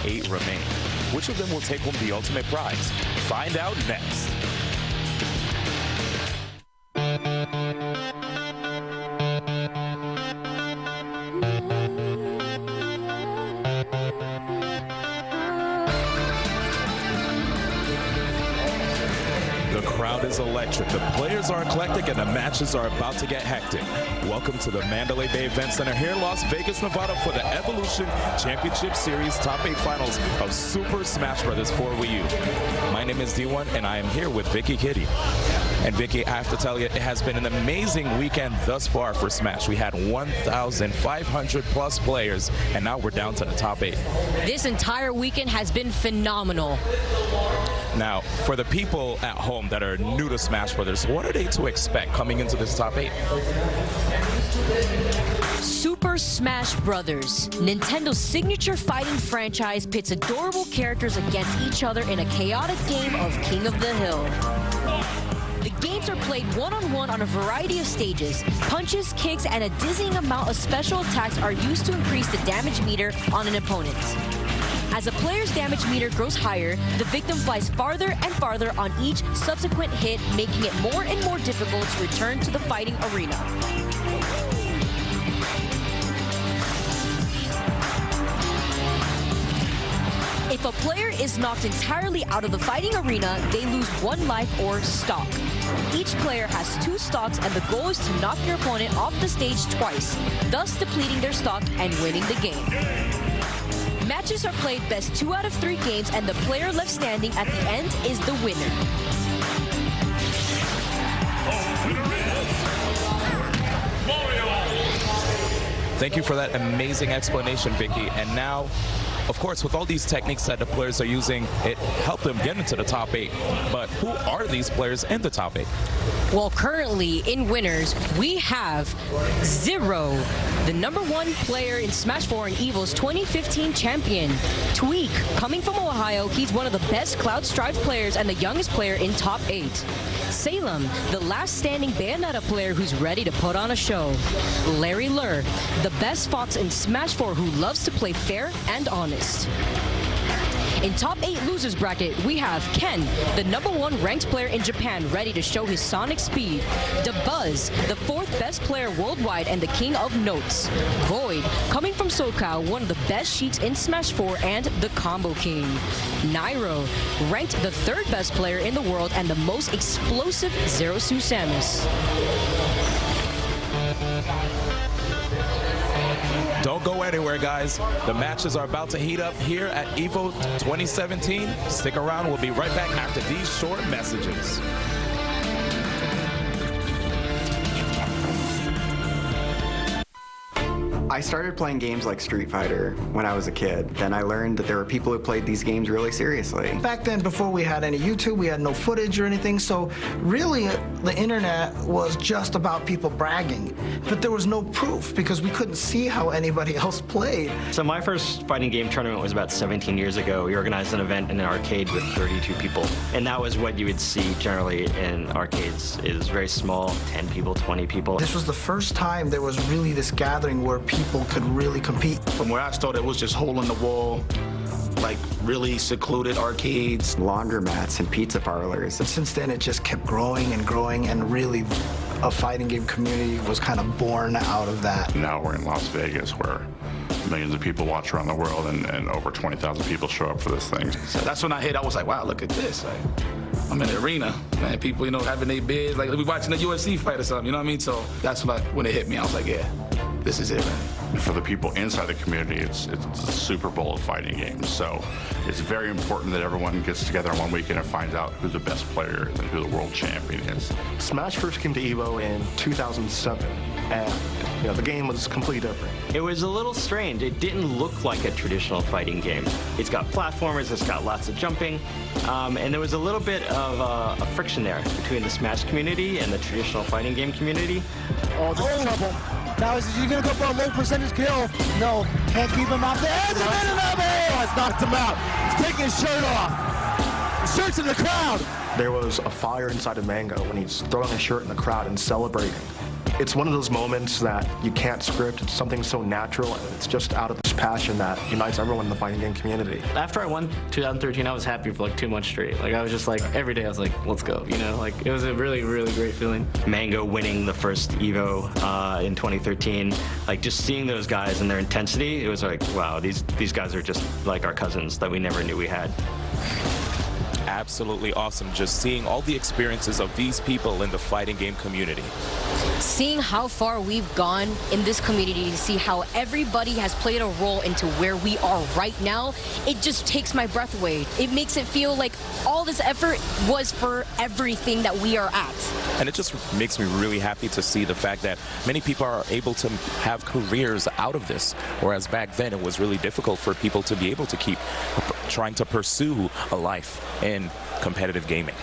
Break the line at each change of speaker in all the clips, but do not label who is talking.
8 remain. Which of them will take home the ultimate prize? Find out next. The crowd is electric, the players are eclectic, and the matches are about to get hectic. Welcome to the Mandalay Bay Event Center here in Las Vegas, Nevada for the Evolution Championship Series Top 8 Finals of Super Smash Bros. for Wii U. My name is D1, and I am here with Vicky Kitty. And Vicky, I have to tell you, it has been an amazing weekend thus far for Smash. We had 1,500 plus players, and now we're down to the top 8.
This entire weekend has been phenomenal.
Now, for the people at home that are new to Smash Brothers, what are they to expect coming into this top 8?
Super Smash Bros., Nintendo's signature fighting franchise, pits adorable characters against each other in a chaotic game of King of the Hill. The games are played one-on-one on a variety of stages. Punches, kicks, and a dizzying amount of special attacks are used to increase the damage meter on an opponent. As a player's damage meter grows higher, the victim flies farther and farther on each subsequent hit, making it more and more difficult to return to the fighting arena. If a player is knocked entirely out of the fighting arena, they lose 1 life or stock. Each player has 2 stocks, and the goal is to knock your opponent off the stage twice, thus depleting their stock and winning the game. Matches are played best 2 out of 3 games, and the player left standing at the end is the winner.
Thank you for that amazing explanation, Vicky. And now, of course, with all these techniques that the players are using, it helped them get into the top 8. But who are these players in the top 8?
Well, currently in winners, we have Zero, the #1 player in Smash 4 and EVO's 2015 champion. Tweak, coming from Ohio, he's one of the best Cloud Strife players and the youngest player in top 8. Salem, the last standing Bayonetta player who's ready to put on a show. Larry Lur, the best Fox in Smash 4 who loves to play fair and honest. In top 8 losers bracket, we have Ken, the #1 ranked player in Japan, ready to show his sonic speed. DeBuzz, the 4th best player worldwide and the king of notes. Void, coming from SoCal, one of the best Sheiks in Smash 4 and the combo king. Nairo, ranked the 3rd best player in the world and the most explosive Zero Suit Samus.
Don't go anywhere, guys. The matches are about to heat up here at EVO 2017. Stick around. We'll be right back after these short messages.
I started playing games like Street Fighter when I was a kid. Then I learned that there were people who played these games really seriously.
Back then, before we had any YouTube, we had no footage or anything, so really the internet was just about people bragging. But there was no proof because we couldn't see how anybody else played.
So my first fighting game tournament was about 17 years ago. We organized an event in an arcade with 32 people. And that was what you would see generally in arcades. It was very small, 10 people, 20 people.
This was the first time there was really this gathering where people could really compete.
From where I started, it was just hole in the wall, like really secluded arcades.
Laundromats and pizza parlors.
And since then, it just kept growing, and really a fighting game community was kind of born out of that.
Now we're in Las Vegas where millions of people watch around the world and over 20,000 people show up for this thing.
So that's when I hit, I was like, wow, look at this. Like, I'm in the arena, man, people, having their bids, like we watching a UFC fight or something, you know what I mean? So that's when it hit me, I was like, yeah, this is it, man.
For the people inside the community, it's a Super Bowl of fighting games. So it's very important that everyone gets together on one weekend and finds out who the best player is and who the world champion is.
Smash first came to EVO in 2007, and the game was completely different.
It was a little strange. It didn't look like a traditional fighting game. It's got platformers, it's got lots of jumping, and there was a little bit of a friction there between the Smash community and the traditional fighting game community.
Oh, this is trouble. Now, is he going to go for a low percentage kill? No, can't keep him off the edge. Oh, it's knocked him out. He's taking his shirt off. His shirt's in the crowd.
There was a fire inside of Mango when he's throwing his shirt in the crowd and celebrating. It's one of those moments that you can't script. It's something so natural, and it's just out of this passion that unites everyone in the fighting game community.
After I won 2013, I was happy for like 2 months straight. Like I was just like, every day I was like, let's go, you know? Like it was a really, really great feeling. Mango winning the first EVO in 2013, like just seeing those guys and their intensity, it was like, wow, these guys are just like our cousins that we never knew we had.
Absolutely awesome, just seeing all the experiences of these people in the fighting game community.
Seeing how far we've gone in this community, to see how everybody has played a role into where we are right now, it just takes my breath away. It makes it feel like all this effort was for everything that we are at.
And it just makes me really happy to see the fact that many people are able to have careers out of this, whereas back then it was really difficult for people to be able to keep trying to pursue a life in competitive gaming.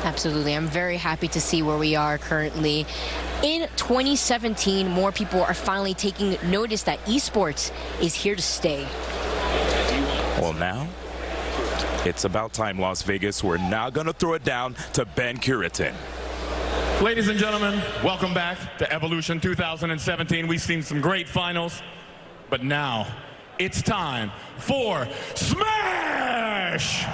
Absolutely. I'm very happy to see where we are currently. In 2017, more people are finally taking notice that esports is here to stay.
Well, now it's about time, Las Vegas. We're now going to throw it down to Ben Curitin.
Ladies and gentlemen, welcome back to Evolution 2017. We've seen some great finals, but now it's time for Smash!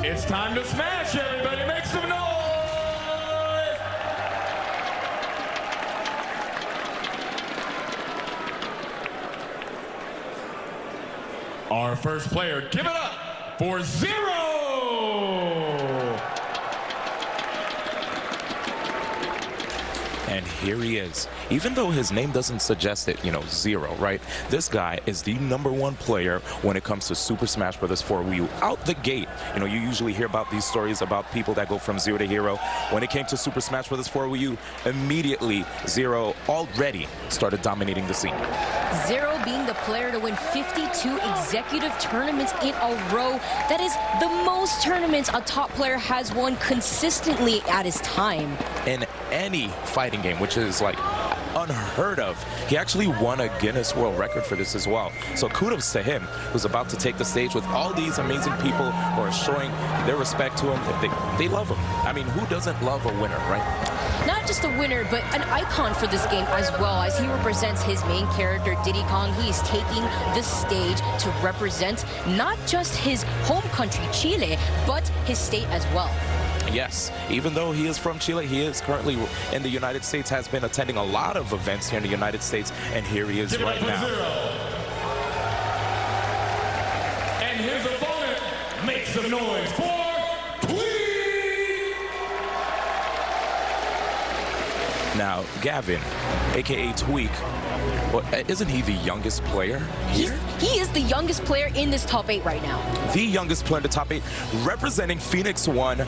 It's time to smash, everybody. Make some noise! Our first player, give it up for Zero!
And here he is. Even though his name doesn't suggest it, you know, Zero, right? This guy is the #1 player when it comes to Super Smash Bros. 4 Wii U. Out the gate, you know, you usually hear about these stories about people that go from zero to hero. When it came to Super Smash Bros. 4 Wii U, immediately Zero already started dominating the scene.
Zero being the player to win 52 executive tournaments in a row. That is the most tournaments a top player has won consistently at his time.
In any fighting game, which is like unheard of. He actually won a Guinness World Record for this as well. So kudos to him, who's about to take the stage with all these amazing people who are showing their respect to him. They love him. I mean, who doesn't love a winner, right?
Not just a winner, but an icon for this game as well, as he represents his main character, Diddy Kong. He is taking the stage to represent not just his home country, Chile, but his state as well.
Yes, even though he is from Chile, he is currently in the United States, has been attending a lot of events here in the United States, and here he is right now.
Zero. And his opponent makes some noise for Tweet!
Now, Gavin, aka Tweak, well, isn't he the youngest player here?
He is the youngest player in this top 8 right now.
The youngest player in the top 8, representing Phoenix 1,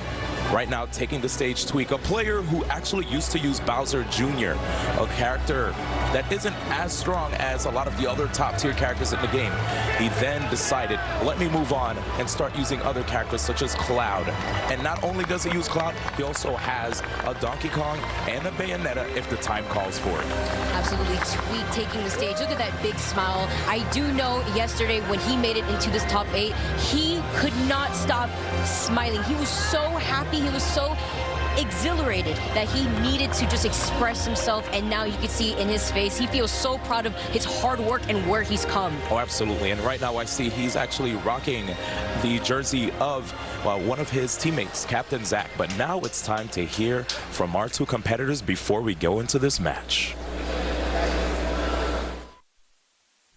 Right now, taking the stage, Tweak, a player who actually used to use Bowser Jr., a character that isn't as strong as a lot of the other top-tier characters in the game. He then decided, let me move on and start using other characters such as Cloud. And not only does he use Cloud, he also has a Donkey Kong and a Bayonetta if the time calls for it.
Absolutely, Tweak taking the stage. Look at that big smile. I do know yesterday when he made it into this top 8, he could not stop smiling. He was so happy. He was so exhilarated that he needed to just express himself, and now you can see in his face he feels so proud of his hard work and where he's come.
Oh, absolutely. And right now I see he's actually rocking the jersey of one of his teammates, Captain Zach. But now it's time to hear from our two competitors before we go into this match.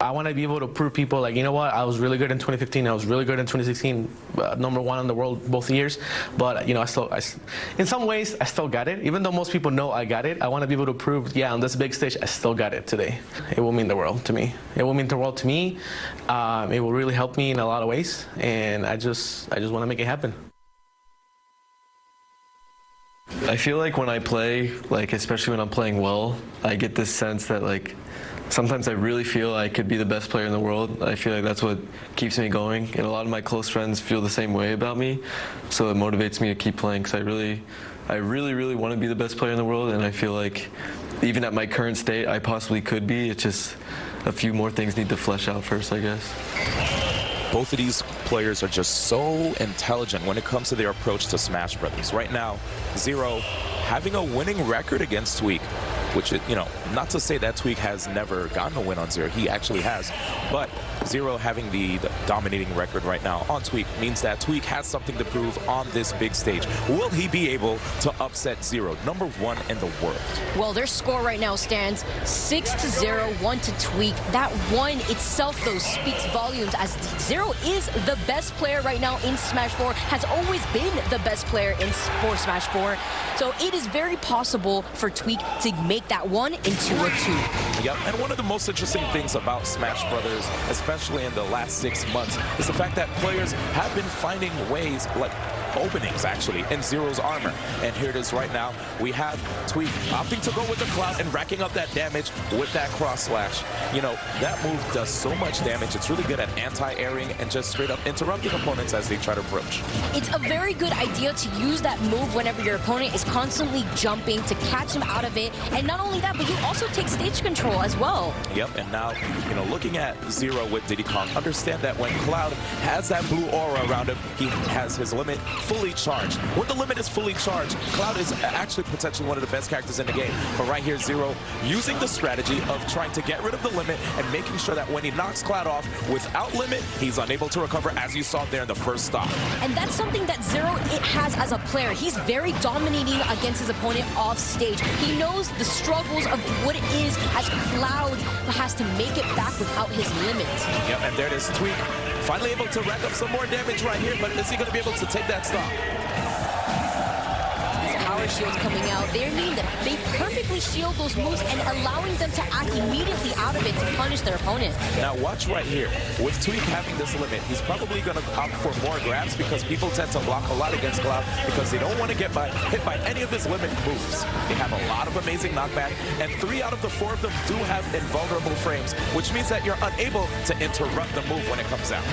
I want to be able to prove people, like, you know what, I was really good in 2015, I was really good in 2016, #1 in the world both years, but, you know, in some ways, I still got it. Even though most people know I got it, I want to be able to prove, yeah, on this big stage, I still got it today. It will mean the world to me. It will mean the world to me. It will really help me in a lot of ways, and I just want to make it happen.
I feel like when I play, like, especially when I'm playing well, I get this sense that, like, sometimes I really feel I could be the best player in the world. I feel like that's what keeps me going, and a lot of my close friends feel the same way about me, so it motivates me to keep playing, because I really want to be the best player in the world, and I feel like even at my current state, I possibly could be. It's just a few more things need to flesh out first, I guess.
Both of these players are just so intelligent when it comes to their approach to Smash Brothers. Right now, Zero having a winning record against Tweak, which, you know, not to say that Tweak has never gotten a win on Zero. He actually has. But Zero having the dominating record right now on Tweak means that Tweak has something to prove on this big stage. Will he be able to upset Zero, #1 in the world?
Well, their score right now stands 6-0, 1 to Tweak. That one itself, though, speaks volumes, as Zero is the best player right now in Smash 4, has always been the best player for Smash 4. So it is very possible for Tweak to make that one into a 2.
Yep, and one of the most interesting things about Smash Brothers, especially in the last 6 months, is the fact that players have been finding ways, like openings actually, in Zero's armor. And here it is right now. We have Tweak opting to go with the Cloud and racking up that damage with that cross slash. You know, that move does so much damage. It's really good at anti-airing and just straight up interrupting opponents as they try to approach.
It's a very good idea to use that move whenever your opponent is constantly jumping to catch him out of it. And not only that, but you also take stage control as well.
Yep, and now, you know, looking at Zero with Diddy Kong, understand that when Cloud has that blue aura around him, he has his limit fully charged. When the limit is fully charged, Cloud is actually potentially one of the best characters in the game. But right here, Zero using the strategy of trying to get rid of the limit and making sure that when he knocks Cloud off without limit, he's unable to recover, as you saw there in the first stop.
And that's something that Zero has as a player. He's very dominating against his opponent off stage. He knows the struggles of what it is as Cloud has to make it back without his limit.
Yep, and there it is, Tweak finally able to rack up some more damage right here, but is he going to be able to take that stop?
Power shields coming out. They mean that they perfectly shield those moves and allowing them to act immediately out of it to punish their opponent.
Now watch right here. With Tweak having this limit, he's probably going to opt for more grabs, because people tend to block a lot against Cloud because they don't want to get hit by any of his limit moves. They have a lot of amazing knockback, and 3 out of the 4 of them do have invulnerable frames, which means that you're unable to interrupt the move when it comes out.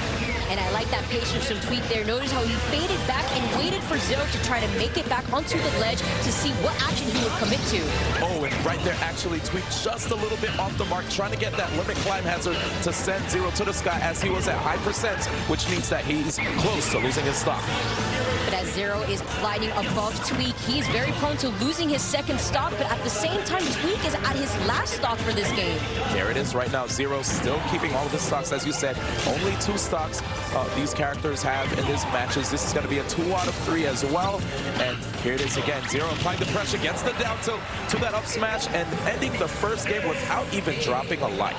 And I like that patience from Tweak there. Notice how he faded back and waited for Zero to try to make it back onto the ledge to see what action he would commit to.
Oh, and right there, actually, Tweak just a little bit off the mark, trying to get that limit climb hazard to send Zero to the sky, as he was at high percents, which means that he's close to losing his stock.
But as Zero is gliding above Tweak, he's very prone to losing his second stock, but at the same time, Tweak is at his last stock for this game.
There it is right now. Zero still keeping all of his stocks, as you said. Only 2 stocks these characters have in these matches. This is going to be a 2 out of 3 as well. And here it is again. Zero applying the pressure against the down tilt to that up smash and ending the first game without even dropping a life.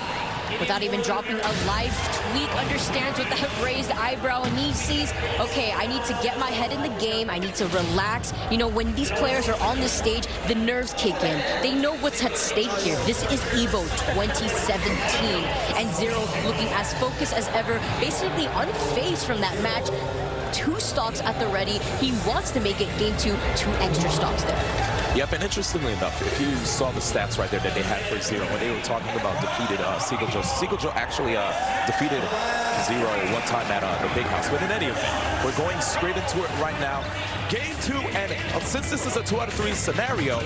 Without even dropping a life, Tweak understands with that raised eyebrow, and he sees, okay, I need to get my head in the game. I need to relax. You know, when these players are on the stage, the nerves kick in. They know what's at stake here. This is EVO 2017, and Zero looking as focused as ever, basically unfazed from that match. 2 stocks at the ready. He wants to make it game 2, 2 extra stocks there.
Yep, and interestingly enough, if you saw the stats right there that they had for Zero, when they were talking about defeated Seagull Joe actually defeated Zero one time at the Big House. But in any event, we're going straight into it right now. Game 2, and since this is a 2 out of 3 scenario,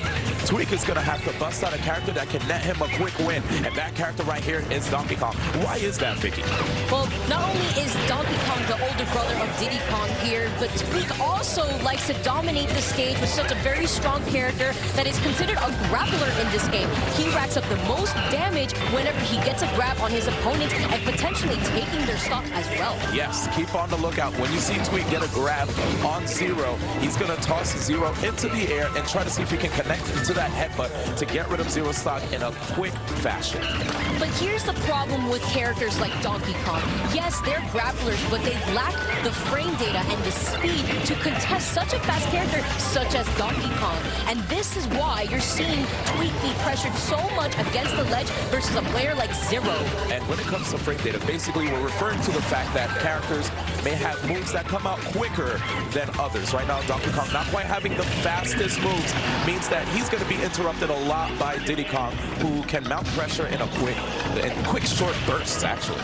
Tweak is going to have to bust out a character that can net him a quick win, and that character right here is Donkey Kong. Why is that, Vicky?
Well, not only is Donkey Kong the older brother of Diddy Kong here, but Tweak also likes to dominate the stage with such a very strong character that is considered a grappler in this game. He racks up the most damage whenever he gets a grab on his opponent and potentially taking their stock as well.
Yes, keep on the lookout. When you see Tweak get a grab on Zero, he's going to toss Zero into the air and try to see if he can connect to that headbutt to get rid of Zero's stock in a quick fashion.
But here's the problem with characters like Donkey Kong. Yes, they're grapplers, but they lack the frame data and the speed to contest such a fast character such as Donkey Kong. And this is why you're seeing Tweak be pressured so much against the ledge versus a player like Zero.
And when it comes to frame data, basically we're referring to the fact that characters may have moves that come out quicker than others. Right now, Donkey Kong not quite having the fastest moves means that he's going to be interrupted a lot by Diddy Kong, who can mount pressure in quick short bursts, actually.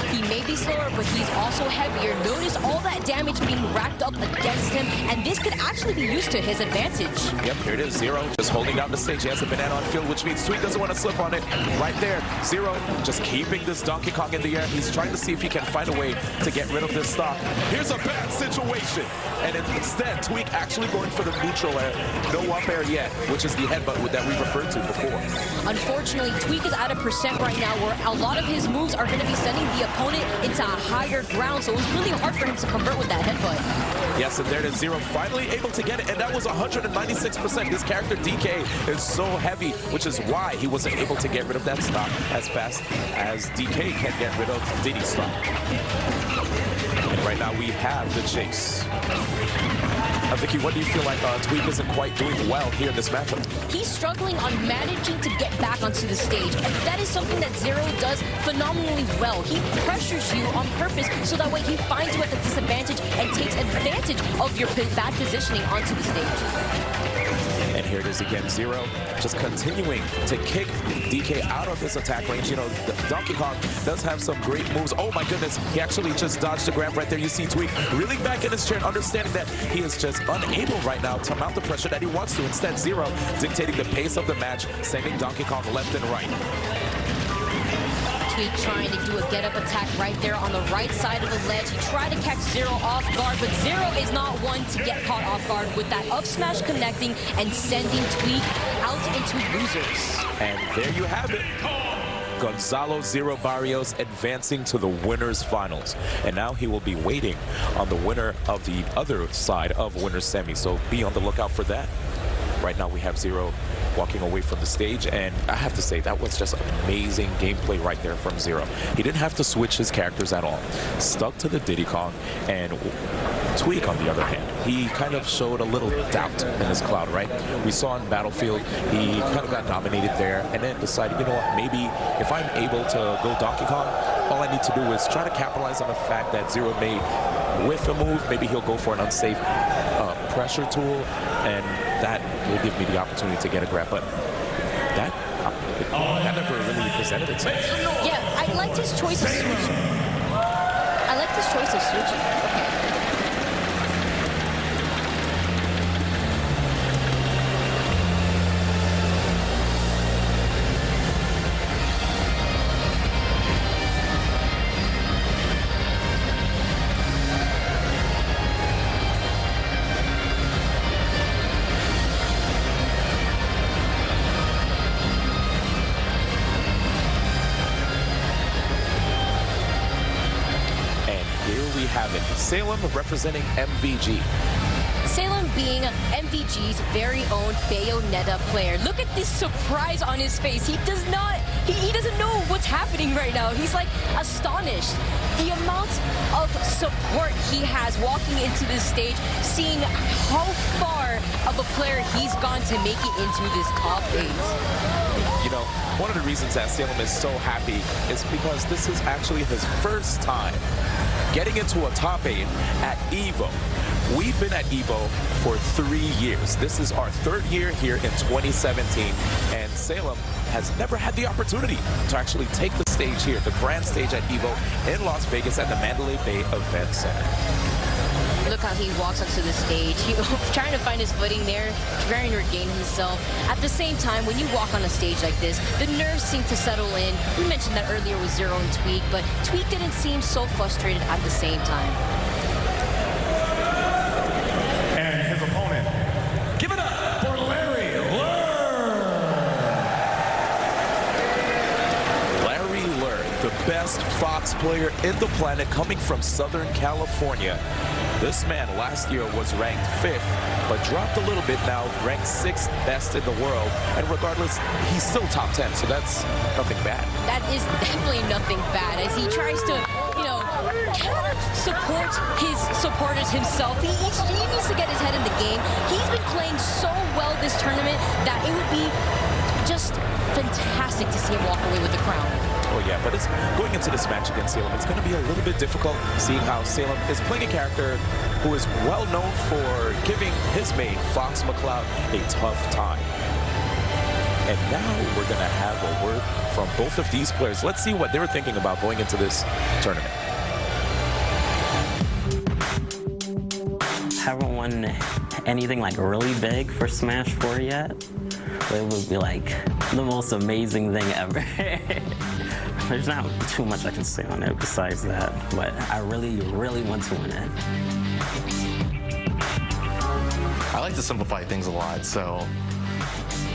He may be slower, but he's also heavier. Notice all that damage being racked up against him, and this could actually be used to his advantage.
Yep, here it is. Zero just holding down the stage. He has a banana on field, which means Tweak doesn't want to slip on it. Right there, Zero just keeping this Donkey Kong in the air. He's trying to see if he can find a way to get rid of this stock. Here's a bad situation. And instead, Tweak actually going for the neutral air. No up air yet, which is the headbutt that we referred to before.
Unfortunately, Tweak is at a percent right now where a lot of his moves are going to be sending the opponent into a higher ground, so it was really hard for him to convert with that headbutt.
Yes, and there it is, Zero finally able to get it, and that was 196%. This character, DK, is so heavy, which is why he wasn't able to get rid of that stock as fast as DK can get rid of Diddy's stock. And right now we have the chase. Vicky, what do you feel like Tweak isn't quite doing well here in this matchup?
He's struggling on managing to get back onto the stage, and that is something that Zero does phenomenally well. He pressures you on purpose, so that way he finds you at the disadvantage and takes advantage of your bad positioning onto the stage.
And here it is again, Zero just continuing to kick DK out of his attack range. You know, Donkey Kong does have some great moves. Oh my goodness, he actually just dodged the grab right there. You see Tweak reeling back in his chair, understanding that he is just unable right now to mount the pressure that he wants to. Instead, Zero dictating the pace of the match, sending Donkey Kong left and right.
Tweak trying to do a get-up attack right there on the right side of the ledge. He tried to catch Zero off guard, but Zero is not one to get caught off guard with that up smash connecting and sending Tweak out into losers.
And there you have it. Gonzalo Zero Barrios advancing to the winners finals. And now he will be waiting on the winner of the other side of winners semi. So be on the lookout for that. Right now we have Zero walking away from the stage, and I have to say that was just amazing gameplay right there from Zero. He didn't have to switch his characters at all. Stuck to the Diddy Kong, and Tweak, on the other hand, he kind of showed a little doubt in his cloud, right? We saw in Battlefield, he kind of got dominated there, and then decided, you know what, maybe if I'm able to go Donkey Kong, all I need to do is try to capitalize on the fact that Zero may whiff a move, maybe he'll go for an unsafe pressure tool, and that will give me the opportunity to get a grab. But that never really presented itself.
Yeah, I liked his choice of switching. Okay.
Salem representing MVG.
Salem being MVG's very own Bayonetta player. Look at this surprise on his face. He doesn't know what's happening right now. He's like astonished. The amount of support he has walking into this stage, seeing how far of a player he's gone to make it into this top 8.
You know, one of the reasons that Salem is so happy is because this is actually his first time getting into a top 8 at EVO. We've been at EVO for 3 years. This is our 3rd year here in 2017, and Salem has never had the opportunity to actually take the stage here, the grand stage at EVO in Las Vegas at the Mandalay Bay Event Center.
Look how he walks onto the stage. He trying to find his footing there, trying to regain himself. At the same time, when you walk on a stage like this, the nerves seem to settle in. We mentioned that earlier with Zero and Tweak, but Tweak didn't seem so frustrated at the same time.
And his opponent, give it up for Larry Lurr.
Larry Lurr, the best Fox player in the planet, coming from Southern California. This man last year was ranked 5th, but dropped a little bit now, ranked 6th best in the world. And regardless, he's still top 10, so that's nothing bad.
That is definitely nothing bad as he tries to, you know, support his supporters himself. He needs to get his head in the game. He's been playing so well this tournament that it would be just fantastic to see him walk away with the crown.
Oh yeah, but it's going into this match against Salem, it's going to be a little bit difficult seeing how Salem is playing a character who is well known for giving his mate, Fox McCloud, a tough time. And now we're going to have a word from both of these players. Let's see what they were thinking about going into this tournament.
Haven't won anything like really big for Smash 4 yet. It would be like the most amazing thing ever. There's not too much I can say on it besides that, but I really, really want to win it.
I like to simplify things a lot, so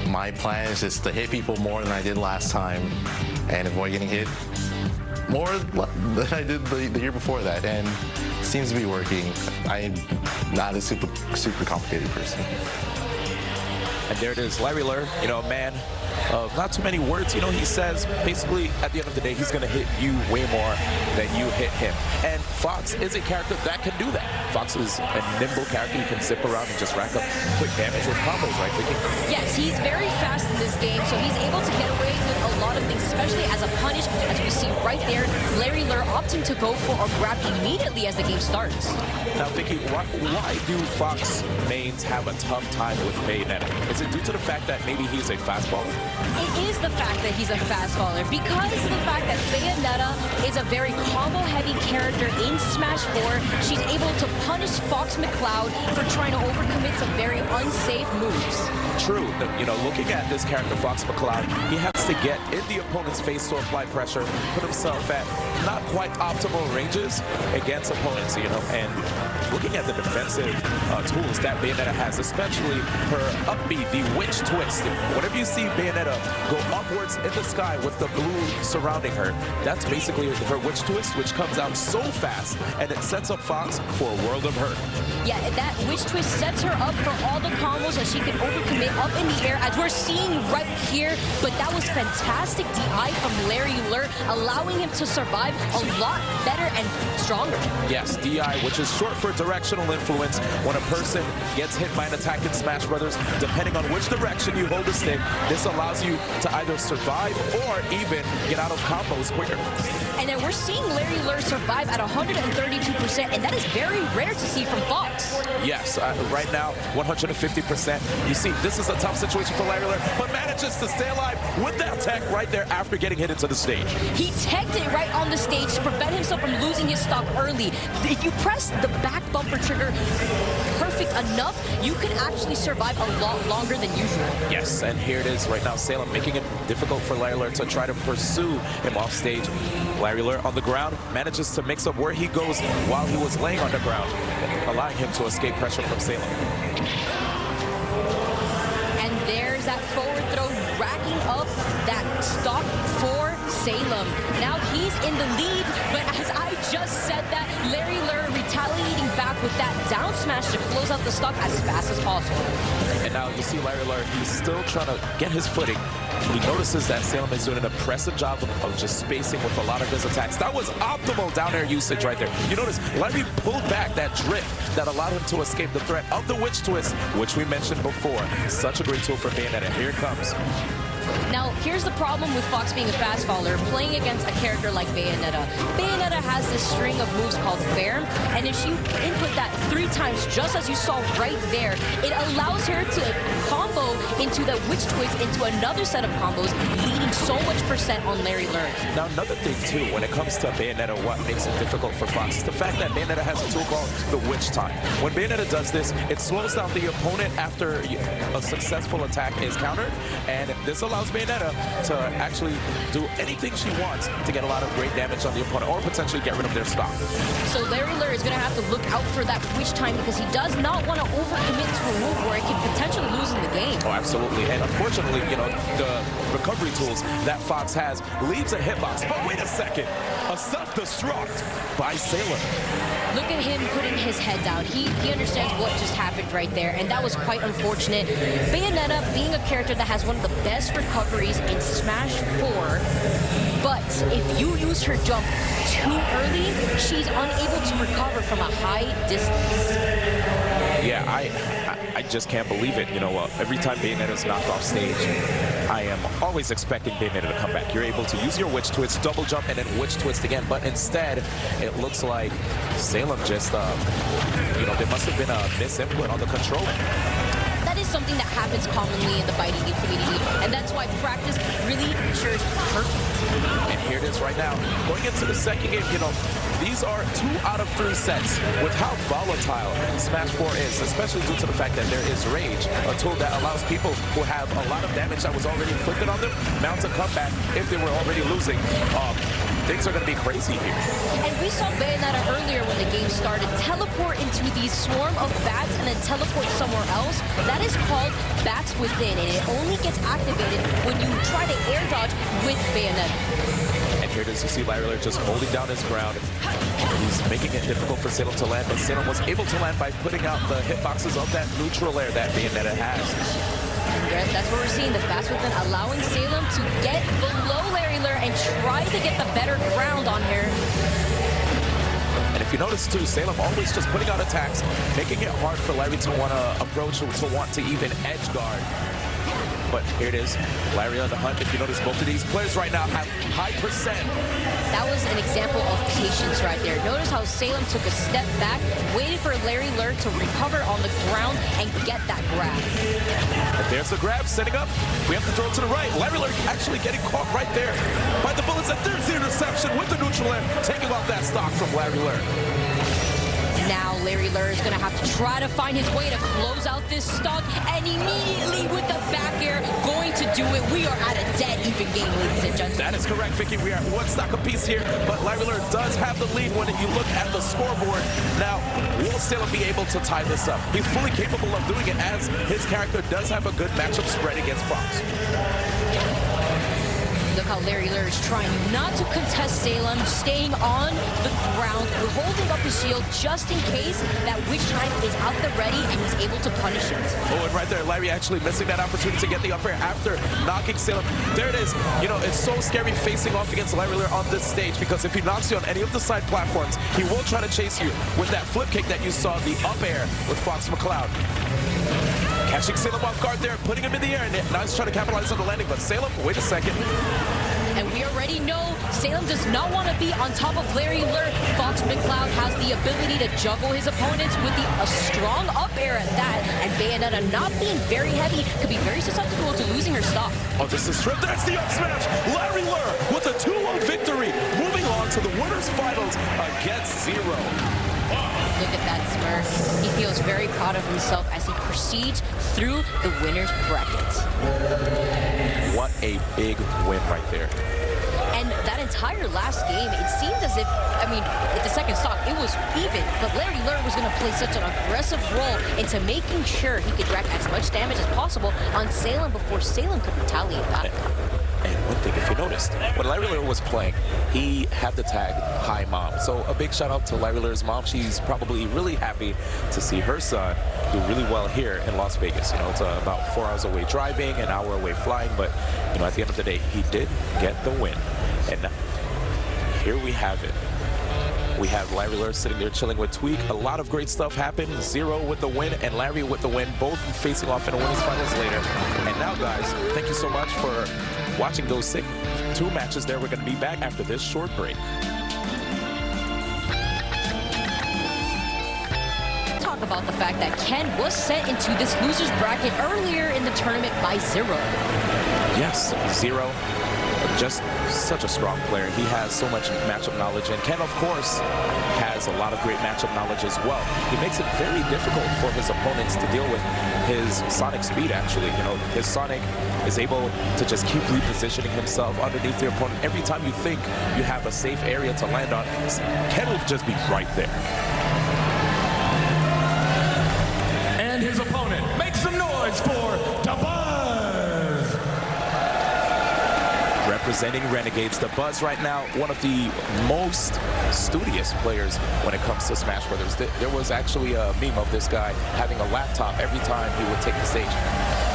my plan is just to hit people more than I did last time and avoid getting hit more than I did the year before that, and it seems to be working. I'm not a super complicated person.
And there it is, Larry Lurr, you know, a man of not too many words. You know, he says basically at the end of the day, he's going to hit you way more than you hit him. And Fox is a character that can do that. Fox is a nimble character. He can zip around and just rack up quick damage with combos, right, Vicky?
Yes, he's very fast in this game, so he's able to get away with a lot of things, especially as a punish, as we see right there, Larry Lurr opting to go for a grab immediately as the game starts.
Now, Vicky, why do Fox mains have a tough time with Bayonetta? Is it due to the fact that maybe he's a fastballer?
It is the fact that he's a fastballer because of the fact that Bayonetta is a very combo-heavy character in Smash 4. She's able to punish Fox McCloud for trying to overcommit some very unsafe moves.
True. You know, looking at this character, Fox McCloud, he has to get in the opponent's face to apply pressure, put himself at not quite optimal ranges against opponents, you know, and looking at the defensive tools that Bayonetta has, especially her upbeat, the witch twist. Whenever you see Bayonetta go upwards in the sky with the blue surrounding her, that's basically her witch twist, which comes out so fast, and it sets up Fox for a world of hurt.
Yeah, that witch twist sets her up for all the combos that she can overcommit up in the air, as we're seeing right here. But that was fantastic DI from Larry Lurr, allowing him to survive a lot better and stronger.
Yes, DI, which is short for directional influence. When a person gets hit by an attack in Smash Brothers, depending on which direction you hold the stick, this allows you to either survive or even get out of combos quicker.
And then we're seeing Larry Lurr survive at 132%, and that is very rare to see from Fox.
Yes, right now, 150%. You see, this is a tough situation for Larry Lurr, but manages to stay alive with that tech right there after getting hit into the stage.
He teched it right on the stage to prevent himself from losing his stock early. If you press the back bumper trigger perfect enough, you can actually survive a lot longer than usual.
Yes, and here it is right now, Salem making it difficult for Larry Lurr to try to pursue him off stage. Larry Lurr on the ground manages to mix up where he goes while he was laying on the ground, allowing him to escape pressure from Salem.
And there's that forward throw, racking up that stock for Salem. Now he's in the lead, but as I just said that, Larry Lurr retaliating back with that down smash to close out the stock as fast as possible.
And now you see Larry Lurr, he's still trying to get his footing. He notices that Salem is doing an impressive job of just spacing with a lot of his attacks. That was optimal down air usage right there. You notice Larry pulled back that drift that allowed him to escape the threat of the witch twist, which we mentioned before. Such a great tool for Bayonetta. Here it comes.
Now, here's the problem with Fox being a fast faller, playing against a character like Bayonetta. Bayonetta has this string of moves called Fair, and if you input that 3 times, just as you saw right there, it allows her to combo into the witch twist into another set of combos, leading so much percent on Larry Lurr.
Now, another thing, too, when it comes to Bayonetta, what makes it difficult for Fox is the fact that Bayonetta has a tool called the Witch Time. When Bayonetta does this, it slows down the opponent after a successful attack is countered, and this allows Bayonetta to actually do anything she wants to get a lot of great damage on the opponent, or potentially get rid of their stock.
So Larry Lurr is going to have to look out for that Witch Time because he does not want to overcommit to a move where it can potentially lose in the game.
Oh, absolutely. And unfortunately, you know, the recovery tools that Fox has leaves a hitbox. But wait a second, a self-destruct by Salem.
Look at him putting his head down. He understands what just happened right there, and that was quite unfortunate. Bayonetta being a character that has one of the best recoveries in Smash 4, but if you use her jump too early, she's unable to recover from a high distance.
Yeah, I just can't believe it. You know, every time Bayonetta's knocked off stage, I am always expecting Bayonetta to come back. You're able to use your Witch Twist, double jump, and then Witch Twist again. But instead, it looks like Salem just, you know, there must have been a misinput on the controller.
That is something that happens commonly in the fighting game community, and that's why practice really ensures perfect.
And here it is right now. Going into the second game, you know, these are 2 out of 3 sets. With how volatile Smash 4 is, especially due to the fact that there is Rage, a tool that allows people who have a lot of damage that was already inflicted on them mount a comeback if they were already losing. Things are going to be crazy here.
And we saw Bayonetta earlier when the game started teleport into these swarm of bats and then teleport somewhere else. That is called Bats Within, and it only gets activated when you try to air dodge with Bayonetta.
And here it is, you see Larry Lurr just holding down his ground. He's making it difficult for Salem to land, but Salem was able to land by putting out the hitboxes of that neutral air that Bayonetta has.
Yeah, that's what we're seeing, the Bats Within allowing Salem to get below Larry Lurr and try to get the better ground on her.
And if you notice too, Salem always just putting out attacks, making it hard for Larry to want to approach, to want to even edge guard. But here it is, Larry on the hunt. If you notice, both of these players right now have high percent.
That was an example of patience right there. Notice how Salem took a step back, waited for Larry Lurr to recover on the ground and get that grab.
And there's the grab, setting up. We have to throw it to the right. Larry Lurr actually getting caught right there by the bullets. And there's the interception with the neutral air, taking off that stock from Larry Lurr.
Now Larry Lurr is going to have to try to find his way to close out this stock, and immediately with the back air, going to do it. We are at a dead even game, ladies and gentlemen.
That is correct, Vicky. We are at 1 stock apiece here, but Larry Lurr does have the lead when you look at the scoreboard. Now, will Salem be able to tie this up? He's fully capable of doing it, as his character does have a good matchup spread against Fox.
Look how Larry Lurr is trying not to contest Salem, staying on the ground, holding up his shield just in case that Witch Time is out the ready and he's able to punish it.
Oh, and right there, Larry actually missing that opportunity to get the up air after knocking Salem. There it is. You know, it's so scary facing off against Larry Lurr on this stage, because if he knocks you on any of the side platforms, he will try to chase you with that flip kick that you saw, the up air with Fox McCloud. Catching Salem off guard there, putting him in the air, and now he's trying to capitalize on the landing, but Salem, wait a second.
And we already know Salem does not want to be on top of Larry Lurr. Fox McCloud has the ability to juggle his opponents with a strong up air at that, and Bayonetta not being very heavy could be very susceptible to losing her stock.
Oh, this is trip. That's the up smash. Larry Lurr with a 2-0 victory, moving on to the winners finals against Zero.
Look at that smirk. He feels very proud of himself as he proceeds through the winner's bracket.
What a big win right there.
And that entire last game, it seemed as if, I mean, at the second stock, it was even, but Larry Lurr was going to play such an aggressive role into making sure he could direct as much damage as possible on Salem before Salem could retaliate back.
And one thing, if you noticed, when Larry Lurr was playing, he had the tag Hi Mom. So a big shout out to Larry Lurr's mom. She's probably really happy to see her son do really well here in Las Vegas. You know, it's about 4 hours away driving, an hour away flying, but you know, at the end of the day, he did get the win. And here we have it. We have Larry Lurr sitting there chilling with Tweak. A lot of great stuff happened. Zero with the win and Larry with the win, both facing off in the winners finals later. And now, guys, thank you so much for watching those 2 matches there. We're going to be back after this short break.
Talk about the fact that Ken was sent into this loser's bracket earlier in the tournament by Zero.
Yes, Zero, just such a strong player. He has so much matchup knowledge, and Ken, of course, has a lot of great matchup knowledge as well. He makes it very difficult for his opponents to deal with his Sonic speed, actually. You know, his Sonic is able to just keep repositioning himself underneath your opponent. Every time you think you have a safe area to land on, Ken will just be right there.
And his opponent, make some noise for the Buzz!
Representing Renegades, the Buzz right now, one of the most studious players when it comes to Smash Brothers. There was actually a meme of this guy having a laptop every time he would take the stage.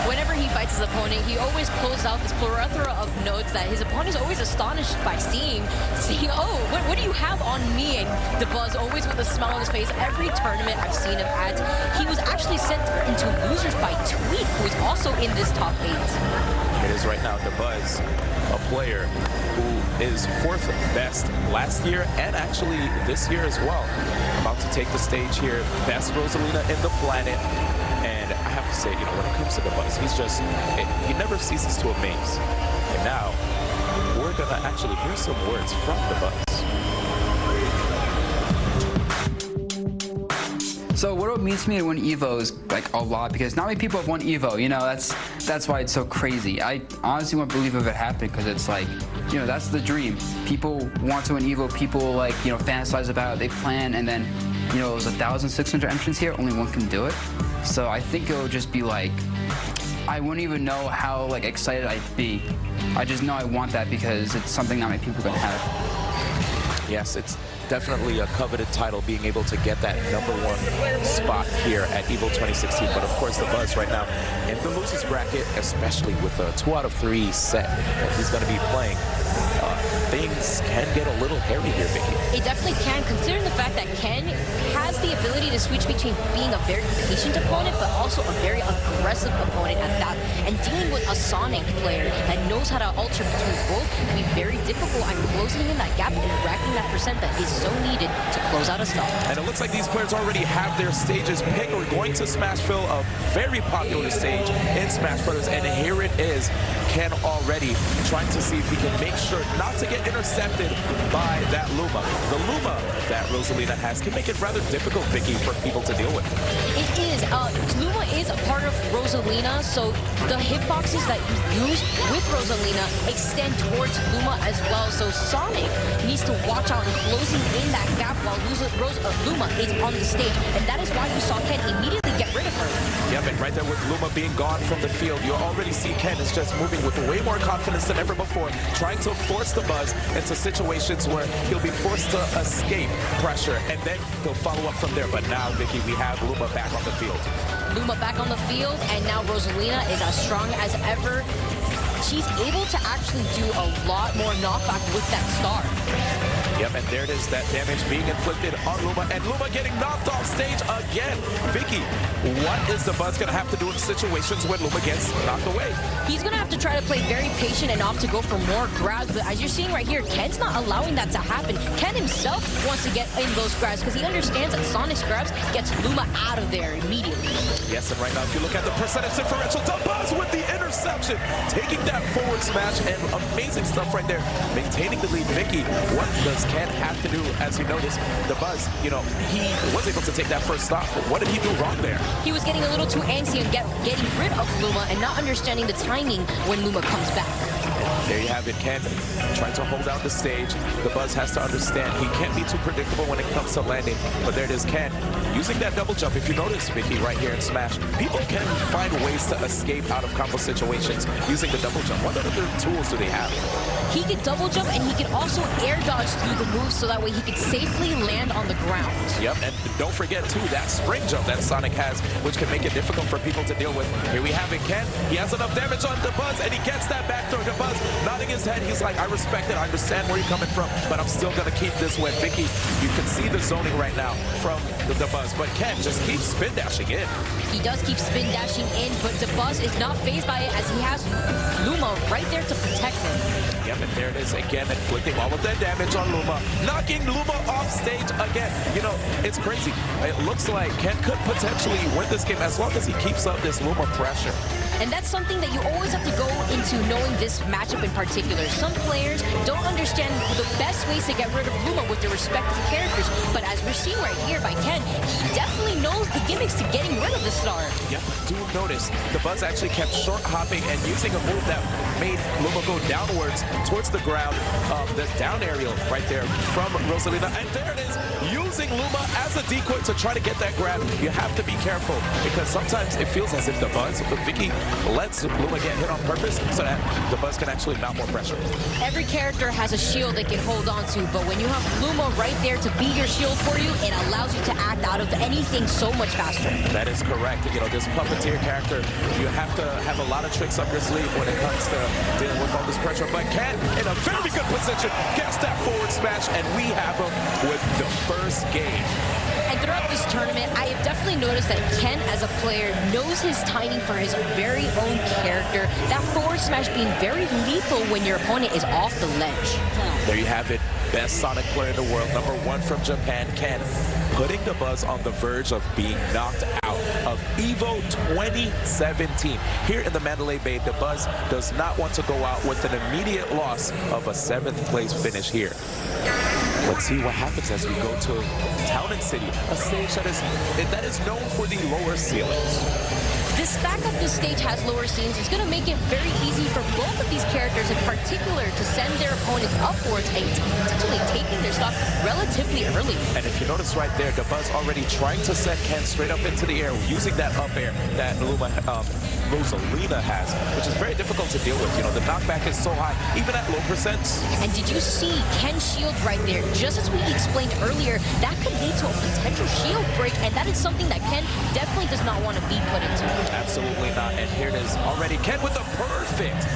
Whenever he fights his opponent, he always pulls out this plethora of notes that his opponent is always astonished by seeing, oh, what do you have on me? And the Buzz always with a smile on his face. Every tournament I've seen him at, he was actually sent into losers by Tweak, who is also in this top 8.
It is right now the Buzz, a player who is 4th best last year and actually this year as well. About to take the stage here, best Rosalina in the planet. And I have to say, you know, when it comes to the Buzz, he's just, he never ceases to amaze. And now, we're going to actually hear some words from the Buzz.
So what it means to me to win EVO is like a lot, because not many people have won EVO, you know, that's why it's so crazy. I honestly won't believe if it happened, because it's like, you know, that's the dream. People want to win EVO, people like, you know, fantasize about it, they plan, and then, you know, it was 1,600 entrants here, only one can do it. So I think it would just be like, I wouldn't even know how like excited I'd be. I just know I want that because it's something not many people can have.
Yes, it's definitely a coveted title, being able to get that #1 spot here at EVO 2016. But of course, the Buzz right now in the losers bracket, especially with a 2 out of 3 set that he's going to be playing, things can get a little hairy here, Vicky.
It definitely can, considering the fact that Ken has the ability to switch between being a very patient opponent, but also a very aggressive opponent at that. And dealing with a Sonic player that knows how to alter between both can be very difficult. I'm closing in that gap and racking that percent that is so needed to close out a stall.
And it looks like these players already have their stages picked. We're going to Smashville, a very popular stage in Smash Brothers, and here it is. Ken already trying to see if he can make sure not to get intercepted by that Luma. The Luma that Rosalina has can make it rather difficult, Vicky, for people to deal with.
It is. Luma is a part of Rosalina, so the hitboxes that you use with Rosalina extend towards Luma as well. So Sonic needs to watch out and closing in that gap while Luma is on the stage. And that is why you saw Ken immediately get rid of her.
Yep, and right there with Luma being gone from the field, you already see Ken is just moving with way more confidence than ever before, trying to force the Buzz into situations where he'll be forced to escape pressure, and then he'll follow up from there. But now, Vicky, we have Luma back on the field.
Luma back on the field, and now Rosalina is as strong as ever. She's able to actually do a lot more knockback with that star.
Yep, and there it is, that damage being inflicted on Luma, and Luma getting knocked off stage again. Vicky, what is the Buzz going to have to do in situations when Luma gets knocked away?
He's going to have to try to play very patient and opt to go for more grabs, but as you're seeing right here, Ken's not allowing that to happen. Ken himself wants to get in those grabs because he understands that Sonic's grabs gets Luma out of there immediately.
Yes, and right now, if you look at the percentage differential, the Buzz with the interception, taking that forward smash, and amazing stuff right there, maintaining the lead. Vicky, what does Ken have to do? As you notice, the Buzz, you know, he was able to take that first stop, but what did he do wrong there?
He was getting a little too antsy and getting rid of Luma and not understanding the timing when Luma comes back.
There you have it, Ken trying to hold out the stage. The Buzz has to understand he can't be too predictable when it comes to landing. But there it is, Ken using that double jump. If you notice, Vicky, right here in Smash, people can find ways to escape out of combo situations using the double jump. What other tools do they have?
He could double jump and he could also air dodge through the moves so that way he could safely land on the ground.
Yep, and don't forget too that spring jump that Sonic has, which can make it difficult for people to deal with. Here we have it, Ken. He has enough damage on the Buzz and he gets that back throw. The Buzz DeBuzz nodding his head. He's like, I respect it. I understand where you're coming from, but I'm still going to keep this win. Vicky, you can see the zoning right now from the DeBuzz, but Ken just keeps spin dashing in.
He does keep spin dashing in, but DeBuzz is not fazed by it as he has Luma right there to protect him.
Yep, and there it is again, inflicting all of that damage on Luma, knocking Luma off stage again. You know, it's crazy. It looks like Ken could potentially win this game as long as he keeps up this Luma pressure.
And that's something that you always have to go into knowing this matchup in particular. Some players don't understand the best ways to get rid of Luma with their respective characters, but as we're seeing right here by Ken, he definitely knows the gimmicks to getting rid of the star.
Yep, do notice DeBuzz actually kept short hopping and using a move that made Luma go downwards towards the ground, the down aerial right there from Rosalina. And there it is, using Luma as a decoy to try to get that grab. You have to be careful because sometimes it feels as if DeBuzz, Vicky, lets Luma get hit on purpose so that DeBuzz can actually mount more pressure.
Every character has a shield they can hold on to, but when you have Luma right there to be your shield for you, it allows you to act out of anything so much faster.
That is correct. You know, this puppeteer character, you have to have a lot of tricks up your sleeve when it comes to dealing with all this pressure. But Ken, in a very good position, gets that forward smash, and we have him with the first game.
And throughout this tournament, I have definitely noticed that Ken, as a player, knows his timing for his very own character. That forward smash being very lethal when your opponent is off the ledge.
There you have it. Best Sonic player in the world, #1 from Japan, Ken, putting DeBuzz on the verge of being knocked out of EVO 2017. Here in the Mandalay Bay, DeBuzz does not want to go out with an immediate loss of a 7th place finish here. Let's see what happens as we go to Town and City, a stage that is known for the lower ceilings.
This fact that this stage has lower ceilings is going to make it very easy for both of these characters in particular to send their opponents upwards and potentially taking their stock relatively early.
And if you notice right there, DeBuzz already trying to send Ken straight up into the air using that up air that Rosalina has, which is very difficult to deal with. You know, the knockback is so high, even at low percents.
And did you see Ken's shield right there? Just as we explained earlier, that could lead to a potential shield break, and that is something that Ken definitely does not want to be put into.
Absolutely not. And here it is already. Ken with the perfect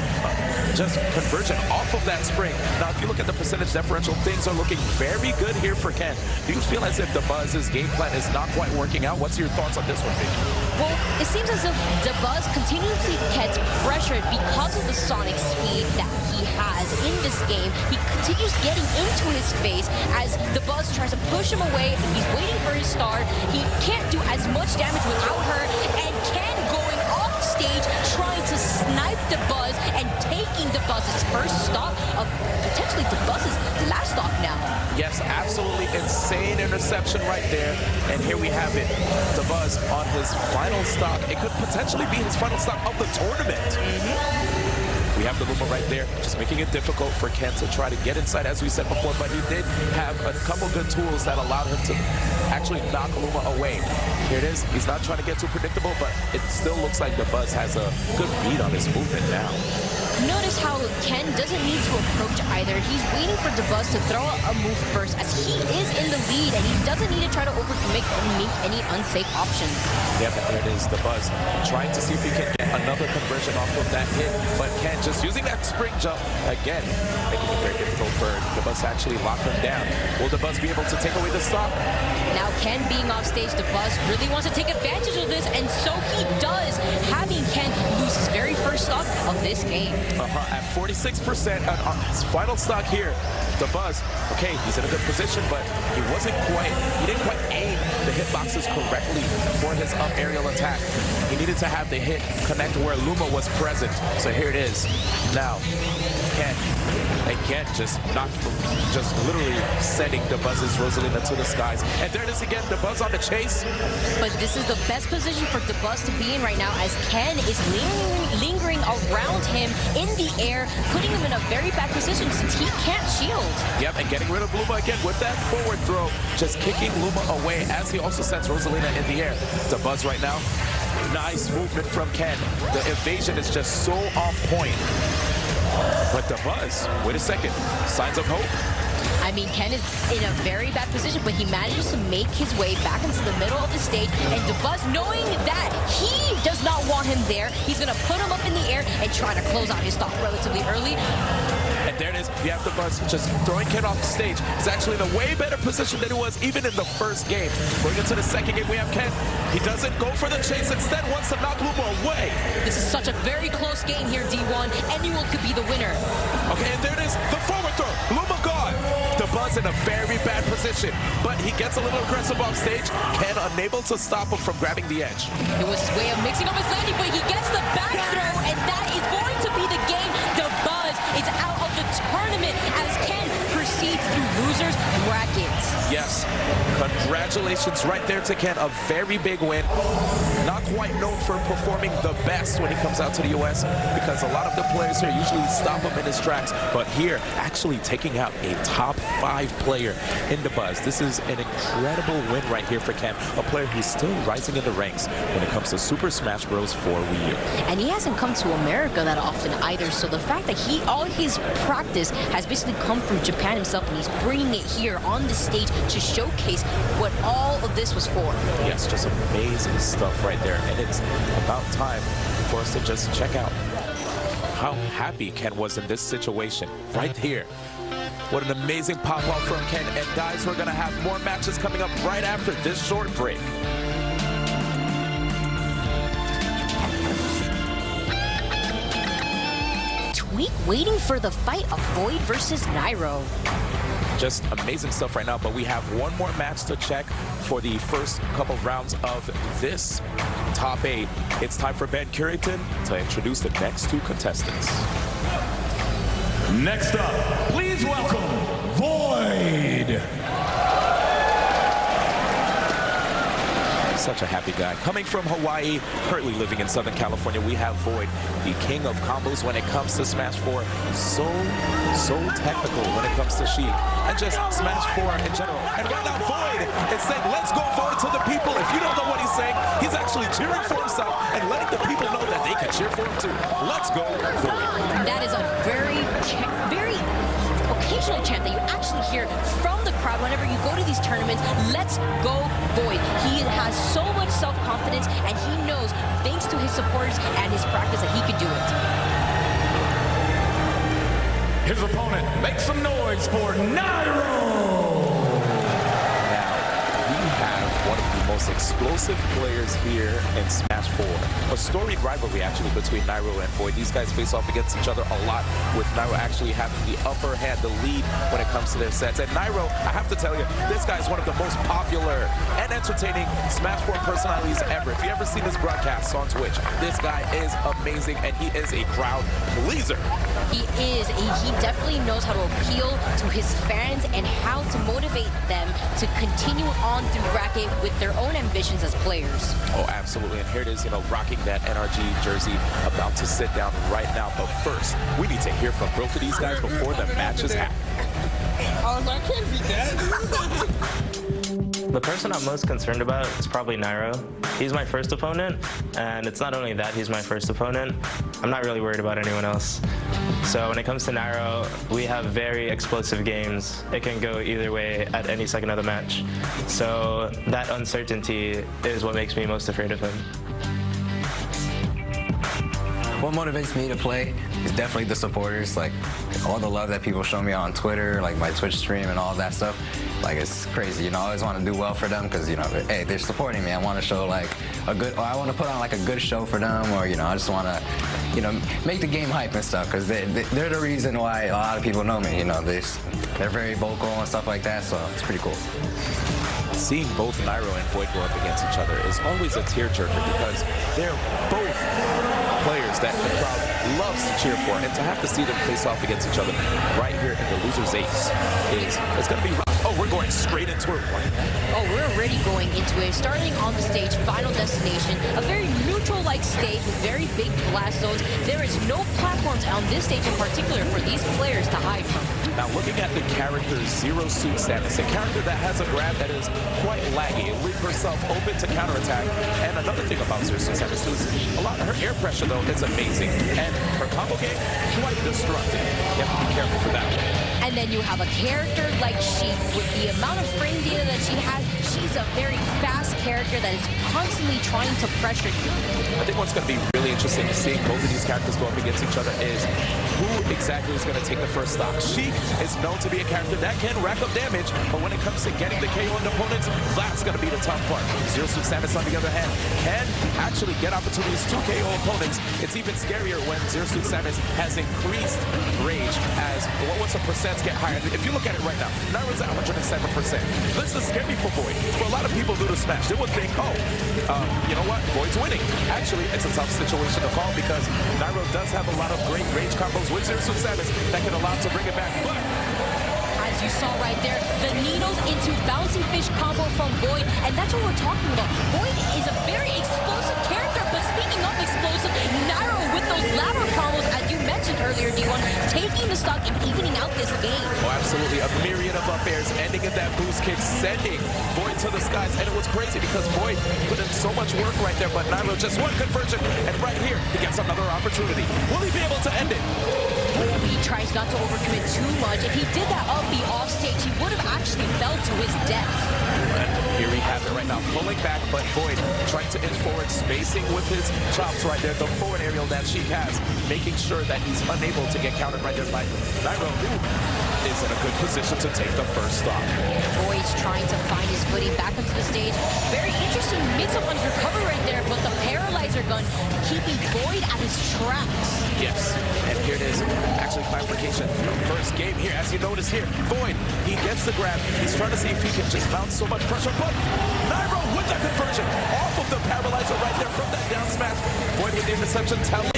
just conversion off of that spring. Now, if you look at the percentage differential, things are looking very good here for Ken. Do you feel as if DeBuzz's game plan is not quite working out? What's your thoughts on this one, Vicky?
Well, it seems as if DeBuzz continuously gets pressured because of the sonic speed that he has in this game. He continues getting into his face as DeBuzz tries to push him away. He's waiting for his star. He can't do as much damage without her, and Ken going off stage trying to snipe DeBuzz and taking DeBuzz's first stock of potentially DeBuzz's last stock now.
Yes, absolutely insane interception right there. And here we have it. DeBuzz on his final stock. It could potentially be his final stock of the tournament. We have the Luma right there, just making it difficult for Ken to try to get inside, as we said before, but he did have a couple good tools that allowed him to actually knock Luma away. Here it is. He's not trying to get too predictable, but it still looks like DeBuzz has a good beat on his movement now.
Notice how Ken doesn't need to approach either. He's waiting for DeBuzz to throw a move first, as he is in the lead, and he doesn't need to try to make any unsafe options.
Yep, and there it is, DeBuzz trying to see if he can get another conversion off of that hit, but Ken just using that spring jump again, making it very difficult for DeBuzz to actually lock him down. Will DeBuzz be able to take away the stock?
Now Ken being off stage, DeBuzz really wants to take advantage of this, and so he does, having Ken lose his very first stock of this game.
At 46% on his final stock here, DeBuzz, okay, he's in a good position, but he didn't quite aim the hitboxes correctly for his up aerial attack. He needed to have the hit connect where Luma was present. So here it is. Now, Ken, again, just literally sending DeBuzz's Rosalina to the skies. And there it is again, DeBuzz on the chase.
But this is the best position for DeBuzz to be in right now, as Ken is lingering around him in the air, putting him in a very bad position since he can't shield.
Yep, and getting rid of Luma again with that forward throw, just kicking Luma away as he also sends Rosalina in the air. DeBuzz right now, nice movement from Ken. The evasion is just so on point. But DeBuzz, wait a second, signs of hope.
I I mean, Ken is in a very bad position, but he manages to make his way back into the middle of the stage, and DeBuzz, knowing that he does not want him there, he's going to put him up in the air and try to close out his stock relatively early.
And there it is. You have DeBuzz just throwing Ken off the stage. He's actually in a way better position than he was even in the first game. Going into the second game, we have Ken. He doesn't go for the chase. Instead, wants to knock Luma away.
This is such a very close game here, D1. Anyone could be the winner.
Okay, and there it is. The forward throw. Luma gone. DeBuzz in a very bad position, but he gets a little aggressive off stage. Ken unable to stop him from grabbing the edge.
It was his way of mixing up his landing, but he gets the back throw, and that is going to be the game. DeBuzz is out of the tournament as Ken proceeds through losers brackets.
Yes, congratulations right there to Ken. A very big win. Not quite known for performing the best when he comes out to the US, because a lot of the players here usually stop him in his tracks, but here actually taking out a top 5 player in DeBuzz. This is an incredible win right here for Ken, a player who's still rising in the ranks when it comes to Super Smash Bros. for Wii U.
And he hasn't come to America that often either, so the fact that all his practice has basically come from Japan himself, and he's bringing it here on the stage to showcase what all of this was for.
Yes, just amazing stuff right there, and it's about time for us to just check out how happy Ken was in this situation right here. What an amazing pop-off from Ken. And guys, we're gonna have more matches coming up right after this short break.
Tweak waiting for the fight of Void versus Nairo.
Just amazing stuff right now, but we have one more match to check for the first couple rounds of this top 8. It's time for Ben Currington to introduce the next 2 contestants.
Next up, please welcome Void.
Such a happy guy. Coming from Hawaii, currently living in Southern California, we have Void, the king of combos when it comes to Smash 4. So technical when it comes to Sheik and just Smash 4 in general. And right now, Void is saying, let's go Void to the people. If you don't know what he's saying, he's actually cheering for himself and letting the people know that they can cheer for him too. Let's go Void.
That is a very occasional chant that you actually hear from the crowd whenever you go to these tournaments. Let's go Void. He has so much self-confidence, and he knows, thanks to his supporters and his practice, that he could do it.
His opponent, make some noise for Nairo.
Now, we have one of the most explosive players here in Smash 4. A storied rivalry actually between Nairo and Void. These guys face off against each other a lot, with Nairo actually having the upper hand, the lead when it comes to their sets. And Nairo, I have to tell you, this guy is one of the most popular and entertaining Smash 4 personalities ever. If you ever seen his broadcasts on Twitch, this guy is amazing, and he is a crowd pleaser.
He is. He definitely knows how to appeal to his fans and how to motivate them to continue on through bracket with their own ambitions as players.
Oh, absolutely. And here it is, rocking that NRG jersey, about to sit down right now. But first, we need to hear from both of these guys before the matches happen.
I was like, I can't be dead.
The person I'm most concerned about is probably Nairo. He's my first opponent, and it's not only that he's my first opponent, I'm not really worried about anyone else. So when it comes to Nairo, we have very explosive games. It can go either way at any second of the match. So that uncertainty is what makes me most afraid of him.
What motivates me to play is definitely the supporters, like all the love that people show me on Twitter, like my Twitch stream and all that stuff. Like, it's crazy, I always want to do well for them because, hey, they're supporting me. I want to show I want to put on like a good show for them, or, I just want to, make the game hype and stuff, because they're the reason why a lot of people know me, they're very vocal and stuff like that, so it's pretty cool.
Seeing both Nairo and Void go up against each other is always a tearjerker, because they're both players that the crowd loves to cheer for, and to have to see them face off against each other right here in the Losers Ace it's going to be rough. Oh, we're going straight into it.
Oh, we're already going into it. Starting on the stage, Final Destination, a very neutral-like stage with very big blast zones. There is no platforms on this stage in particular for these players to hide from.
Now, looking at the character's Zero Suit status, a character that has a grab that is quite laggy, and leave herself open to counterattack. And another thing about Zero Suit status is her air pressure, though, is amazing. And her combo game, quite destructive. You have to be careful for that one.
And then you have a character like Sheik. With the amount of frame data that she has, she's a very fast character that is constantly trying to pressure you.
I think what's going to be really interesting to see both of these characters go up against each other is who exactly is going to take the first stock. Sheik is known to be a character that can rack up damage, but when it comes to getting the KO on opponents, that's going to be the tough part. Zero Suit Samus, on the other hand, can actually get opportunities to KO opponents. It's even scarier when Zero Suit Samus has increased rage as once the percents get higher. If you look at it right now, Nairo's at 107%. This is scary for Void. For a lot of people due to Smash, they would think, oh, you know what, Void's winning. Actually, it's a tough situation to call because Nairo does have a lot of great rage combos with Zero Suit Samus that can allow him to bring it back. But
as you saw right there, the needles into bouncing fish combo from Void, and that's what we're talking about. Void is a very explosive character, but speaking of explosive, Nairo with those ladder combos, as you mentioned earlier, D1, taking the stock and evening out this game.
Oh, absolutely. A myriad of up airs, ending in that boost kick, sending Void to the skies. And it was crazy because Void put in so much work right there, but Nairo just one conversion, and right here, he gets another opportunity. Will he be able to end it?
He tries not to overcommit too much. If he did that up the offstage, he would have actually fell to his death.
And here we have it right now, pulling back, but Void trying to inch forward, spacing with his chops right there, the forward aerial that Sheik has, making sure that he's unable to get countered right there by Nairo, who is in a good position to take the first stop.
Void's trying to find his footing back onto the stage. Very interesting mix-up on his recovery right there, but the paralyzer gun keeping Void at his tracks.
Yes, and here it is. Actually, clarification. First game here, as you notice here, Void, he gets the grab. He's trying to see if he can just bounce so much pressure, but Nairo with that conversion off of the paralyzer right there from that down smash. Void with the interception, telling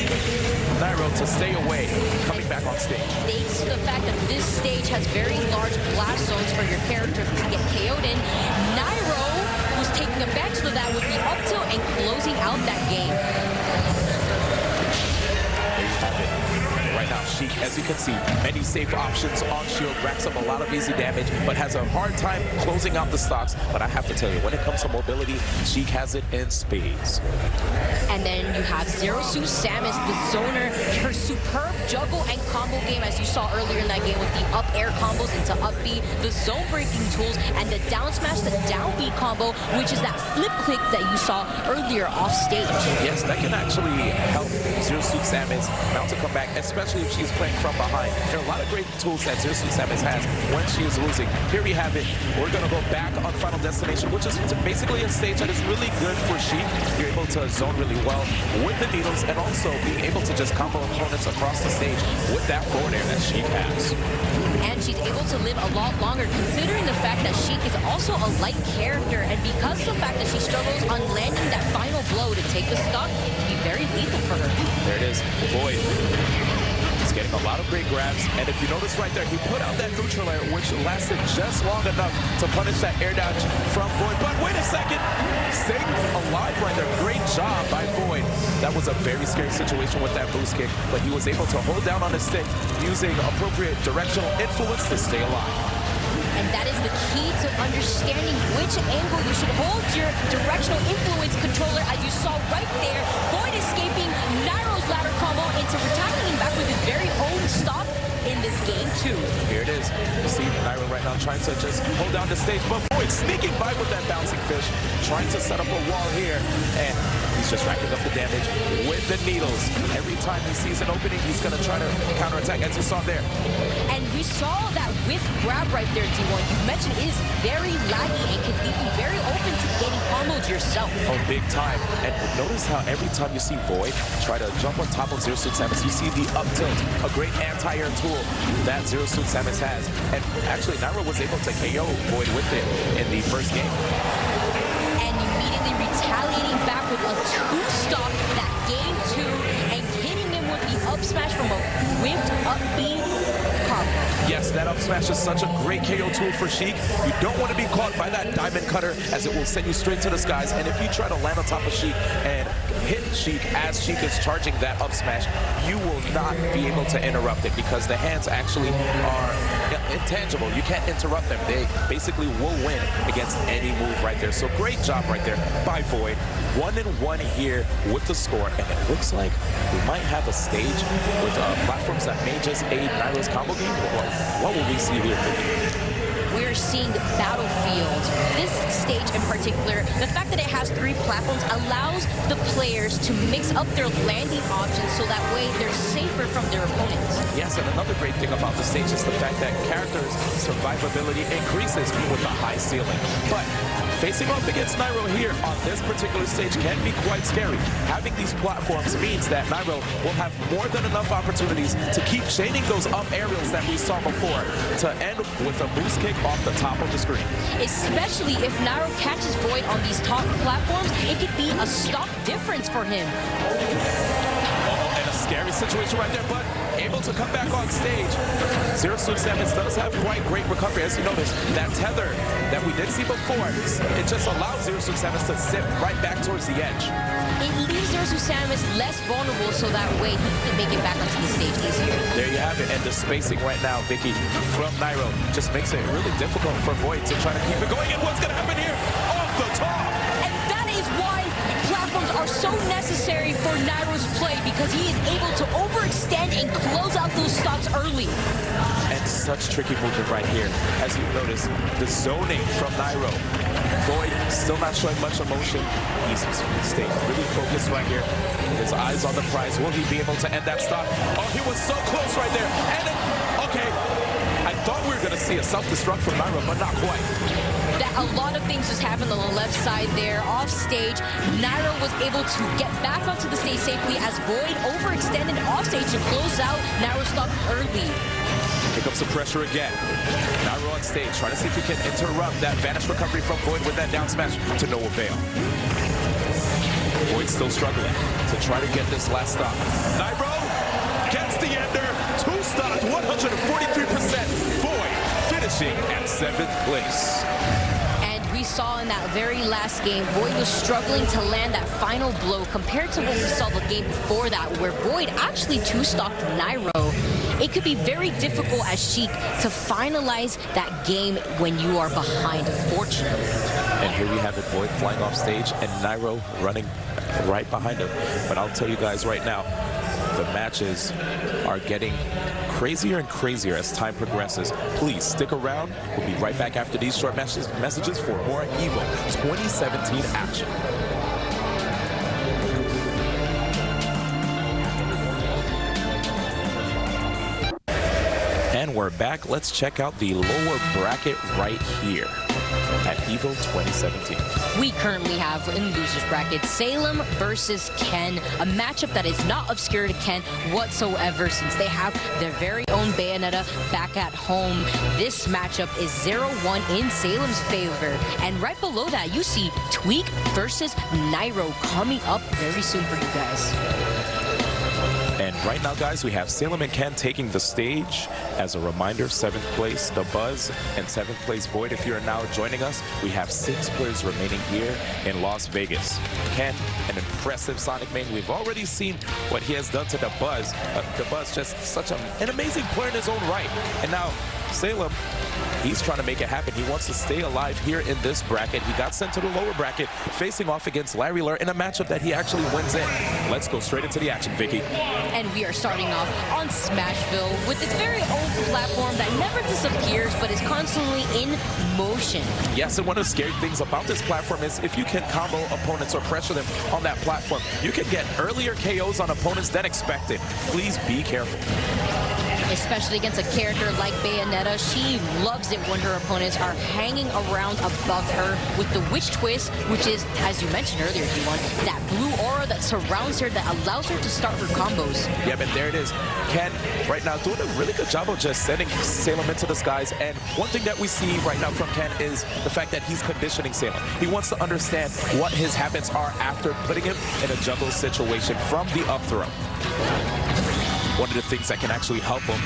Nairo to stay away, coming back on stage.
Thanks to the fact that this stage has very large blast zones for your character to get KO'd in, Nairo was taking advantage of that with the up tilt and closing out that game.
Right now, Sheik, as you can see, many safe options on shield, racks up a lot of easy damage, but has a hard time closing out the stocks. But I have to tell you, when it comes to mobility, Sheik has it in spades.
And then you have Zero Suit Samus, the zoner, her superb juggle and combo game, as you saw earlier in that game with the up air combos into up B, the zone breaking tools, and the down smash, the down B combo, which is that flip click that you saw earlier off stage.
Yes, that can actually help Zero Suit Samus now to come back, especially if she's playing from behind. There are a lot of great tools that Zero Suit Samus has when she is losing. Here we have it. We're going to go back on Final Destination, which is basically a stage that is really good for Sheik. You're able to zone really well with the needles and also being able to just combo opponents across the stage with that forward air that Sheik has.
And she's able to live a lot longer, considering the fact that Sheik is also a light character, and because of the fact that she struggles on landing that final blow to take the stock, it can be very lethal for her.
There it is, Void. He's getting a lot of great grabs, and if you notice right there, he put out that neutral air, which lasted just long enough to punish that air dodge from Void. But wait a second, staying alive right there. Great job by Void. That was a very scary situation with that boost kick, but he was able to hold down on his stick using appropriate directional influence to stay alive.
And that is the key to understanding which angle you should hold your directional influence controller, as you saw right there. Void escaping Nairo's ladder combo into retacking him back with his very own stop in this game too.
Here it is. You see Nairo right now trying to just hold down the stage, but Void sneaking by with that bouncing fish, trying to set up a wall here, and he's just racking up the damage with the needles. Every time he sees an opening, he's going to try to counterattack, as you saw there.
And we saw that with grab right there, D1. You mentioned it is very laggy and can leave you very open to getting comboed yourself.
Oh, big time. And notice how every time you see Void try to jump on top of Zero Suit Samus, you see the up tilt, a great anti-air tool that Zero Suit Samus has. And actually, Nairo was able to KO Void with it in the first game.
And immediately retaliating back with a two-stock that game two and hitting him with the up smash from a whipped up B combo.
Yes, that up smash is such a great KO tool for Sheik. You don't want to be caught by that diamond cutter, as it will send you straight to the skies. And if you try to land on top of Sheik and hit Sheik as Sheik is charging that up smash, you will not be able to interrupt it because the hands actually are intangible. You can't interrupt them. They basically will win against any move right there. So great job right there by Void. 1-1 here with the score, and it looks like we might have a stage with platforms that may just aid Nairo's combo game. What will we see here?
We're seeing Battlefield. This stage in particular, the fact that it has 3 platforms allows the players to mix up their landing options so that way they're safer from their opponents.
Yes, and another great thing about the stage is the fact that characters' survivability increases with a high ceiling. But facing off against Nairo here on this particular stage can be quite scary. Having these platforms means that Nairo will have more than enough opportunities to keep shading those up aerials that we saw before to end with a boost kick off the top of the screen.
Especially if Nairo catches Void on these top platforms, it could be a stock difference for him.
And a scary situation right there, but able to come back on stage. Zero Suit Samus does have quite great recovery. As you notice, that tether that we did see before, it just allows Zero Suit Samus to sit right back towards the edge.
It leaves Zero Suit Samus less vulnerable so that way he can make it back onto the stage easier.
There you have it, and the spacing right now, Vicky, from Nairo just makes it really difficult for Void to try to keep it going. And what's going to happen here? Off the top!
And that is why platforms are so necessary for Nairo's play, because he is able to overextend and close out those stocks early.
And such tricky movement right here. As you notice, the zoning from Nairo. Void still not showing much emotion. He's staying really focused right here. His eyes on the prize. Will he be able to end that stock? Oh, he was so close right there. And it, okay, I thought we were going to see a self-destruct from Nairo, but not quite.
That a lot of things just happened on the left side there. Off stage, Nairo was able to get back onto the stage safely as Void overextended off stage to close out Nairo's stock early.
Here comes the pressure again. Nairo on stage, trying to see if he can interrupt that vanish recovery from Void with that down smash to no avail. Void still struggling to try to get this last stop. Nairo gets the ender. 2 stock, 143%. Void finishing at 7th place.
We saw in that very last game, Void was struggling to land that final blow compared to what we saw the game before that, where Void actually 2-stocked Nairo. It could be very difficult as Sheik to finalize that game when you are behind, fortunately.
And here we have it, Void flying off stage and Nairo running right behind him. But I'll tell you guys right now, the matches are getting crazier and crazier as time progresses. Please stick around. We'll be right back after these short messages for more EVO 2017 action. And we're back. Let's check out the lower bracket right here at EVO 2017.
We currently have in the losers bracket Salem versus Ken, a matchup that is not obscure to Ken whatsoever since they have their very own Bayonetta back at home. This matchup is 0-1 in Salem's favor. And right below that, you see Tweak versus Nairo coming up very soon for you guys.
And right now, guys, we have Salem and Ken taking the stage. As a reminder, 7th place, The Buzz, and 7th place, Void. If you're now joining us, we have 6 players remaining here in Las Vegas. Ken, an impressive Sonic main. We've already seen what he has done to The Buzz. The Buzz, just such an amazing player in his own right. And now, Salem, he's trying to make it happen. He wants to stay alive here in this bracket. He got sent to the lower bracket, facing off against Larry Lur in a matchup that he actually wins in. Let's go straight into the action, Vicky.
And we are starting off on Smashville with its very own platform that never disappears but is constantly in motion.
Yes, and one of the scary things about this platform is if you can combo opponents or pressure them on that platform, you can get earlier KOs on opponents than expected. Please be careful.
Especially against a character like Bayonetta, she loves it when her opponents are hanging around above her with the Witch Twist, which is, as you mentioned earlier, D1, that blue aura that surrounds her that allows her to start her combos.
Yeah, but there it is. Ken, right now, doing a really good job of just sending Salem into the skies. And one thing that we see right now from Ken is the fact that he's conditioning Salem. He wants to understand what his habits are after putting him in a juggle situation from the up throw. one of the things that can actually help him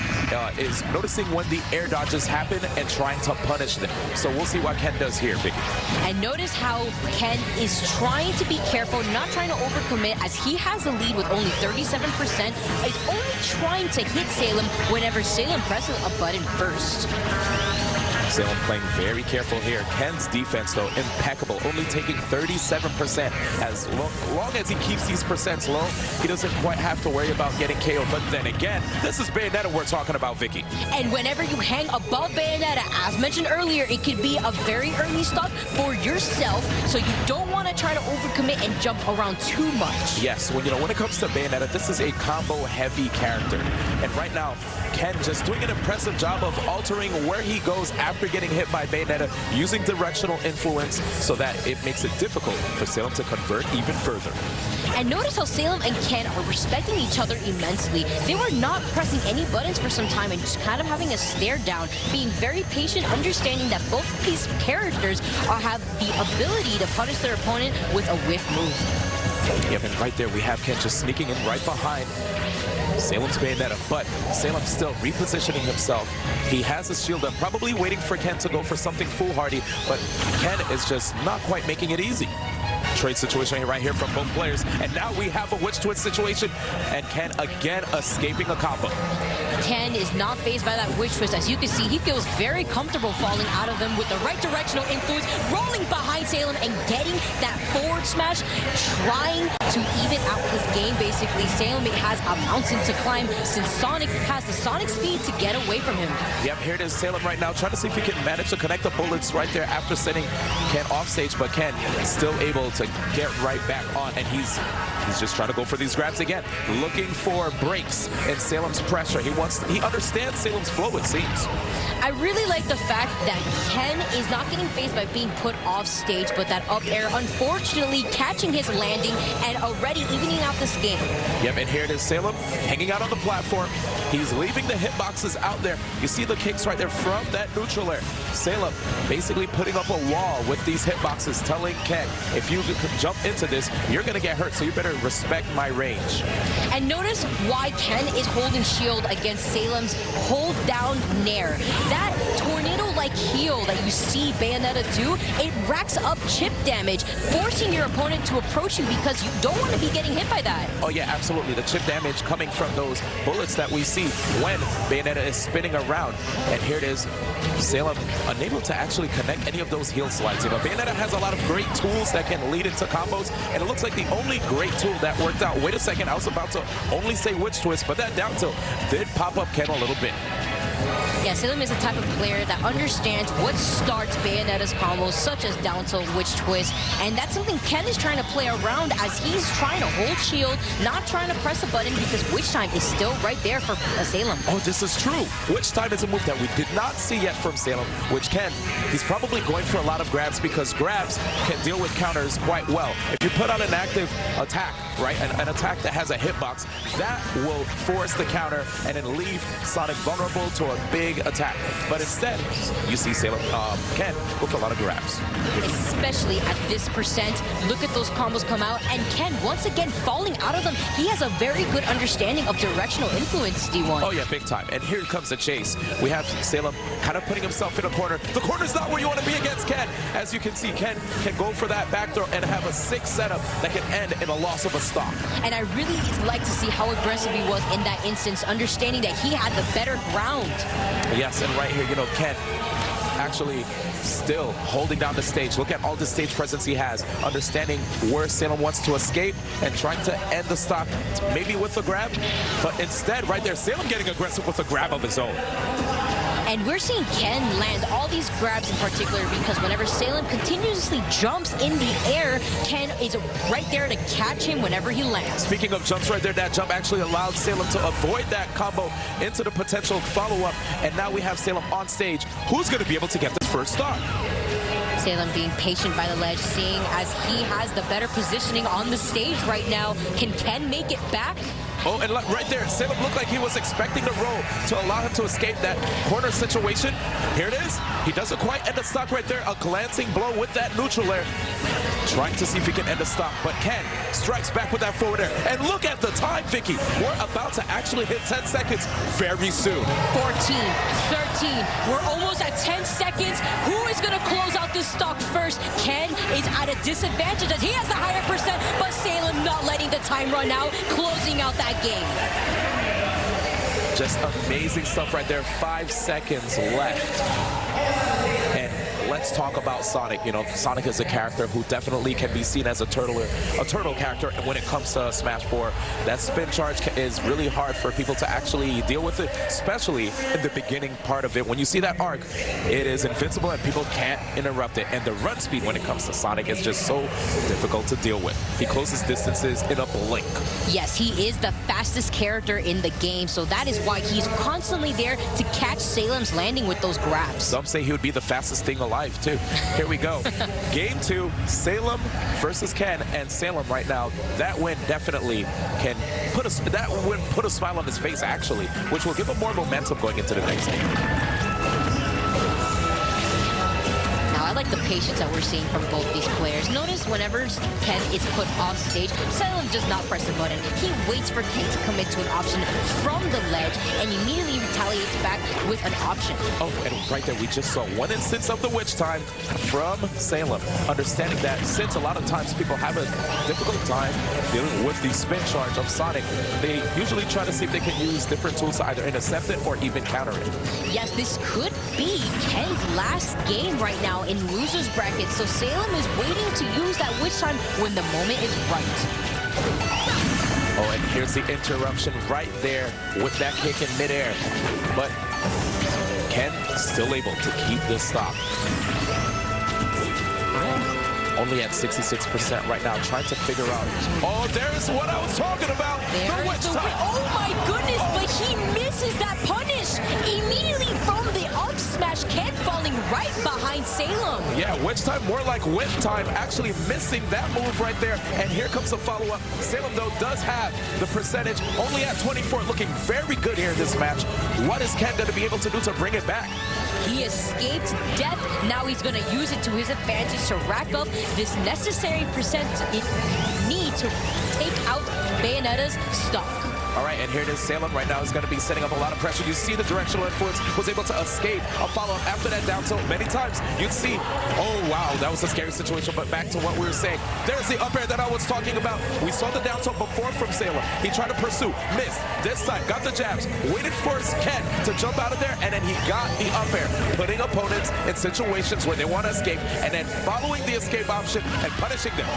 is noticing when the air dodges happen and trying to punish them. So we'll see what Ken does here, Vicky.
And notice how Ken is trying to be careful, not trying to overcommit, as he has a lead with only 37%. Is only trying to hit Salem whenever Salem presses a button first.
Salem playing very careful here. Ken's defense, though, impeccable, only taking 37%. As long as he keeps these percents low, he doesn't quite have to worry about getting KO'd. But then again, this is Bayonetta we're talking about, Vicky.
And whenever you hang above Bayonetta, as mentioned earlier, it could be a very early stock for yourself, so you don't want to try to overcommit and jump around too much.
Yes, when it comes to Bayonetta, this is a combo-heavy character. And right now, Ken just doing an impressive job of altering where he goes after getting hit by Bayonetta, using directional influence so that it makes it difficult for Salem to convert even further.
And notice how Salem and Ken are respecting each other immensely. They were not pressing any buttons for some time and just kind of having a stare down, being very patient, understanding that both of these characters have the ability to punish their opponent with a whiff move.
Yep, and right there we have Ken just sneaking in right behind Salem's Bayonetta, but Salem still repositioning himself. He has his shield up, probably waiting for Ken to go for something foolhardy, but Ken is just not quite making it easy. Trade situation right here from both players, and now we have a witch twist situation, and Ken again escaping a combo.
Ken is not phased by that witch twist. As you can see, he feels very comfortable falling out of them with the right directional influence, rolling behind Salem and getting that forward smash, trying to even out his game, basically. Salem has a mountain to climb since Sonic has the Sonic speed to get away from him.
Yep, here it is, Salem right now, trying to see if he can manage to connect the bullets right there after sending Ken off stage, but Ken still able to get right back on, and he's just trying to go for these grabs again, looking for breaks in Salem's pressure. He understands Salem's flow, it seems.
I really like the fact that Ken is not getting phased by being put off stage, but that up air, unfortunately, catching his landing and already evening out this game.
Yep, and here it is, Salem hanging out on the platform. He's leaving the hitboxes out there. You see the kicks right there from that neutral air. Salem basically putting up a wall with these hitboxes, telling Ken, if you jump into this, you're going to get hurt, so you better respect my range.
And notice why Ken is holding shield against Salem's hold down nair. That tornado-like heal that you see Bayonetta do, it racks up chip damage, forcing your opponent to approach you because you don't want to be getting hit by that.
Oh yeah, absolutely. The chip damage coming from those bullets that we see when Bayonetta is spinning around. And here it is, Salem unable to actually connect any of those heal slides. Bayonetta has a lot of great tools that can lead into combos, and it looks like the only great tool that worked out. Wait a second, I was about to only say witch twist, but that down tilt did pop up Ken a little bit.
Yeah, Salem is the type of player that understands what starts Bayonetta's combos, such as down tilt, witch twist, and that's something Ken is trying to play around as he's trying to hold shield, not trying to press a button because witch time is still right there for Salem.
Oh, this is true. Witch time is a move that we did not see yet from Salem, which he's probably going for a lot of grabs because grabs can deal with counters quite well. If you put on an active attack, right, an attack that has a hitbox, that will force the counter and then leave Sonic vulnerable to a big attack. But instead, you see Salem, Ken go for a lot of grabs.
Especially at this percent. Look at those combos come out, and Ken, once again, falling out of them. He has a very good understanding of directional influence, D1.
Oh yeah, big time. And here comes the chase. We have Salem kind of putting himself in a corner. The corner's not where you want to be against Ken. As you can see, Ken can go for that back throw and have a 6 setup that can end in a loss of a stock.
And I really like to see how aggressive he was in that instance, understanding that he had the better ground.
Yes, and right here, Ken actually still holding down the stage. Look at all the stage presence he has, understanding where Salem wants to escape and trying to end the stock, maybe with a grab, but instead, right there, Salem getting aggressive with a grab of his own.
And we're seeing Ken land all these grabs in particular because whenever Salem continuously jumps in the air, Ken is right there to catch him whenever he lands.
Speaking of jumps right there, that jump actually allowed Salem to avoid that combo into the potential follow-up. And now we have Salem on stage. Who's going to be able to get this first stock?
Salem being patient by the ledge, seeing as he has the better positioning on the stage right now. Can Ken make it back?
Oh, and look, right there, Salem looked like he was expecting the roll to allow him to escape that corner situation. Here it is. He doesn't quite end the stock right there. A glancing blow with that neutral air. Trying to see if he can end the stock, but Ken strikes back with that forward air. And look at the time, Vicky. We're about to actually hit 10 seconds very soon.
14, 13, we're almost at 10 seconds. Who is gonna close out this stock first? Ken is at a disadvantage as he has the higher percent, but Salem not letting the time run out, closing out that game.
Just amazing stuff right there. 5 seconds left. And let's talk about Sonic. You know, Sonic is a character who definitely can be seen as a turtle character. And when it comes to Smash 4, that spin charge is really hard for people to actually deal with it, especially in the beginning part of it. When you see that arc, it is invincible and people can't interrupt it. And the run speed when it comes to Sonic is just so difficult to deal with. He closes distances in a blink.
Yes, he is the fastest character in the game, so that is why he's constantly there to catch Salem's landing with those grabs.
Some say he would be the fastest thing alive, too. Here we go. Game 2, Salem versus Ken, and Salem right now, that win definitely can put a smile on his face, actually, which will give him more momentum going into the next game.
I like the patience that we're seeing from both these players. Notice whenever Ken is put off stage, Salem does not press the button. He waits for Ken to commit to an option from the ledge and immediately retaliates back with an option.
Oh, and right there, we just saw one instance of the witch time from Salem. Understanding that since a lot of times people have a difficult time dealing with the spin charge of Sonic, they usually try to see if they can use different tools to either intercept it or even counter it.
Yes, this could be Ken's last game right now in loser's bracket, so Salem is waiting to use that witch time when the moment is right.
Oh, and here's the interruption right there with that kick in midair. But Ken still able to keep this stop. Only at 66% right now, trying to figure out. Oh, there's what I was talking about.
There's the witch. Oh my goodness, but he misses that punish immediately from the up smash. Ken falling right behind Salem.
Yeah, witch time, more like whip time, actually missing that move right there. And here comes the follow-up. Salem, though, does have the percentage, only at 24, looking very good here in this match. What is Ken going to be able to do to bring it back?
He escaped death. Now he's going to use it to his advantage to rack up this necessary percent need to take out Bayonetta's stock.
All right, and here it is. Salem right now is going to be setting up a lot of pressure. You see the directional influence, was able to escape a follow-up after that down tilt many times. You'd see, oh, wow, that was a scary situation. But back to what we were saying. There's the up air that I was talking about. We saw the down tilt before from Salem. He tried to pursue, missed. This time, got the jabs, waited for Ken to jump out of there, and then he got the up air, putting opponents in situations where they want to escape, and then following the escape option and punishing them.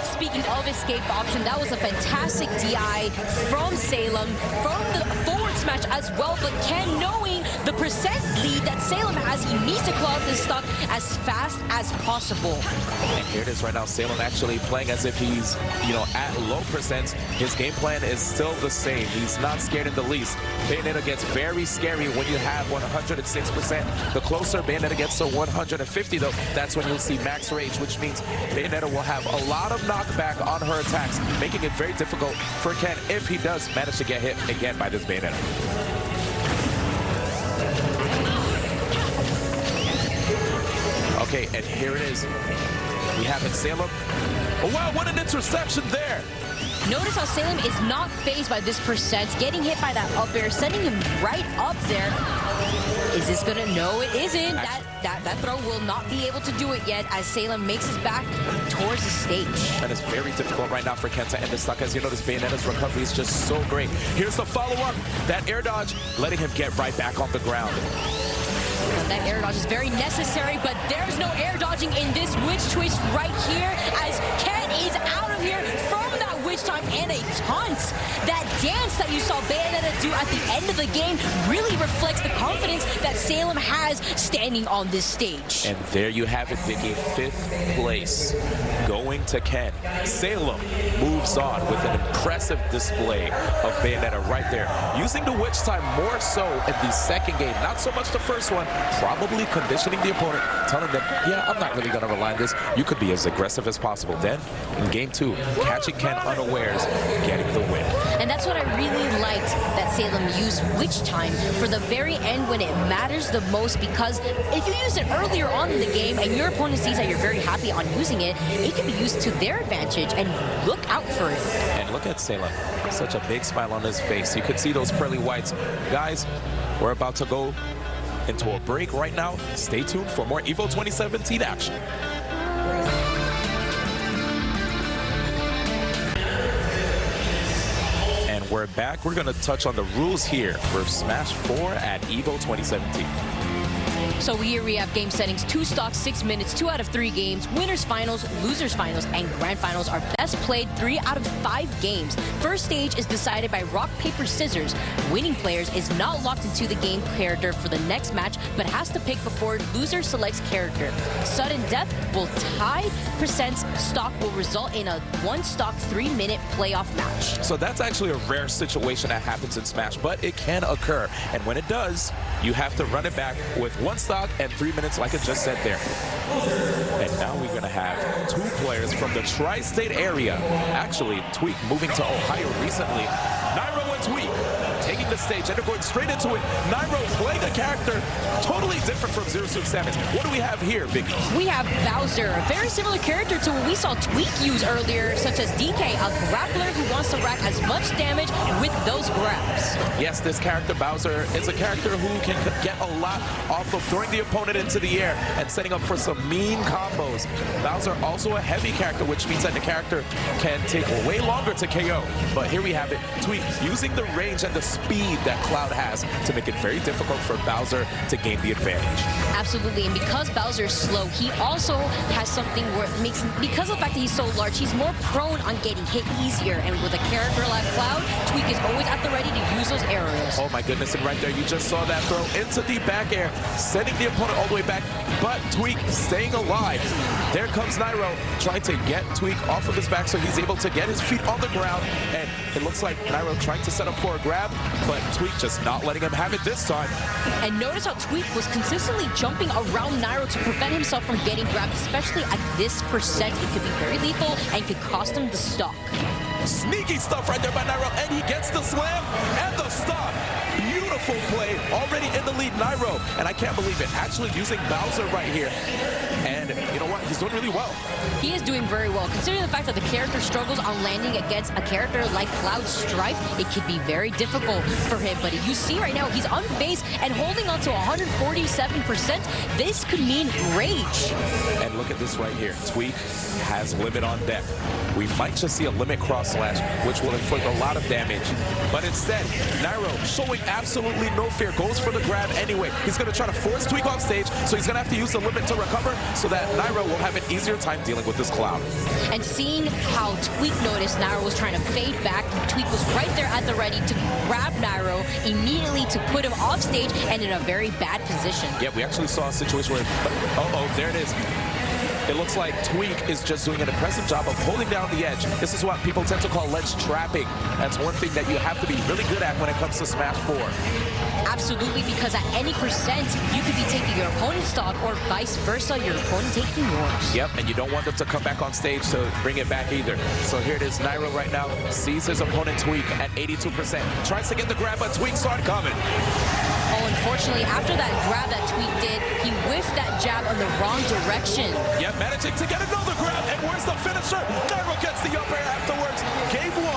Speaking of escape option, that was a fantastic DI from Salem, from the forward smash as well, but Ken knowing the percent lead that Salem has, he needs to close out this stock as fast as possible.
And here it is right now, Salem actually playing as if he's, you know, at low percents. His game plan is still the same. He's not scared in the least. Bayonetta gets very scary when you have 106%. The closer Bayonetta gets to 150, though, that's when you'll see max rage, which means Bayonetta will have a lot of knockback on her attacks, making it very difficult for Ken if he does manage to get hit again by this Bayonetta. Okay, and here it is. We have it, Salem. Oh, wow, what an interception there.
Notice how Salem is not phased by this percent, getting hit by that up air, sending him right up there. Is this gonna? No, it isn't. That throw will not be able to do it yet as Salem makes his back towards the stage.
That is very difficult right now for Ken to end the stock. As you notice, Bayonetta's recovery is just so great. Here's the follow-up. That air dodge, letting him get right back on the ground.
And that air dodge is very necessary, but there's no air dodging in this witch twist right here as Ken is out of here from that witch witch time and a taunt. That dance that you saw Bayonetta do at the end of the game really reflects the confidence that Salem has standing on this stage.
And there you have it, Vicky. 5th place going to Ken. Salem moves on with an impressive display of Bayonetta right there. Using the witch time more so in the second game, not so much the first one, probably conditioning the opponent, telling them, yeah, I'm not really going to rely on this. You could be as aggressive as possible. Then, in game 2, catching Ken unawares, getting the win.
And that's what I really liked, that Salem used witch time for the very end when it matters the most, because if you use it earlier on in the game and your opponent sees that you're very happy on using it, it can be used to their advantage, and look out for it.
And look at Salem, such a big smile on his face. You could see those pearly whites. Guys, we're about to go into a break right now. Stay tuned for more EVO 2017 action. And we're back. We're going to touch on the rules here for Smash 4 at EVO 2017.
So here we have game settings, 2 stocks, 6 minutes, 2 out of 3 games, winners finals, losers finals, and grand finals are best played 3 out of 5 games. First stage is decided by rock, paper, scissors. Winning players is not locked into the game character for the next match, but has to pick before loser selects character. Sudden death will tie percents. Stock will result in a 1 stock 3-minute playoff match.
So that's actually a rare situation that happens in Smash, but it can occur. And when it does, you have to run it back with 1 stock and 3 minutes, like I just said there. And now we're going to have 2 players from the tri-state area. Actually, Tweak moving to Ohio recently. Nairo and Tweak taking the stage, and they're going straight into it. Nairo playing a character totally different from Zero Suit Samus. What do we have here, Vicky?
We have Bowser, a very similar character to what we saw Tweak use earlier, such as DK, a grappler who wants to rack as much damage with those grabs.
Yes, this character, Bowser, is a character who can get a lot off of throwing the opponent into the air and setting up for some mean combos. Bowser also a heavy character, which means that the character can take way longer to KO. But here we have it, Tweak using the range and the speed that Cloud has to make it very difficult for Bowser to gain the advantage.
Absolutely, and because Bowser is slow, he also has something where it makes, because of the fact that he's so large, he's more prone on getting hit easier. And with a character like Cloud, Tweak is always at the ready to use those aerials.
Oh my goodness, and right there you just saw that throw into the back air, sending the opponent all the way back, but Tweak staying alive. There comes Nairo trying to get Tweak off of his back so he's able to get his feet on the ground, and it looks like Nairo trying to set up for a grab, but Tweak just not letting him have it this time.
And notice how Tweak was consistently jumping around Nairo to prevent himself from getting grabbed, especially at this percent. It could be very lethal and could cost him the stock.
Sneaky stuff right there by Nairo, and he gets the slam and the stop. Beautiful play, already in the lead, Nairo, and I can't believe it, actually using Bowser right here. And you know what, he's doing really well.
He is doing very well, considering the fact that the character struggles on landing against a character like Cloud Strife. It could be very difficult for him, but you see right now, he's unfazed and holding on to 147%. This could mean rage.
And look at this right here, Tweak has limit on deck. We might just see a limit cross slash, which will inflict a lot of damage. But instead, Nairo showing absolutely no fear, goes for the grab anyway. He's going to try to force Tweak off stage, so he's going to have to use the limit to recover so that Nairo will have an easier time dealing with this Cloud.
And seeing how Tweak noticed Nairo was trying to fade back, Tweak was right there at the ready to grab Nairo immediately to put him off stage and in a very bad position.
Yeah, we actually saw a situation where, there it is. It looks like Tweak is just doing an impressive job of holding down the edge. This is what people tend to call ledge trapping. That's one thing that you have to be really good at when it comes to Smash 4.
Absolutely, because at any percent, you could be taking your opponent's stock or vice versa, your opponent taking yours.
Yep, and you don't want them to come back on stage to bring it back either. So here it is, Nairo right now sees his opponent Tweak at 82%. Tries to get the grab, but Tweak started coming.
Oh, unfortunately, after that grab that Tweak did, he whiffed that jab in the wrong direction.
Yep, managing to get another grab, and where's the finisher? Nairo gets the up air afterwards. Game 1,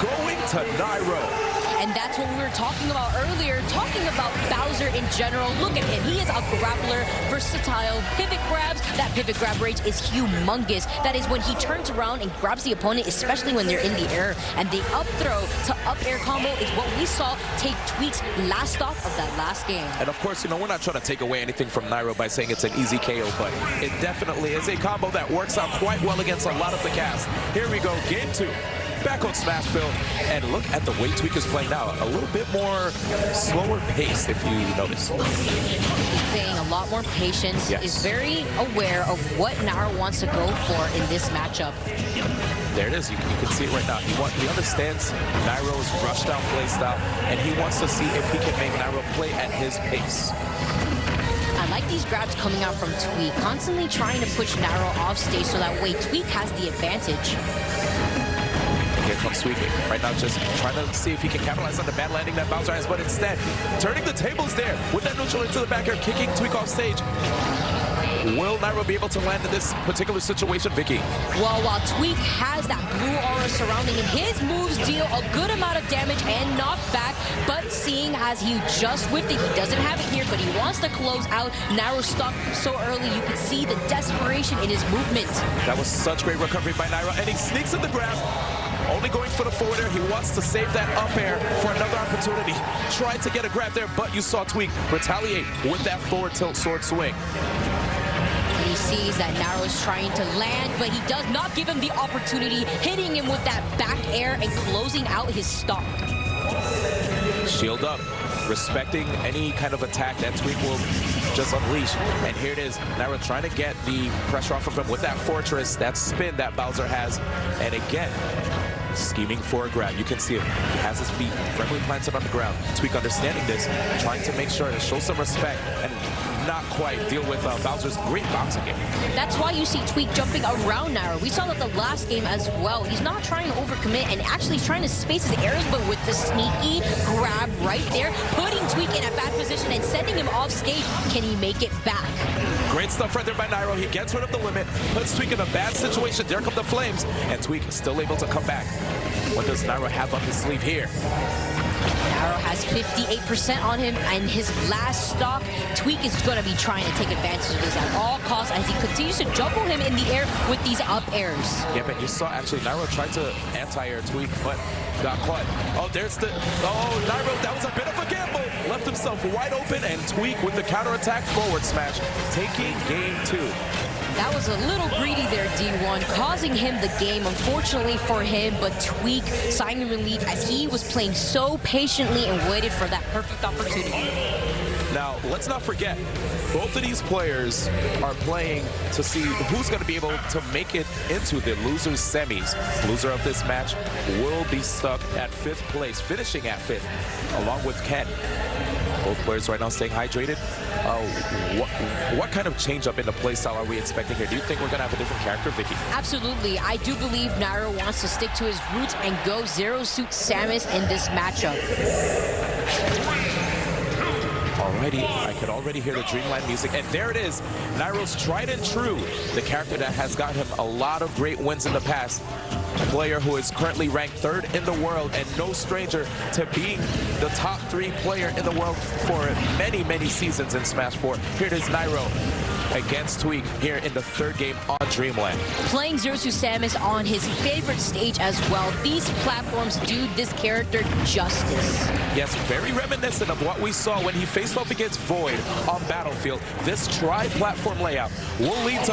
going to Nairo.
And that's what we were talking about earlier, talking about Bowser in general. Look at him. He is a grappler, versatile, pivot grabs. That pivot grab rate is humongous. That is when he turns around and grabs the opponent, especially when they're in the air. And the up throw to up air combo is what we saw take Tweak's last stop of that last game.
And of course, you know, we're not trying to take away anything from Nairo by saying it's an easy KO, but it definitely is a combo that works out quite well against a lot of the cast. Here we go, game 2. back on Smashville, and look at the way Tweak is playing now. A little bit more slower pace, if you notice.
He's playing a lot more patience, is very aware of what Nairo wants to go for in this matchup.
There it is. You can see it right now. He understands Nairo's rush down play style, and he wants to see if he can make Nairo play at his pace.
I like these grabs coming out from Tweak, constantly trying to push Nairo off stage so that way Tweak has the advantage.
And here comes Tweak right now, just trying to see if he can capitalize on the bad landing that Bowser has, but instead, turning the tables there with that neutral into the back air, kicking Tweak off stage. Will Nairo be able to land in this particular situation, Vicky?
Well, while Tweak has that blue aura surrounding him, his moves deal a good amount of damage and knockback, but seeing as he just whiffed it, he doesn't have it here, but he wants to close out. Nairo stopped so early, you could see the desperation in his movement.
That was such great recovery by Nairo, and he sneaks in the grab. Only going for the forward air. He wants to save that up air for another opportunity. Tried to get a grab there, but you saw Tweak retaliate with that forward tilt sword swing.
And he sees that Nairo is trying to land, but he does not give him the opportunity, hitting him with that back air and closing out his stock.
Shield up, respecting any kind of attack that Tweak will just unleash. And here it is, Nairo trying to get the pressure off of him with that fortress, that spin that Bowser has. And again, scheming for a grab. You can see it. He has his feet firmly planted on the ground. Tweak understanding this, trying to make sure to show some respect and not quite deal with Bowser's great boxing game.
That's why you see Tweak jumping around Nairo. We saw that the last game as well. He's not trying to overcommit and actually he's trying to space his arrows, but with the sneaky grab right there, putting Tweak in a bad position and sending him off stage. Can he make it back?
Great stuff right there by Nairo. He gets rid of the limit, puts Tweak in a bad situation. There come the flames, and Tweak is still able to come back. What does Nairo have up his sleeve here?
Nairo has 58% on him, and his last stock, Tweak is going to be trying to take advantage of this at all costs as he continues to juggle him in the air with these up airs.
Yeah, but you saw actually Nairo tried to anti-air Tweak, but got caught. Oh, there's the, Nairo, that was a bit of a gamble. Left himself wide open, and Tweak with the counterattack forward smash, taking game 2.
That was a little greedy there, D1, causing him the game, unfortunately for him, but Tweak signing relief as he was playing so patiently and waited for that perfect opportunity.
Now, let's not forget, both of these players are playing to see who's going to be able to make it into the loser's semis. Loser of this match will be stuck at 5th place, finishing at 5th, along with Ken. Both players right now staying hydrated. What kind of change up in the play style are we expecting here? Do you think we're going to have a different character, Vicky?
Absolutely. I do believe Nairo wants to stick to his roots and go Zero Suit Samus in this matchup.
Alrighty, I could already hear the Dreamland music, and there it is. Nairo's tried and true, the character that has got him a lot of great wins in the past. A player who is currently ranked 3rd in the world and no stranger to being the top 3 player in the world for many, many seasons in Smash 4. Here it is, Nairo against Tweak here in the 3rd game on Dreamland.
Playing Zero Suit Samus on his favorite stage as well. These platforms do this character justice.
Yes, very reminiscent of what we saw when he faced off against Void on Battlefield. This tri-platform layout will lead to,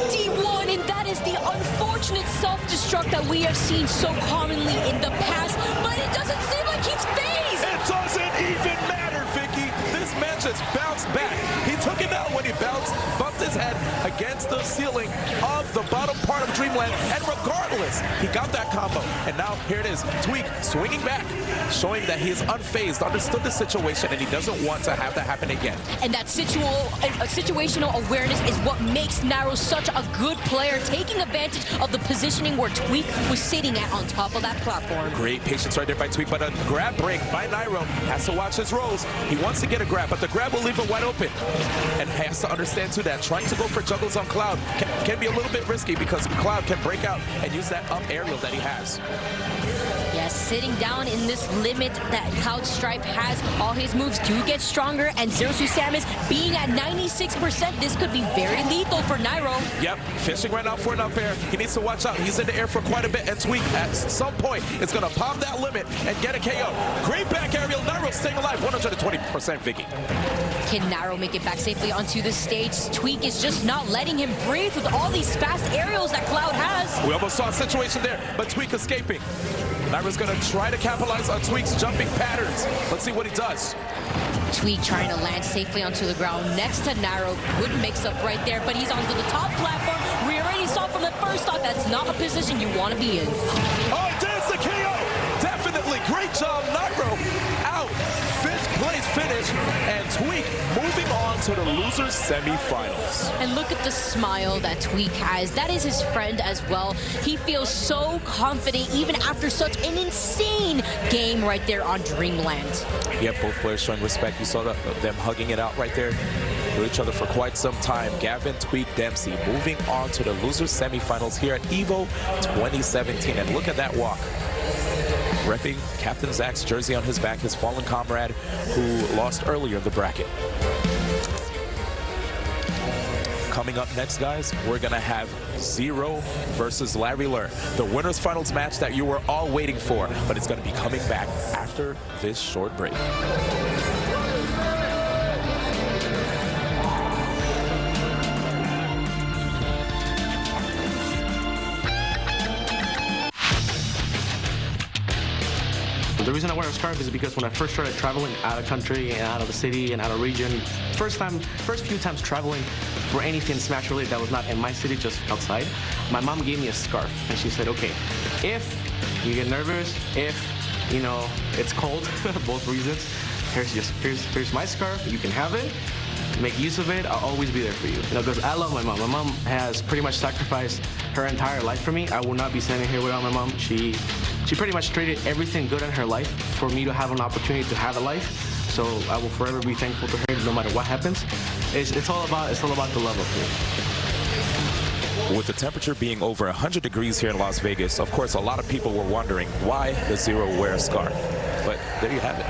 D1, and that is the unfortunate self-destruct that we have seen so commonly in the past, but it doesn't seem like he's phased.
It doesn't even matter, Vicky. This man just bounced back. He took it out when he bumped his head against the ceiling of the bottom part of Dreamland, and regardless, he got that combo. And now here it is, Tweak swinging back, showing that he is unfazed, understood the situation, and he doesn't want to have that happen again.
And that situational awareness is what makes Nairo such a good player, taking advantage of the positioning where Tweak was sitting at on top of that platform.
Great patience right there by Tweak, but a grab break by Nairo. Has to watch his rolls. He wants to get a grab, but the grab will leave him wide open. And has to understand too that trying to go for juggles on Cloud can be a little bit risky because Cloud can break out and use that up aerial that he has.
Yes, sitting down in this limit that Cloud Stripe has. All his moves do get stronger, and Zero Suit Samus being at 96%, this could be very lethal for Nairo.
Yep, fishing right now for an up air. He needs to watch out. He's in the air for quite a bit, and Tweak at some point is going to pop that limit and get a KO. Great back aerial. Nairo staying alive, 120% Vicky.
Can Nairo make it back safely onto the stage? Tweak is just not letting him breathe with all these fast aerials that Cloud has.
We almost saw a situation there, but Tweak escaping. Nairo's going to try to capitalize on Tweak's jumping patterns. Let's see what he does.
Tweak trying to land safely onto the ground next to Nairo. Good mix-up right there, but he's onto the top platform. We already saw from the first stock that's not a position you want to be in.
Oh, there's the KO! Definitely. Great job, Nairo. Out. Fifth place finish, and Tweak moving on to the losers semifinals.
And look at the smile that Tweak has. That is his friend as well. He feels so confident even after such an insane game right there on Dreamland.
Yeah, both players showing respect. You saw them hugging it out right there to each other for quite some time. Gavin, Tweak, Dempsey moving on to the losers semifinals here at EVO 2017. And look at that walk. Repping Captain Zach's jersey on his back, his fallen comrade who lost earlier in the bracket. Coming up next, guys, we're going to have Zero versus Larry Lur, the winners finals match that you were all waiting for, but it's going to be coming back after this short break.
The reason I wear a scarf is because when I first started traveling out of country and out of the city and out of region, first few times traveling for anything Smash related that was not in my city, just outside, my mom gave me a scarf and she said, okay, if you get nervous, if you know it's cold, both reasons, here's my scarf, you can have it. Make use of it. I'll always be there for you. Because I love my mom. My mom has pretty much sacrificed her entire life for me. I will not be standing here without my mom. She pretty much traded everything good in her life for me to have an opportunity to have a life. So I will forever be thankful to her no matter what happens. It's all about the love of her.
With the temperature being over 100 degrees here in Las Vegas, of course, a lot of people were wondering why does Zero wear a scarf? But there you have it.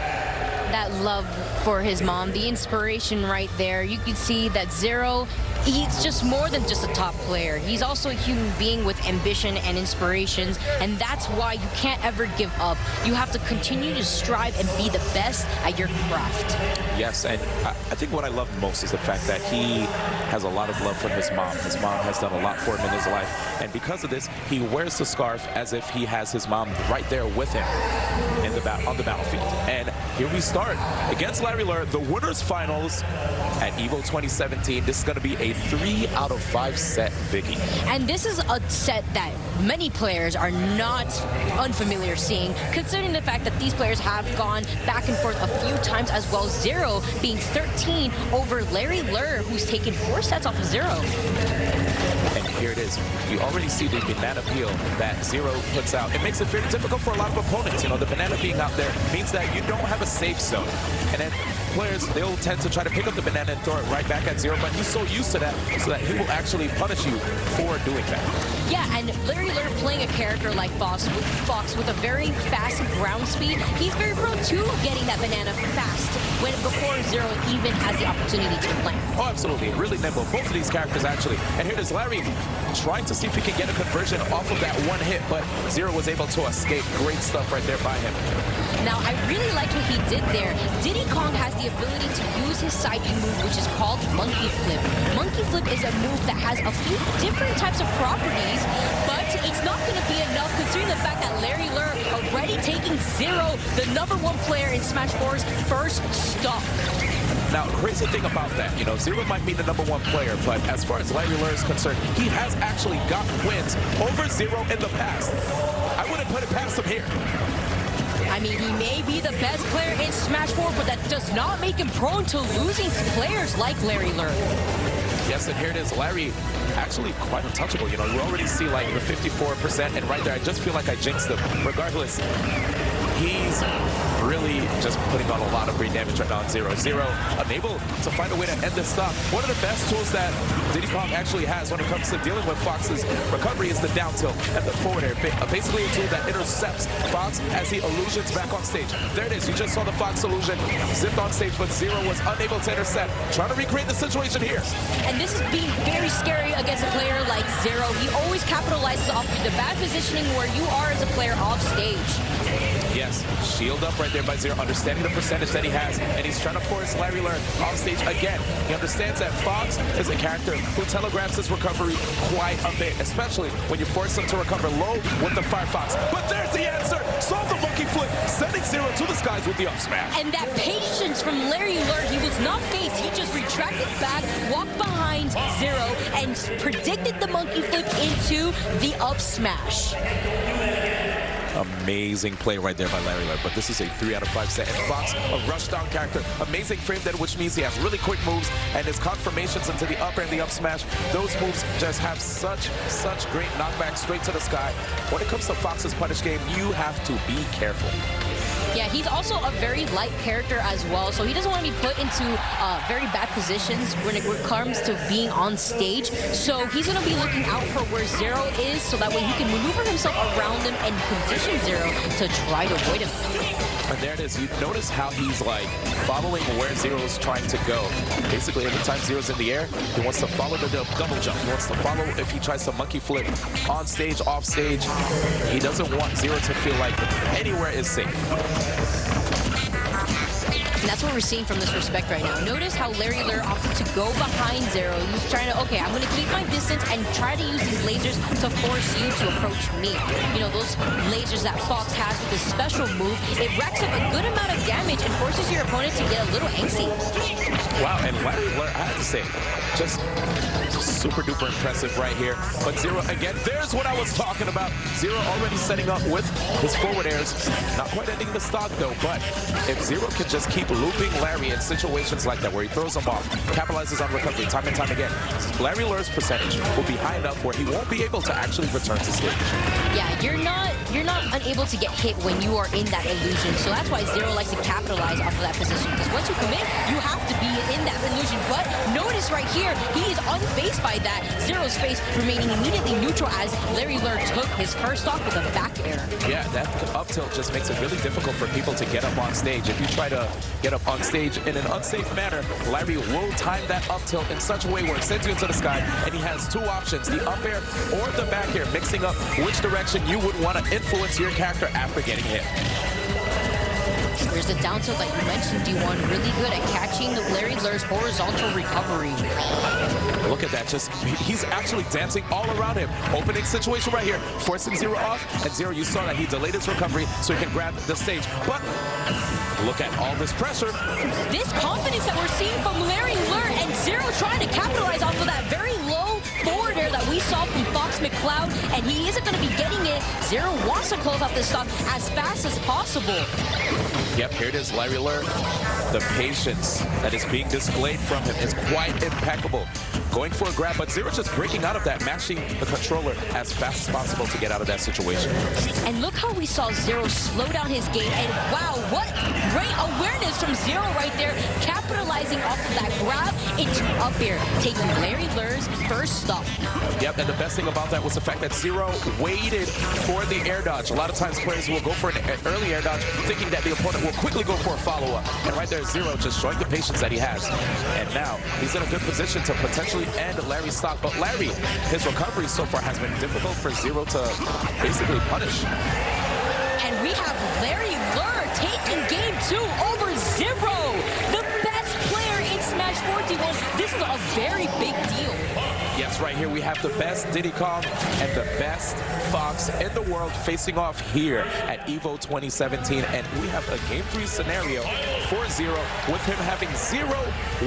That love for his mom, the inspiration right there. You can see that Zero, he's just more than just a top player. He's also a human being with ambition and inspirations, and that's why you can't ever give up. You have to continue to strive and be the best at your craft.
Yes, and I think what I love most is the fact that he has a lot of love for his mom. His mom has done a lot for him in his life, and because of this, he wears the scarf as if he has his mom right there with him on the battlefield. And here we start against Larry Lur, the winners finals at EVO 2017. This is going to be a 3 out of 5 set, Vicky.
And this is a set that many players are not unfamiliar seeing, considering the fact that these players have gone back and forth a few times as well. Zero being 13 over Larry Lur, who's taken 4 sets off of Zero.
And here it is. You already see the banana peel that Zero puts out. It makes it very difficult for a lot of opponents. You know, the banana being out there means that you don't have a safe zone. And then players, they'll tend to try to pick up the banana and throw it right back at Zero, but he's so used to that so that he will actually punish you for doing that.
Yeah, and Larry Lur playing a character like Fox with a very fast ground speed, he's very prone to getting that banana fast before Zero even has the opportunity to land.
Oh, absolutely. Really nimble. Both of these characters, actually. And here is Larry trying to see if he can get a conversion off of that one hit, but Zero was able to escape. Great stuff right there by him.
Now, I really liked what he did there. Diddy Kong has the ability to use his side B move, which is called Monkey Flip. Monkey Flip is a move that has a few different types of properties, but it's not going to be enough considering the fact that Larry Lur already taking Zero, the #1 player in Smash 4's first stock.
Now, crazy thing about that, you know, Zero might be the #1 player, but as far as Larry Lur is concerned, he has actually got wins over Zero in the past. I wouldn't put it past him here.
I mean, he may be the best player in Smash 4, but that does not make him prone to losing to players like Larry Lur.
Yes, and here it is. Larry actually quite untouchable. You know, you already see like the 54%, and right there, I just feel like I jinxed him. Regardless, he's really just putting on a lot of great damage right now on Zero. Zero unable to find a way to end this stock. One of the best tools that Diddy Kong actually has when it comes to dealing with Fox's recovery is the down tilt and the forward air. Basically a tool that intercepts Fox as he illusions back on stage. There it is. You just saw the Fox illusion zipped on stage, but Zero was unable to intercept. Trying to recreate the situation here.
And this is being very scary against a player like Zero. He always capitalizes off of the bad positioning where you are as a player off stage.
Yes, shield up right there by Zero, understanding the percentage that he has, and he's trying to force Larry Learn off stage again. He understands that Fox is a character who telegraphs his recovery quite a bit, especially when you force him to recover low with the Firefox. But there's the answer! Solve the monkey flip, sending Zero to the skies with the up smash.
And that patience from Larry Learn, he was not phased. He just retracted back, walked behind Zero, and predicted the monkey flip into the up smash.
Amazing play right there by Larry Learn, but this is a 3 out of 5 set. And Fox, a rush down character, amazing frame dead, which means he has really quick moves, and his confirmations into the up and the up smash, those moves just have such great knockback straight to the sky. When it comes to Fox's punish game, you have to be careful.
Yeah, he's also a very light character as well, so he doesn't want to be put into very bad positions when it comes to being on stage. So he's going to be looking out for where Zero is, so that way he can maneuver himself around him and condition Zero to try to avoid him.
And there it is. You notice how he's like following where Zero's trying to go. Basically, every time Zero's in the air, he wants to follow the double jump. He wants to follow if he tries to monkey flip on stage, off stage. He doesn't want Zero to feel like anywhere is safe.
And that's what we're seeing from this respect right now. Notice how Larry Learn opted to go behind Zero. He's trying to, okay, I'm going to keep my distance and try to use these lasers to force you to approach me. You know, those lasers that Fox has with his special move, it racks up a good amount of damage and forces your opponent to get a little angsty.
Wow, and Larry Learn, I have to say, just super duper impressive right here. But Zero, again, there's what I was talking about. Zero already setting up with his forward airs. Not quite ending the stock though, but if Zero can just keep looping Larry in situations like that where he throws him off, capitalizes on recovery time and time again, Larry Learn's percentage will be high enough where he won't be able to actually return to stage.
Yeah, you're not unable to get hit when you are in that illusion. So that's why Zero likes to capitalize off of that position. Because once you commit, you have to be in that illusion. But notice right here, he is unfazed by that. Zero's face remaining immediately neutral as Larry Learn took his first stock with a back air.
Yeah, that up tilt just makes it really difficult for people to get up on stage. If you try to get up on stage in an unsafe manner, Larry will time that up tilt in such a way where it sends you into the sky, and he has two options, the up air or the back air, mixing up which direction you would want to influence your character after getting hit.
There's the down tilt that you mentioned, D1, really good at catching Larry Learn's horizontal recovery.
Look at that, just he's actually dancing all around him. Opening situation right here, forcing Zero off, and Zero, you saw that he delayed his recovery so he can grab the stage. But look at all this pressure.
This confidence that we're seeing from Larry Learn, and Zero trying to capitalize off of that very low forward air that we saw from Fox McCloud, and he isn't going to be getting it. Zero wants to close out this stock as fast as possible.
Yep, here it is, Larry Learn. The patience that is being displayed from him is quite impeccable. Going for a grab, but Zero just breaking out of that, mashing the controller as fast as possible to get out of that situation.
And look how we saw Zero slow down his game, and wow, what great awareness from Zero right there, capitalizing off of that grab into up air, taking Larry Learn's first stop.
Yep, and the best thing about that was the fact that Zero waited for the air dodge. A lot of times players will go for an early air dodge, thinking that the opponent will quickly go for a follow-up. And right there, Zero just showing the patience that he has. And now he's in a good position to potentially end Larry's stock. But Larry, his recovery so far has been difficult for Zero to basically punish.
And we have Larry Learn taking game 2 over Zero, the best player in Smash 4. This is a very big deal.
Yes, right here we have the best Diddy Kong and the best Fox in the world facing off here at EVO 2017. And we have a Game 3 scenario for Zero with him having 0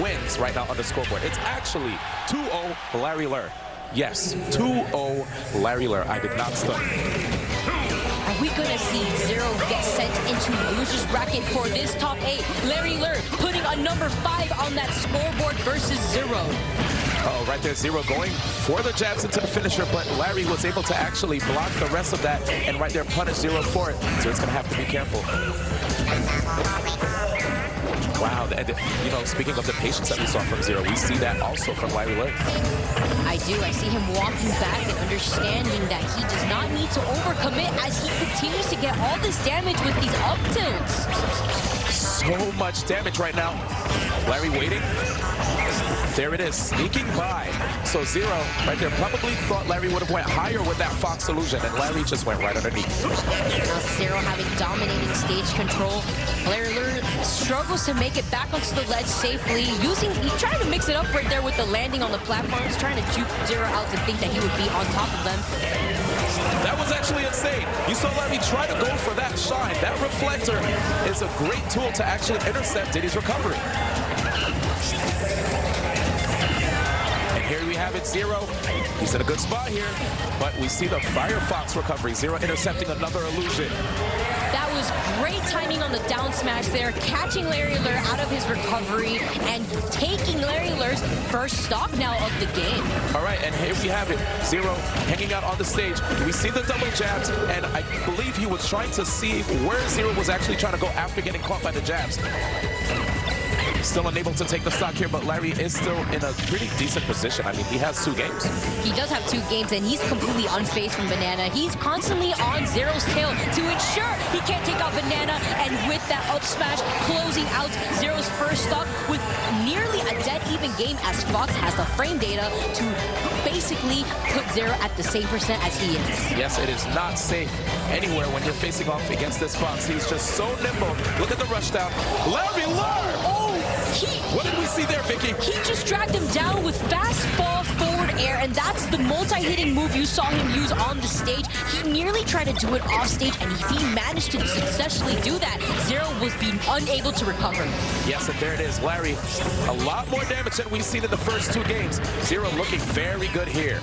wins right now on the scoreboard. It's actually 2-0 Larry Learn. Yes, 2-0 Larry Learn. I did not stun.
Are we going to see Zero get sent into loser's bracket for this top 8? Larry Learn putting a number 5 on that scoreboard versus Zero.
Oh, right there, Zero going for the jabs into the finisher, but Larry was able to actually block the rest of that and right there punish Zero for it. So it's going to have to be careful. Wow, and you know, speaking of the patience that we saw from Zero, we see that also from Larry Lurk.
I do. I see him walking back and understanding that he does not need to overcommit as he continues to get all this damage with these up tilts.
So much damage right now. Larry waiting. There it is, sneaking by. So Zero, right there, probably thought Larry would have went higher with that Fox illusion, and Larry just went right underneath.
Now Zero having dominating stage control. Larry Lurk struggles to make it back onto the ledge safely. He's trying to mix it up right there with the landing on the platforms, trying to juke Zero out to think that he would be on top of them.
That was actually insane. You saw Larry try to go for that shine. That reflector is a great tool to actually intercept Diddy's recovery. Here we have it, Zero. He's in a good spot here, but we see the Firefox recovery. Zero intercepting another illusion.
That was great timing on the down smash there, catching Larry Lurk out of his recovery and taking Larry Lurk's first stock now of the game.
All right, and here we have it. Zero hanging out on the stage. We see the double jabs, and I believe he was trying to see where Zero was actually trying to go after getting caught by the jabs. Still unable to take the stock here, but Larry is still in a pretty decent position. I mean, he has 2 games.
He does have 2 games, and he's completely unfazed from Banana. He's constantly on Zero's tail to ensure he can't take out Banana, and with that up smash, closing out Zero's first stock with nearly a dead even game as Fox has the frame data to basically put Zero at the same percent as he is.
Yes, it is not safe anywhere when you're facing off against this Fox. He's just so nimble. Look at the rush down. Larry Lurk!
Oh!
What did we see there, Vicky?
He just dragged him down with fast fall forward air, and that's the multi-hitting move you saw him use on the stage. He nearly tried to do it off stage, and if he managed to successfully do that, Zero was being unable to recover.
Yes, and there it is. Larry, a lot more damage than we've seen in the first 2 games. Zero looking very good here.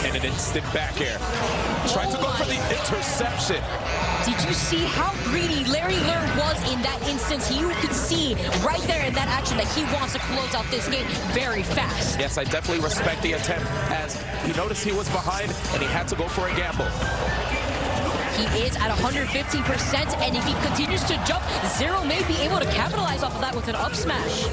And an instant back air. Trying to go for the interception.
Did you see how greedy Larry Lurk was in that instance? You could see right there in that action that he wants to close out this game very fast.
Yes, I definitely respect the attempt as he noticed he was behind and he had to go for a gamble.
He is at 115%, and if he continues to jump, Zero may be able to capitalize off of that with an up smash.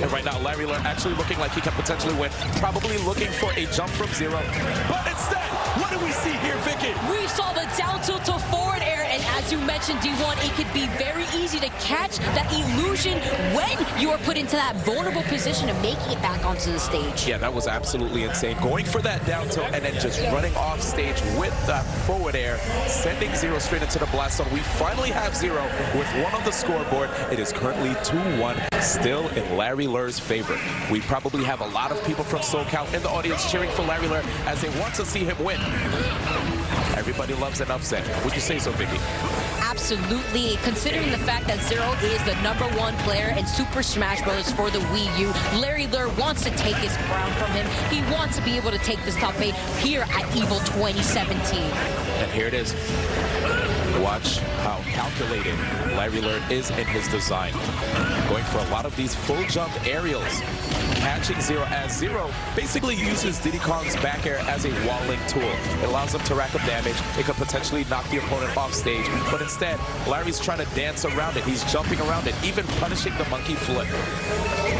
And right now, Larry Lurk actually looking like he can potentially win. Probably looking for a jump from Zero. But instead, what do we see here, Vicky?
We saw the down tilt to forward air, and as you mentioned, D1, it could be very easy to catch that illusion when you are put into that vulnerable position of making it back onto the stage.
Yeah, that was absolutely insane. Going for that down tilt and then just running off stage with that forward air, sending Zero straight into the blast zone. We finally have Zero with 1 on the scoreboard. It is currently 2-1, still in Larry Lurk's favor. We probably have a lot of people from SoCal in the audience cheering for Larry Lurk as they want to see him win. Everybody loves an upset. Would you say so, Vicky?
Absolutely. Considering the fact that Zero is the #1 player in Super Smash Bros. For the Wii U, Larry Lurk wants to take his crown from him. He wants to be able to take this top 8 here at EVO 2017.
And here it is. Watch how calculated Larry Lurk is in his design. Going for a lot of these full jump aerials. Catching Zero as Zero basically uses Diddy Kong's back air as a walling tool. It allows him to rack up damage. It could potentially knock the opponent off stage. But instead, Larry's trying to dance around it. He's jumping around it, even punishing the monkey flip.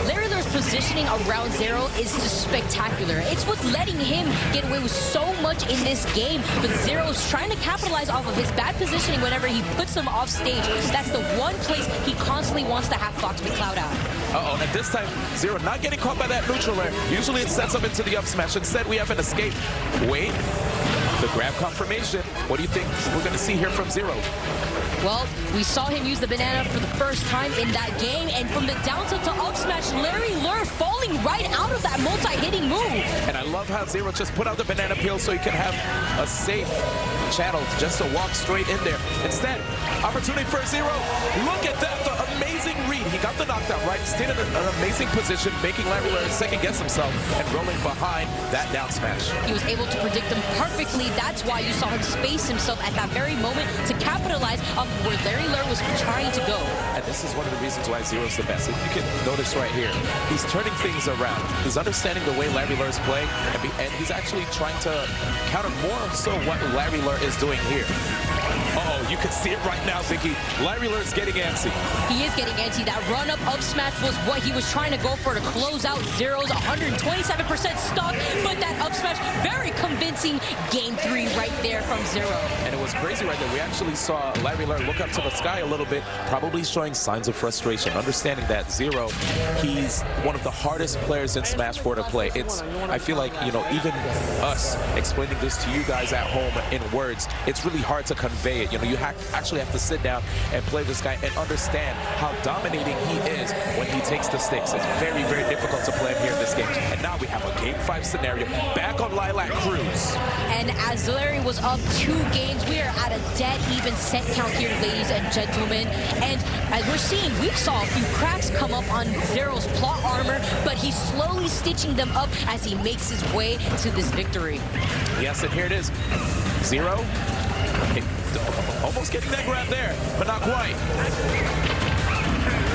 Larry Lurk's positioning around Zero is just spectacular. It's what's letting him get away with so much in this game, but Zero's trying to capitalize off of his bad positioning whenever he puts him off stage. That's the one place he constantly wants to have Fox be cloud out.
Uh-oh, and this time, Zero not getting caught by that neutral air. Usually it sends him into the up smash. Instead, we have an escape. Wait, the grab confirmation. What do you think we're going to see here from Zero?
Well, we saw him use the banana for the first time in that game, and from the down tilt to up smash, Larry Lurk falling right out of that multi-hitting move.
And I love how Zero just put out the banana peel so he can have a safe channel just to walk straight in there. Instead, opportunity for Zero. Look at that, the amazing amazing read. He got the knockdown right, stayed in an amazing position, making Larry Lurr second-guess himself and rolling behind that down smash.
He was able to predict them perfectly. That's why you saw him space himself at that very moment to capitalize on where Larry Lurr was trying to go.
And this is one of the reasons why Zero's the best. If you can notice right here, he's turning things around. He's understanding the way Larry Lurr's playing, and he's actually trying to counter more so what Larry Lurr is doing here. Uh-oh, you can see it right now, Vicky. Larry Lurr's getting antsy.
He is getting antsy. That run-up up smash was what he was trying to go for to close out Zero's 127% stock, but that up smash, very convincing. Game 3 right there from Zero.
And it was crazy right there. We actually saw Larry Lurr look up to the sky a little bit, probably showing signs of frustration, understanding that Zero, he's one of the hardest players in Smash 4 to play. I feel like, you know, even us explaining this to you guys at home in words, it's really hard to convey it. You know, you actually have to sit down and play this guy and understand how dominating he is when he takes the sticks. It's very, very difficult to play him here in this game. And now we have a Game 5 scenario back on Lilac Cruz.
And as Larry was up 2 games, we are at a dead even set count here, ladies and gentlemen. And as we're seeing, we saw a few cracks come up on Zero's plot armor, but he's slowly stitching them up as he makes his way to this victory.
Yes, and here it is. Zero. Almost getting that grab there, but not quite.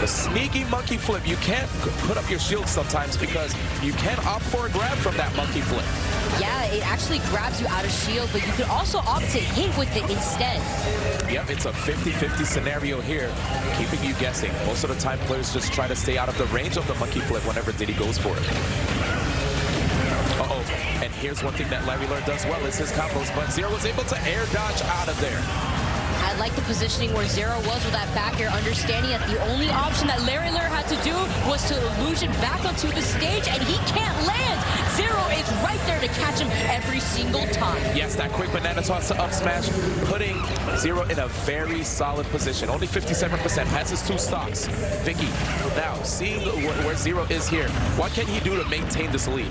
The sneaky monkey flip. You can't put up your shield sometimes because you can opt for a grab from that monkey flip.
Yeah, it actually grabs you out of shield, but you could also opt to hit with it instead.
Yep, it's a 50-50 scenario here, keeping you guessing. Most of the time, players just try to stay out of the range of the monkey flip whenever Diddy goes for it. Uh-oh, and here's one thing that Larry Lurr does well is his combos, but Zero was able to air dodge out of there.
I like the positioning where Zero was with that back air, understanding that the only option that Larry Lurr had to do was to illusion back onto the stage, and he can't land. Zero is right there to catch him every single time.
Yes, that quick banana toss to up smash, putting Zero in a very solid position. Only 57%, has his 2 stocks. Vicky, now seeing where Zero is here, what can he do to maintain this lead?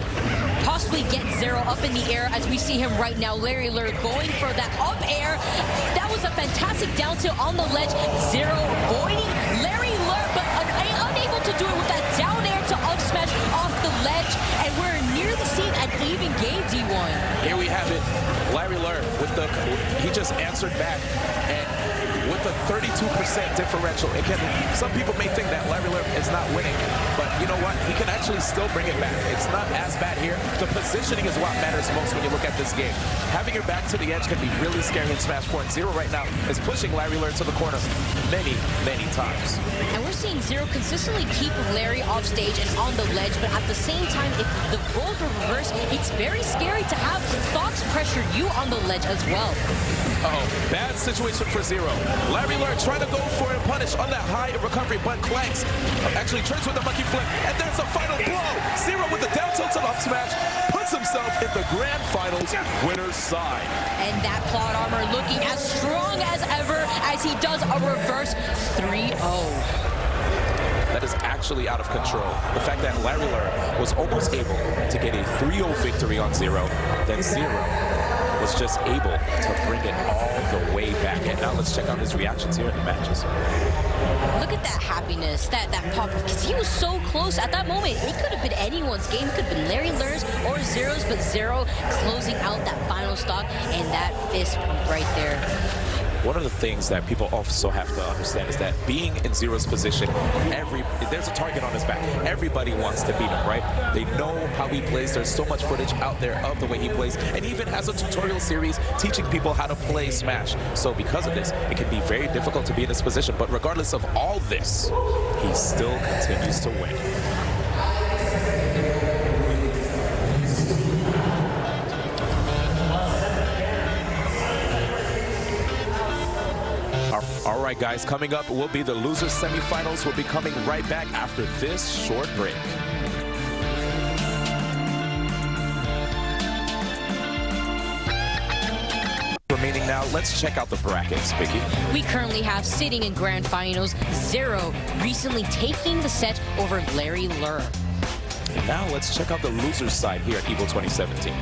Possibly get Zero up in the air as we see him right now. Larry Lurr going for that up air. That was a fantastic down tilt on the ledge. Zero avoiding Larry Lurr, but unable to do it with that down air to up smash off the ledge. And we're nearly seeing an even game, D1.
Here we have it. Larry Lurr with he just answered back, and with a 32% differential, some people may think that Larry Lurr is not winning, but you know what? He can actually still bring it back. It's not as bad here. The positioning is what matters most when you look at this game. Having your back to the edge can be really scary in Smash 4, and Zero right now is pushing Larry Lurr to the corner many, many times.
And we're seeing Zero consistently keep Larry off stage and on the ledge, but at the same time, if the roles were reversed, it's very scary to have Fox pressure you on the ledge as well.
Uh-oh, bad situation for Zero. Larry Lurr trying to go for a punish on that high recovery, but clanks. Actually turns with the monkey flip, and there's a final blow. Zero with the down tilt up smash puts himself in the grand finals winner's side.
And that plot armor looking as strong as ever as he does a reverse 3-0.
That is actually out of control. The fact that Larry Lurr was almost able to get a 3-0 victory on Zero, then Zero was just able to bring it all the way back. And now let's check out his reactions here in the matches.
Look at that happiness, that pop, because he was so close at that moment. It could have been anyone's game. It could have been Larry Lurr's or Zero's, but Zero closing out that final stock and that fist pump right there.
One of the things that people also have to understand is that being in Zero's position, there's a target on his back. Everybody wants to beat him, right? They know how he plays. There's so much footage out there of the way he plays, and he even has a tutorial series teaching people how to play Smash. So because of this, it can be very difficult to be in this position. But regardless of all this, he still continues to win. All right, guys, coming up will be the losers semifinals. We'll be coming right back after this short break. Remaining now, let's check out the brackets, Vicky.
We currently have sitting in grand finals, Zero recently taking the set over Larry Lurr.
Now let's check out the losers side here at EVO 2017.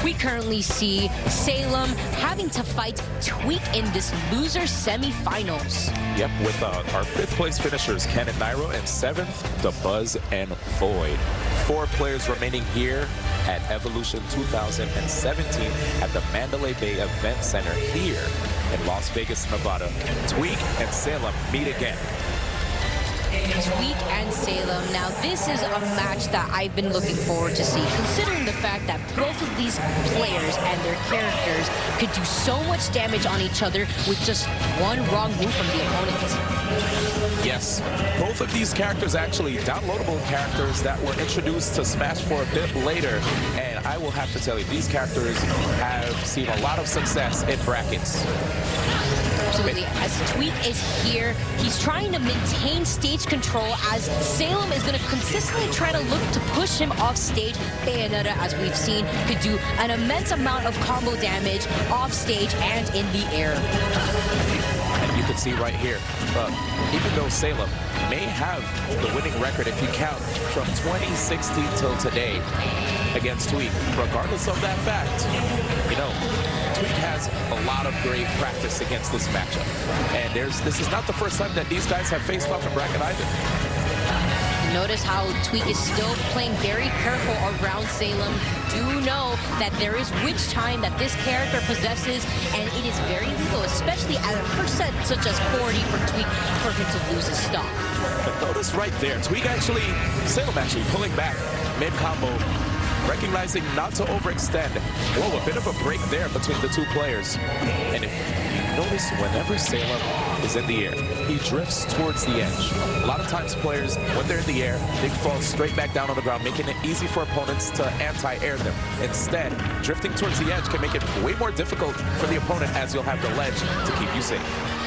We currently see Salem having to fight Tweak in this loser semifinals.
Yep, with our 5th place finishers, Ken and Nairo, and 7th, The Buzz and Void. 4 players remaining here at Evolution 2017 at the Mandalay Bay Event Center here in Las Vegas, Nevada. Tweak and Salem meet again.
Tweak and Salem. Now, this is a match that I've been looking forward to see, considering the fact that both of these players and their characters could do so much damage on each other with just one wrong move from the opponent.
Yes, both of these characters actually downloadable characters that were introduced to Smash 4 a bit later, and I will have to tell you, these characters have seen a lot of success in brackets.
Absolutely. As Tweak is here, he's trying to maintain stage control as Salem is going to consistently try to look to push him off stage. Bayonetta, as we've seen, could do an immense amount of combo damage off stage and in the air.
And you can see right here, even though Salem may have the winning record if you count from 2016 till today against Tweak, regardless of that fact, you know, Tweak has a lot of great practice against this matchup. And this is not the first time that these guys have faced off in bracket either.
Notice how Tweak is still playing very careful around Salem. Do know that there is witch time that this character possesses, and it is very lethal, especially at a percent such as 40 for Tweak for him to lose his stock.
But notice right there, Salem actually pulling back mid-combo, recognizing not to overextend. Whoa, a bit of a break there between the two players. And if you notice, whenever Salem is in the air, he drifts towards the edge. A lot of times players, when they're in the air, they fall straight back down on the ground, making it easy for opponents to anti-air them. Instead, drifting towards the edge can make it way more difficult for the opponent, as you'll have the ledge to keep you safe.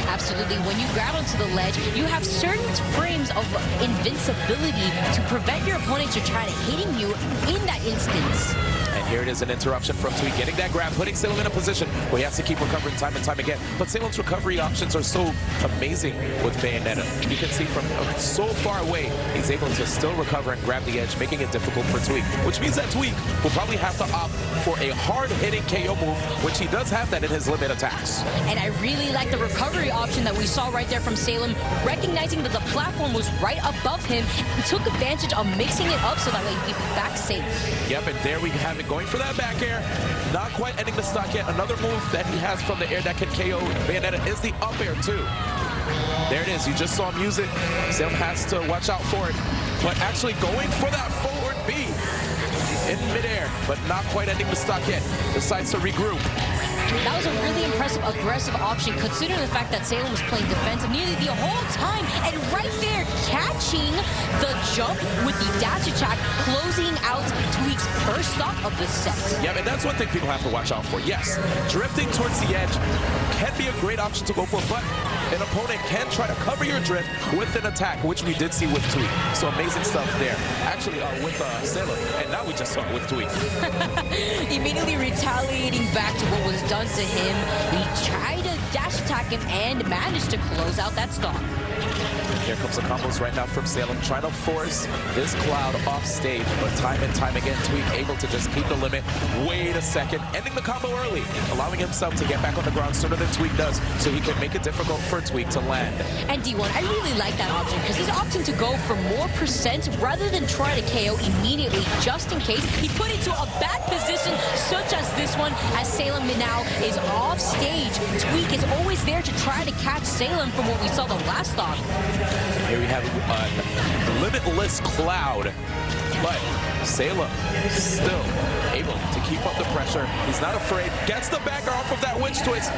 Absolutely. When you grab onto the ledge, you have certain frames of invincibility to prevent your opponent to try to hitting you in that instance.
And here it is, an interruption from Tweak, getting that grab, putting Salem in a position where he has to keep recovering time and time again. But Salem's recovery options are so amazing with Bayonetta. You can see from so far away, he's able to still recover and grab the edge, making it difficult for Tweak, which means that Tweak will probably have to opt for a hard-hitting KO move, which he does have that in his limit attacks.
And I really like the recovery option that we saw right there from Salem, recognizing that the platform was right above him. He took advantage of mixing it up so that way he'd be back safe.
Yep, and there we have it, going for that back air. Not quite ending the stock yet. Another move that he has from the air that can KO Bayonetta is the up air too. There it is. You just saw him use it. Salem has to watch out for it. But actually going for that forward B in midair, but not quite ending the stock yet. Decides to regroup.
That was a really impressive, aggressive option, considering the fact that Salem was playing defensive nearly the whole time, and right there, catching the jump with the dash attack, closing out Tweak's first stock of the set.
Yeah, and that's one thing people have to watch out for. Yes, drifting towards the edge can be a great option to go for, but an opponent can try to cover your drift with an attack, which we did see with Tweak. So amazing stuff there. Actually, with Salem, and now we just saw it with Tweak.
Immediately retaliating back to what was done to him. He tried to dash attack him and managed to close out that stock.
Here comes the combos right now from Salem, trying to force this Cloud off stage, but time and time again, Tweak able to just keep the limit. Wait a second, ending the combo early, allowing himself to get back on the ground sooner than Tweak does, so he can make it difficult for Tweak to land.
And D1, I really like that option, because he's opting to go for more percent rather than try to KO immediately, just in case he put it to a bad position, such as this one, as Salem now is off stage. Tweak is always there to try to catch Salem from what we saw the last stock.
Here we have a limitless Cloud, but Salem still able to keep up the pressure. He's not afraid, gets the back off of that witch twist.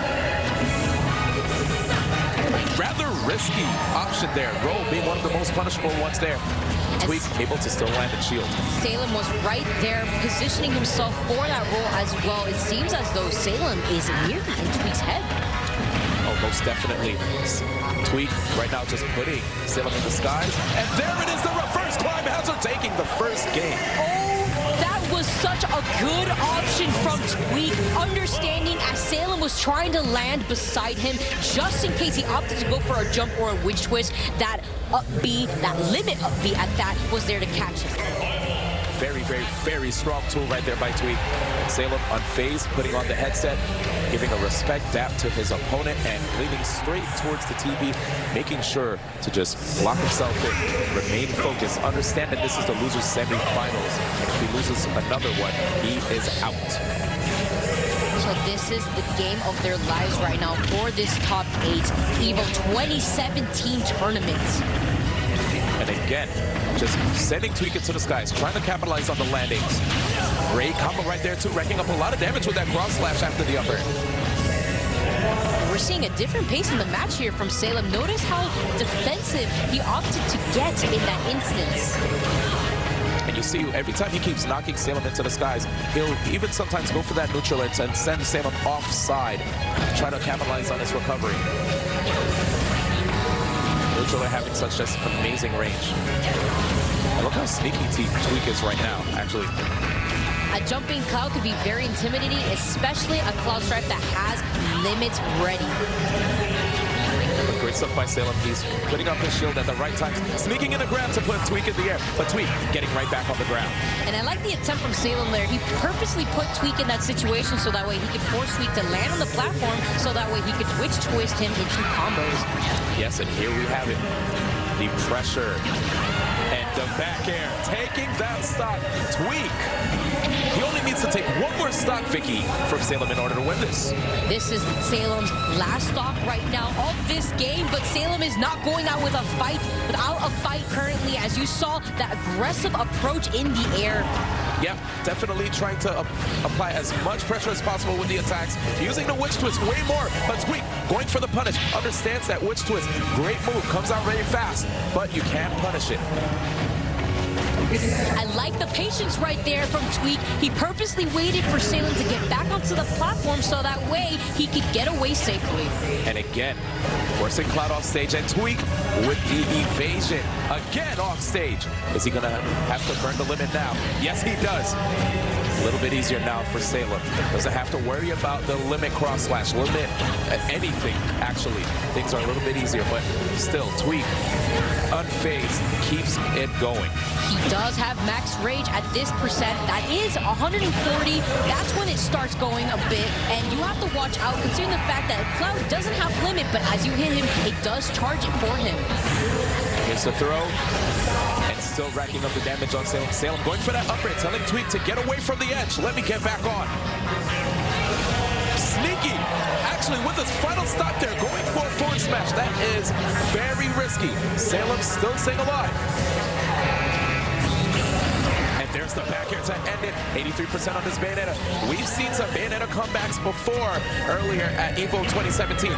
Rather risky option there. Roll being one of the most punishable ones there. Tweak able to still land and shield.
Salem was right there positioning himself for that roll as well. It seems as though Salem is nearly in Tweak's head.
Oh, most definitely. Tweak right now just putting Salem in the skies. And there it is, the reverse climb hazard taking the first game.
Oh, that was such a good option from Tweak, understanding as Salem was trying to land beside him, just in case he opted to go for a jump or a witch twist, that up B, that limit up B at that, was there to catch him.
very, very, very strong tool right there by Tweak. Salem unfazed, putting on the headset, giving a respect dap to his opponent and leaning straight towards the TV, making sure to just lock himself in, remain focused, understand that this is the loser's semifinals, and if he loses another one, he is out.
So this is the game of their lives right now for this top 8 EVO 2017 tournament.
And again, just sending Tweak into the skies, trying to capitalize on the landings. Great combo right there too, racking up a lot of damage with that cross slash after the upper.
We're seeing a different pace in the match here from Salem. Notice how defensive he opted to get in that instance.
And you see, every time he keeps knocking Salem into the skies, he'll even sometimes go for that neutral and send Salem offside, try to capitalize on his recovery. Neutral having such just amazing range. And look how sneaky Tweak is right now, actually.
A jumping Cloud could be very intimidating, especially a Cloud Stripe that has limits ready.
Great stuff by Salem. He's putting up his shield at the right time, sneaking in the ground to put Tweak in the air, but Tweak getting right back on the ground.
And I like the attempt from Salem there. He purposely put Tweak in that situation so that way he could force Tweak to land on the platform so that way he could witch twist him into combos.
Yes, and here we have it. The pressure and the back air, taking that stock. Tweak. He only needs to take one more stock, Vicky, from Salem in order to win this.
This is Salem's last stock right now of this game, but Salem is not going out with a fight, without a fight currently, as you saw that aggressive approach in the air.
Yep, definitely trying to apply as much pressure as possible with the attacks, using the witch twist way more, but Tweak going for the punish, understands that witch twist, great move, comes out very fast, but you can't punish it.
I like the patience right there from Tweak. He purposely waited for Salem to get back onto the platform so that way he could get away safely.
And again, forcing Cloud off stage, and Tweak with the evasion. Again off stage. Is he gonna have to burn the limit now? Yes, he does. A little bit easier now for Salem. Doesn't have to worry about the limit cross slash, limit anything, actually. Things are a little bit easier, but still, Tweak, unfazed, keeps it going.
He does have max rage at this percent. That is 140. That's when it starts going a bit, and you have to watch out considering the fact that Cloud doesn't have limit, but as you hit him, it does charge it for him.
Here's the throw, and still racking up the damage on Salem. Salem going for that upper, telling Tweak to get away from the edge. Let me get back on. Sneaky, actually with his final stop there, going for a forward smash. That is very risky. Salem still staying alive. There's the back air to end it. 83% on this Bayonetta. We've seen some Bayonetta comebacks before, earlier at EVO 2017.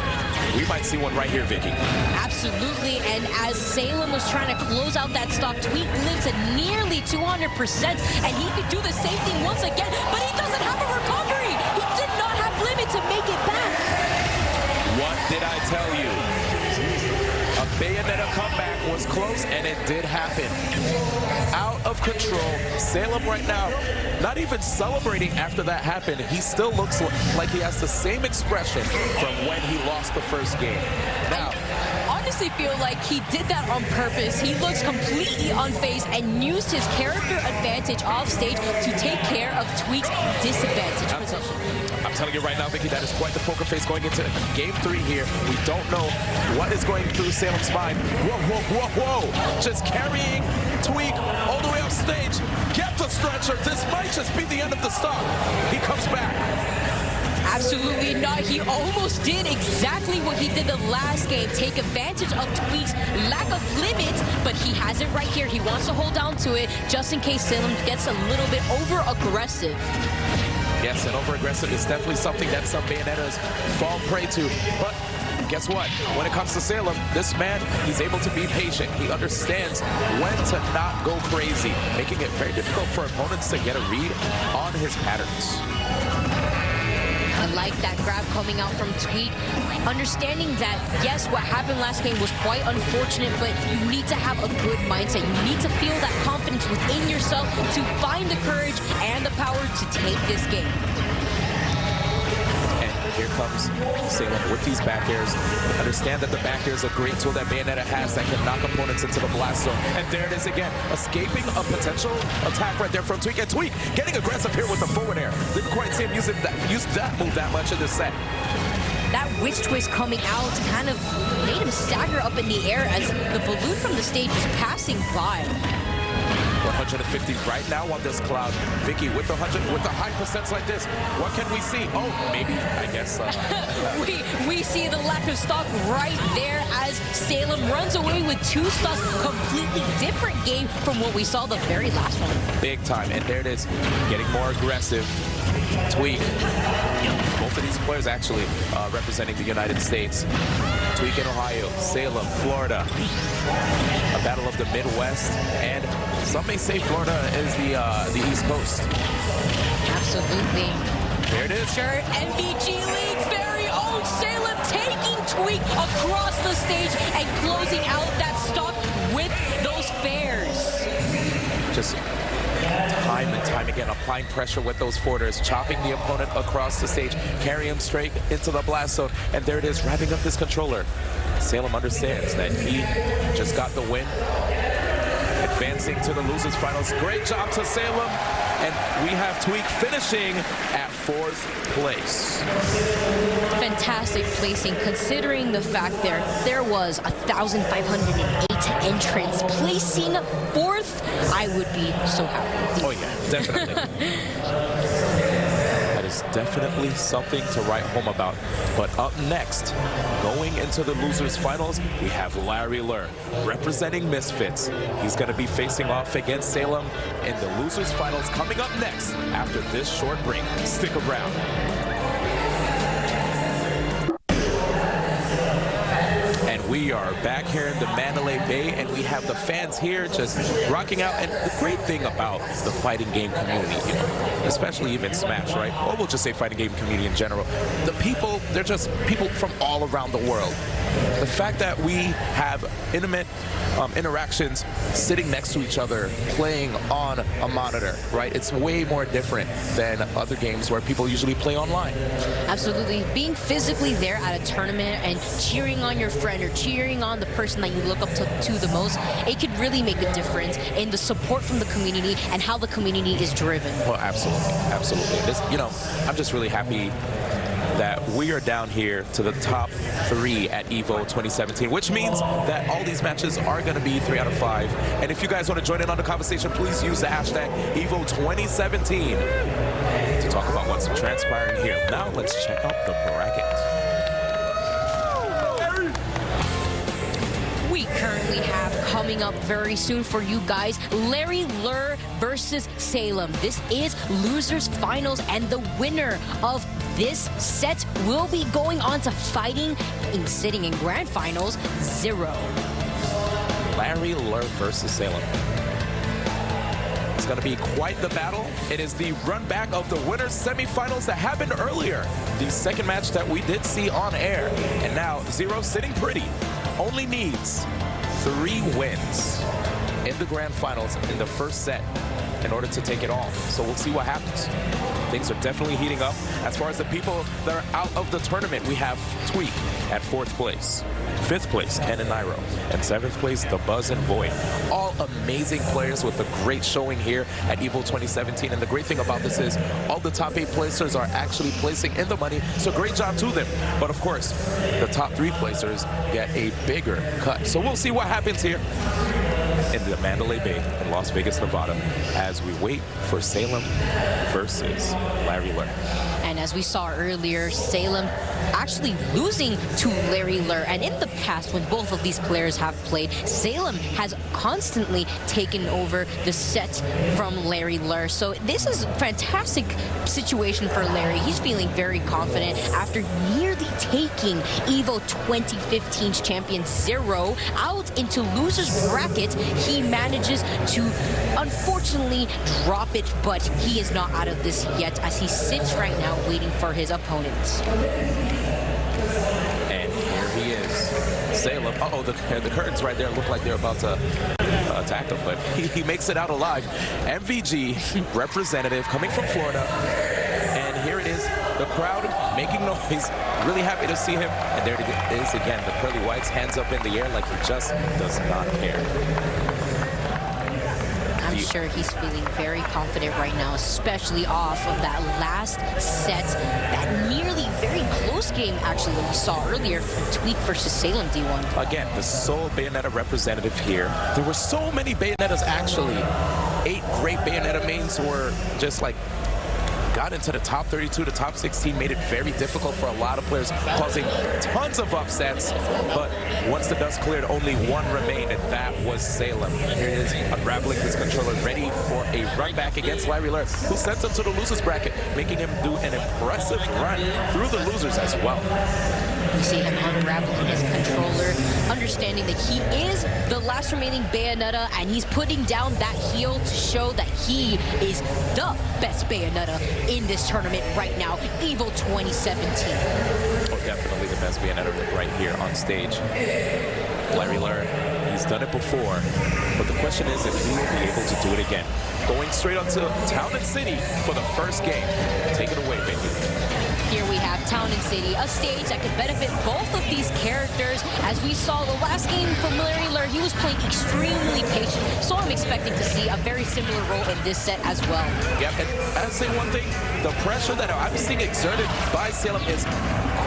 We might see one right here, Vicky.
Absolutely, and as Salem was trying to close out that stock, Tweak lives at nearly 200%, and he could do the same thing once again, but he doesn't have a recovery. He did not have limit to make it back.
What did I tell you? A Bayonetta comeback was close, and it did happen. Out of control. Salem right now, not even celebrating after that happened. He still looks like he has the same expression from when he lost the first game. Now,
I honestly feel like he did that on purpose. He looks completely unfazed and used his character advantage off stage to take care of Tweak's disadvantage position.
I'm telling you right now, Vicky, that is quite the poker face going into game 3 here. We don't know what is going through Salem's mind. Whoa, whoa, whoa, whoa. Just carrying Tweak all the way off stage. Get the stretcher. This might just be the end of the stock. He comes back.
Absolutely not. He almost did exactly what he did the last game. Take advantage of Tweak's lack of limits, but he has it right here. He wants to hold on to it just in case Salem gets a little bit over-aggressive.
Yes, and over-aggressive is definitely something that some Bayonettas fall prey to. But guess what? When it comes to Salem, this man, he's able to be patient. He understands when to not go crazy, making it very difficult for opponents to get a read on his patterns.
I like that grab coming out from Tweak. Understanding that, yes, what happened last game was quite unfortunate, but you need to have a good mindset. You need to feel that confidence within yourself to find the courage and the power to take this game.
And here comes Salem with these back airs. Understand that the back air is a great tool that Bayonetta has that can knock opponents into the blast zone. And there it is again, escaping a potential attack right there from Tweak. And Tweak getting aggressive here with the forward air. Didn't quite see him use that move that much in this set.
That witch twist coming out kind of made him stagger up in the air as the balloon from the stage was passing by.
150 right now on this cloud. Vicky with the high percents like this. What can we see? Oh, maybe, I guess.
we see the lack of stock right there as Salem runs away with 2 stocks. Completely different game from what we saw the very last one.
Big time, and there it is, getting more aggressive. Tweak. Both of these players actually representing the United States. Tweak in Ohio, Salem, Florida. A battle of the Midwest, and some may say Florida is the East Coast.
Absolutely.
There it is.
Sure, MVG leads very own Salem taking Tweak across the stage and closing out that stock with those fares.
Just time and time again, applying pressure with those forwarders, chopping the opponent across the stage, carry him straight into the blast zone, and there it is, wrapping up this controller. Salem understands that he just got the win, advancing to the losers finals. Great job to Salem, and we have Tweak finishing at 4th place.
Fantastic placing, considering the fact there was 1,508 entrants. Placing 4th, I would be so happy.
Oh yeah, definitely. That is definitely something to write home about. But up next, going into the losers finals, we have Larry Lur representing Misfits. He's going to be facing off against Salem in the losers finals coming up next after this short break. Stick around. We are back here in the Mandalay Bay, and we have the fans here just rocking out. And the great thing about the fighting game community, you know, especially even Smash, right? Or we'll just say fighting game community in general. The people, they're just people from all around the world. The fact that we have intimate interactions sitting next to each other, playing on a monitor, right? It's way more different than other games where people usually play online.
Absolutely. Being physically there at a tournament and cheering on your friend or cheering on the person that you look up to the most, it could really make a difference in the support from the community and how the community is driven.
Well, absolutely. Absolutely. This, you know, I'm just really happy that we are down here to the top 3 at EVO 2017, which means that all these matches are going to be 3 out of 5. And if you guys want to join in on the conversation, please use the hashtag EVO 2017 to talk about what's transpiring here. Now let's check out the bracket.
We currently have coming up very soon for you guys, Larry Lur versus Salem. This is losers finals, and the winner of this set will be going on to fighting in sitting in grand finals 0.
Larry Lur versus Salem. It's going to be quite the battle. It is the run back of the winners semifinals that happened earlier. The second match that we did see on air. And now 0 sitting pretty. Only needs 3 wins in the grand finals in the first set in order to take it all. So we'll see what happens. Things are definitely heating up. As far as the people that are out of the tournament, we have Tweak at 4th place. 5th place, Ken and Nairo. And 7th place, The Buzz and Void. All amazing players with a great showing here at EVO 2017. And the great thing about this is all the top 8 placers are actually placing in the money. So great job to them. But of course, the top 3 placers get a bigger cut. So we'll see what happens here in the Mandalay Bay in Las Vegas, Nevada, as we wait for Salem versus Larry Lur.
And as we saw earlier, Salem actually losing to Larry Lur. And in the past, when both of these players have played, Salem has constantly taken over the set from Larry Lur. So this is a fantastic situation for Larry. He's feeling very confident after nearly taking EVO 2015's champion 0 out into losers bracket. He manages to unfortunately drop it, but he is not out of this yet as he sits right now waiting for his opponents.
And here he is, Salem. Uh-oh, the curtains right there look like they're about to attack him, but he makes it out alive. MVG representative coming from Florida, and here it is. The crowd making noise, really happy to see him. And there it is again, the pearly whites, hands up in the air like he just does not care.
I'm sure he's feeling very confident right now, especially off of that last set, that nearly very close game, actually, that we saw earlier from Tweak versus Salem D1.
Again, the sole Bayonetta representative here. There were so many Bayonettas, actually. 8 great Bayonetta mains were just like got into the top 32 to top 16, made it very difficult for a lot of players, causing tons of upsets. But once the dust cleared, only one remained, and that was Salem. Here it is, unraveling his controller, ready for a run back against Larry Lurr, who sends him to the losers bracket, making him do an impressive run through the losers as well.
You see him unraveling his controller, understanding that he is the last remaining Bayonetta, and he's putting down that heel to show that he is the best Bayonetta in this tournament right now, EVO 2017.
Oh, definitely the best Bayonetta right here on stage. Larry Lurr, he's done it before, but the question is if he will be able to do it again. Going straight onto Town and City for the first game. Take it away, baby.
Here we have Town and City, a stage that could benefit both of these characters. As we saw the last game from Larry Lurr, he was playing extremely patient, so I'm expecting to see a very similar role in this set as well.
Yeah, and I'll say one thing, the pressure that I'm seeing exerted by Salem is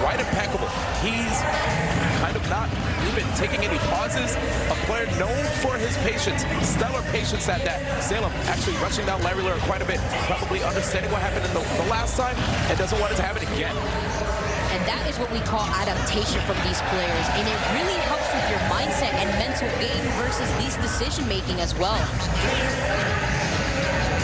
quite impeccable. He's kind of not even taking any pauses. A player known for his patience, stellar patience at that. Salem actually rushing down Larry Lurr quite a bit, probably understanding what happened in the last time and doesn't want it to happen again.
And that is what we call adaptation from these players, and it really helps with your mindset and mental game versus these decision-making as well.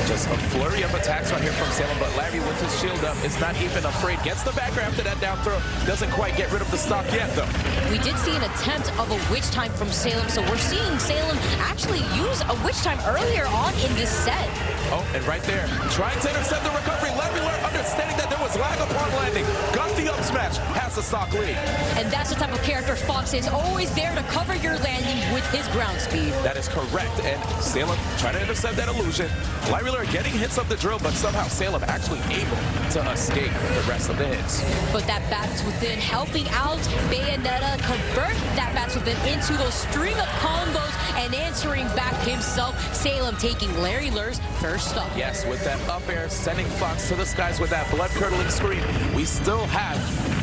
Just a flurry of attacks right here from Salem, but Larry with his shield up is not even afraid. Gets the back after that down throw. Doesn't quite get rid of the stock yet, though.
We did see an attempt of a witch time from Salem, so we're seeing Salem actually use a witch time earlier on in this set.
Oh, and right there, trying to intercept the recovery. Larry Lurr understanding that there was lag upon landing. Got the up smash, has the stock lead.
And that's the type of character Fox is, always there to cover your landing with his ground speed.
That is correct, and Salem trying to intercept that illusion. Larry Lurr getting hits up the drill, but somehow Salem actually able to escape the rest of the hits.
But that Bats Within helping out Bayonetta convert that Bats Within into those string of combos and answering back himself. Salem taking Larry Lurr's first stop.
Yes, with that up air, sending Fox to the skies with that blood-curdling scream. We still have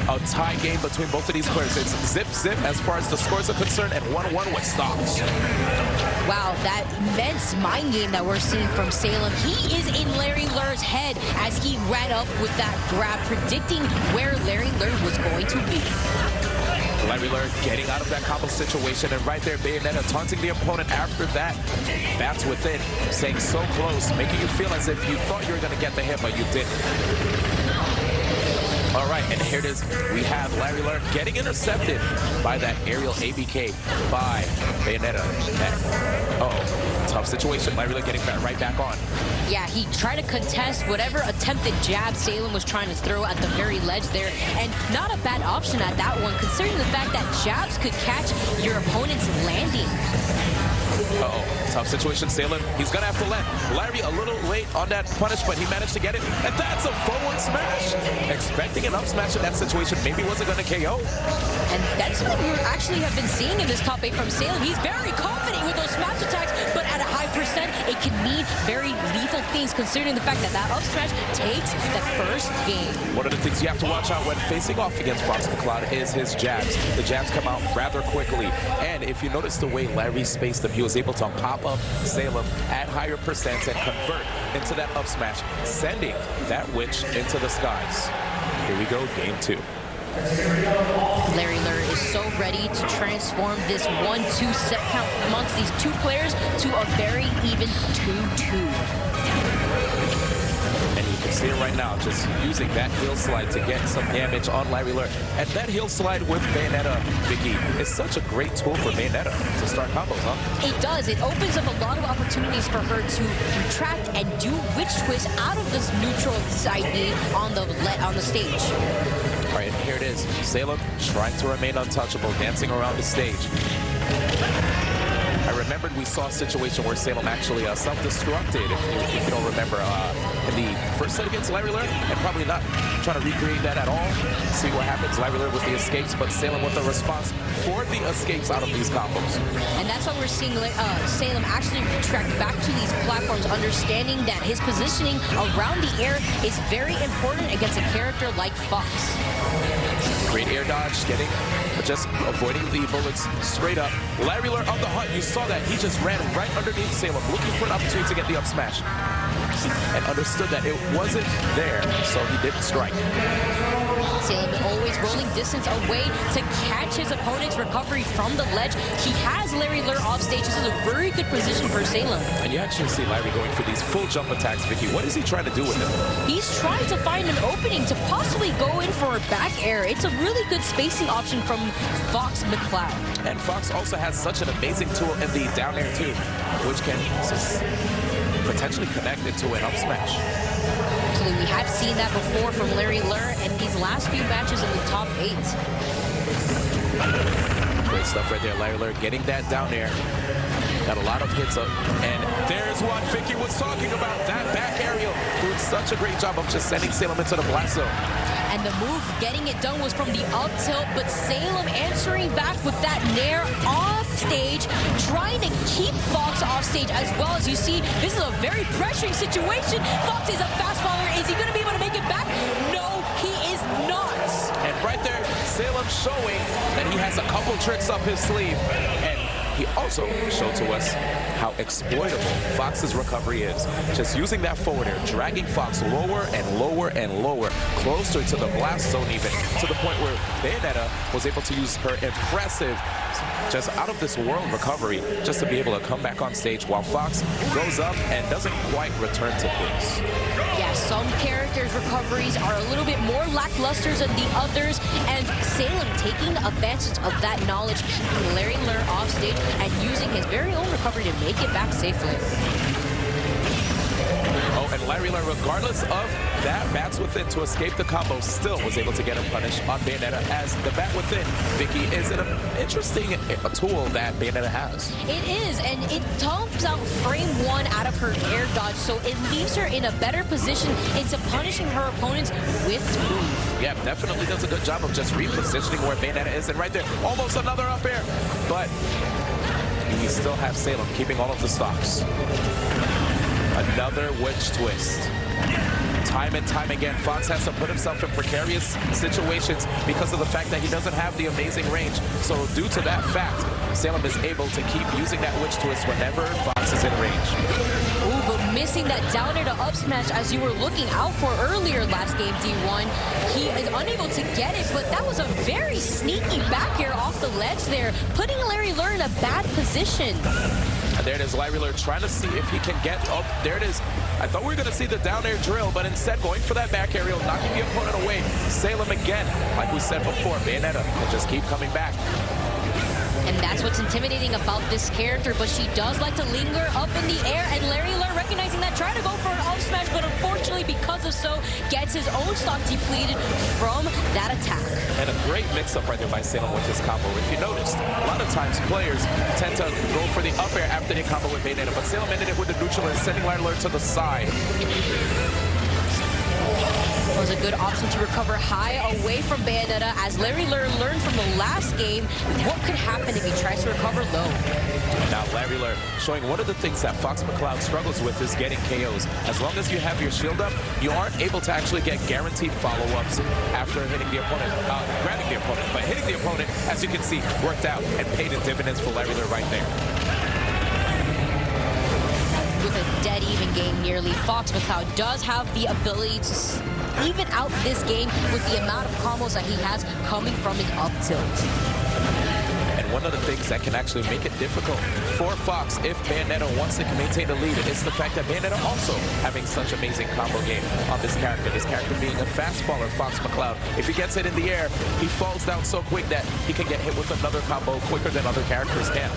a tie game between both of these players. It's zip-zip as far as the scores are concerned, and 1-1 with stocks.
Wow, that immense mind game that we're seeing from Salem. He is in Larry Lurr's head as he ran up with that grab, predicting where Larry Lurr was going to be.
Larry Lurr getting out of that combo situation, and right there, Bayonetta taunting the opponent after that. Bats Within, saying so close, making you feel as if you thought you were going to get the hit, but you didn't. All right, and here it is. We have Larry Lurr getting intercepted by that aerial ABK by Bayonetta. Uh-oh, tough situation. Larry Lurr getting right back on.
Yeah, he tried to contest whatever attempted jab Salem was trying to throw at the very ledge there, and not a bad option at that one, considering the fact that jabs could catch your opponent's landing.
Uh-oh, tough situation, Salem. He's gonna have to let Larry a little late on that punish, but he managed to get it, and that's a forward smash. Expecting an up smash in that situation, maybe wasn't gonna KO.
And that's what we actually have been seeing in this top 8 from Salem. He's very confident with those smash attacks, but at a high percent, it can mean very lethal things, considering the fact that that up smash takes the first game.
One of the things you have to watch out when facing off against Fox McCloud is his jabs. The jabs come out rather quickly, and if you notice the way Larry spaced them, he was able to pop up Salem at higher percents and convert into that up smash, sending that witch into the skies. Here we go, game 2.
Larry Lurr is so ready to transform this 1-2 set count amongst these two players to a very even 2-2.
And you can see it right now, just using that heel slide to get some damage on Larry Lurr. And that heel slide with Bayonetta, Vicky, is such a great tool for Bayonetta to start combos, huh?
It does. It opens up a lot of opportunities for her to retract and do witch twist out of this neutral side B on the stage.
All right, here it is. Salem trying to remain untouchable, dancing around the stage. I remember remembered, we saw a situation where Salem actually self-destructed, if you don't remember, in the first set against Larry Lur, and probably not trying to recreate that at all. See what happens. Larry Lur with the escapes, but Salem with the response for the escapes out of these combos.
And that's why we're seeing Salem actually retract back to these platforms, understanding that his positioning around the air is very important against a character like Fox.
Great air dodge, just avoiding the bullets straight up. Larry Lur on the hunt. You saw that. He just ran right underneath Salem, looking for an opportunity to get the up smash. And understood that it wasn't there, so he didn't strike.
Salem always rolling distance away to catch his opponent's recovery from the ledge. He has Larry Lur off stage. This is a very good position for Salem.
And you actually see Larry going for these full jump attacks, Vicky. What is he trying to do with him?
He's trying to find an opening to possibly go in for a back air. It's a really good spacing option from Fox McCloud.
And Fox also has such an amazing tool in the down air too, which can potentially connect it to an up smash.
Actually, we have seen that before from Larry Lur in these last few matches in the top 8.
Great stuff right there, Larry Lur getting that down air. Got a lot of hits up, and there's what Vicky was talking about, that back aerial. Doing such a great job of just sending Salem into the blast zone.
And the move getting it done was from the up tilt, but Salem answering back with that nair off stage, trying to keep Fox off stage as well. As you see, this is a very pressuring situation. Fox is a fast follower. Is he going to be able to make it back? No, he is not.
And right there, Salem showing that he has a couple tricks up his sleeve. And he also showed to us how exploitable Fox's recovery is. Just using that forward air, dragging Fox lower and lower and lower, closer to the blast zone even, to the point where Bayonetta was able to use her impressive, just out of this world recovery, just to be able to come back on stage while Fox goes up and doesn't quite return to pace.
Yeah, some characters' recoveries are a little bit more lackluster than the others, and Salem taking advantage of that knowledge, keeping Larry Lur off stage and using his very own recovery to make it back safely.
Oh, and Larry Lur, regardless of that bats within to escape the combo, still was able to get him punished on Bayonetta, as the bat within, Vicky, is an interesting tool that Bayonetta has.
It is, and it dumps out frame 1 out of her air dodge, so it leaves her in a better position into punishing her opponents with move.
Yeah, definitely does a good job of just repositioning where Bayonetta is, and right there, almost another up air, but we still have Salem keeping all of the stocks. Another witch twist. Time and time again, Fox has to put himself in precarious situations because of the fact that he doesn't have the amazing range. So due to that fact, Salem is able to keep using that witch twist whenever Fox is in range.
Ooh, but missing that down air to up smash as you were looking out for earlier last game, D1. He is unable to get it, but that was a very sneaky back air off the ledge there, putting Larry Lur in a bad position.
And there it is, Larry Lur trying to see if he can get up. There it is. I thought we were going to see the down air drill, but instead going for that back aerial, knocking the opponent away. Salem again, like we said before, Bayonetta will just keep coming back.
And that's what's intimidating about this character, but she does like to linger up in the air, and Larry Lur recognizing that, trying to go for an up smash, but unfortunately, because of so, gets his own stock depleted from that attack.
And a great mix-up right there by Salem with this combo. If you noticed, a lot of times players tend to go for the up air after they combo with Bayonetta, but Salem ended it with the neutral and sending Larry Lur to the side.
It was a good option to recover high away from Bayonetta, as Larry Lur learned from the last game what could happen if he tries to recover low.
Now Larry Lur showing one of the things that Fox McCloud struggles with is getting KOs. As long as you have your shield up, you aren't able to actually get guaranteed follow-ups after hitting the opponent, grabbing the opponent. But hitting the opponent, as you can see, worked out and paid in dividends for Larry Lur right there.
With a dead even game nearly, Fox McCloud does have the ability to even out this game with the amount of combos that he has coming from his up tilt.
And one of the things that can actually make it difficult for Fox if Bayonetta wants to maintain the lead is the fact that Bayonetta also having such amazing combo game on this character. This character being a fast faller, Fox McCloud. If he gets it in the air, he falls down so quick that he can get hit with another combo quicker than other characters can.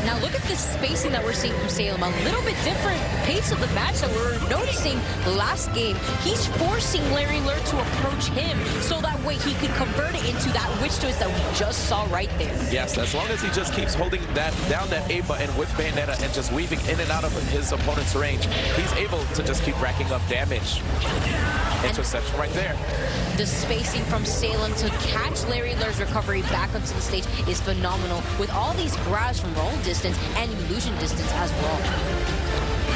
Now look at this spacing that we're seeing from Salem. A little bit different pace of the match that we were noticing last game. He's forcing Larry Lurr to approach him so that way he could convert it into that witch twist that we just saw right there.
Yes, as long as he just keeps holding that down that A button with Bayonetta and just weaving in and out of his opponent's range, he's able to just keep racking up damage. Interception right there.
The spacing from Salem to catch Larry Lurr's recovery back onto the stage is phenomenal, with all these grabs from roll distance and illusion distance as well.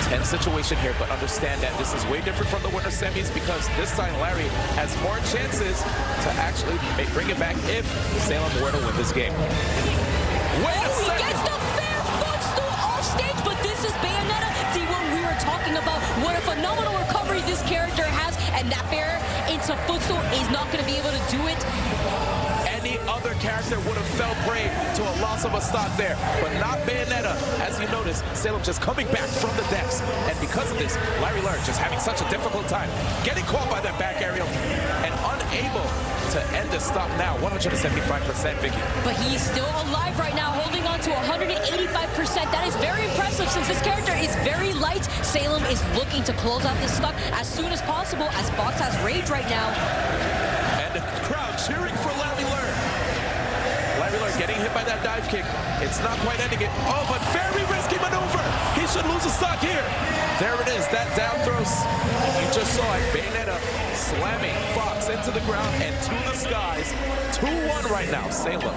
Tense situation here, but understand that this is way different from the winter semis because this time Larry has more chances to actually bring it back if Salem were to win this game. Wait a second!
He gets the fair footstool off stage, but this is Bayonetta. D1, we were talking about what a phenomenal recovery this character has, and that fair into footstool is not going to be able to do it.
Any other character would have fell prey to a loss of a stock there, but not Bayonetta. As you notice, Salem just coming back from the depths, and because of this, Larry Lurr just having such a difficult time getting caught by that back aerial and unable to end the stock now. 175%, Vicky.
But he's still alive right now, holding on to 185%. That is very impressive since this character is very light. Salem is looking to close out this stock as soon as possible, as Fox has rage right now.
And the crowd cheering for Larry Lurr. Larry Lurr getting hit by that dive kick. It's not quite ending it. Oh, but very risky maneuver. He should lose a stock here. There it is, that down throw. You just saw it. Bayonetta slamming Fox into the ground and to the skies. 2-1 right now, Salem.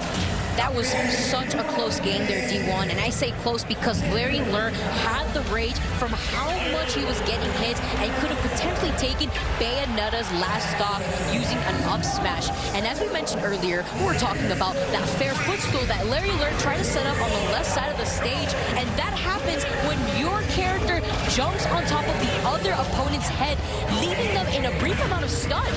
That was such a close game there, D1, and I say close because Larry Lurr had the rage from how much he was getting hit and could have potentially taken Bayonetta's last stock using an up smash. And as we mentioned earlier, we were talking about that fair footstool that Larry Lurr tried to set up on the left side of the stage, and that happens when your character jumps on top of the other opponent's head, leaving them in a brief amount of stun.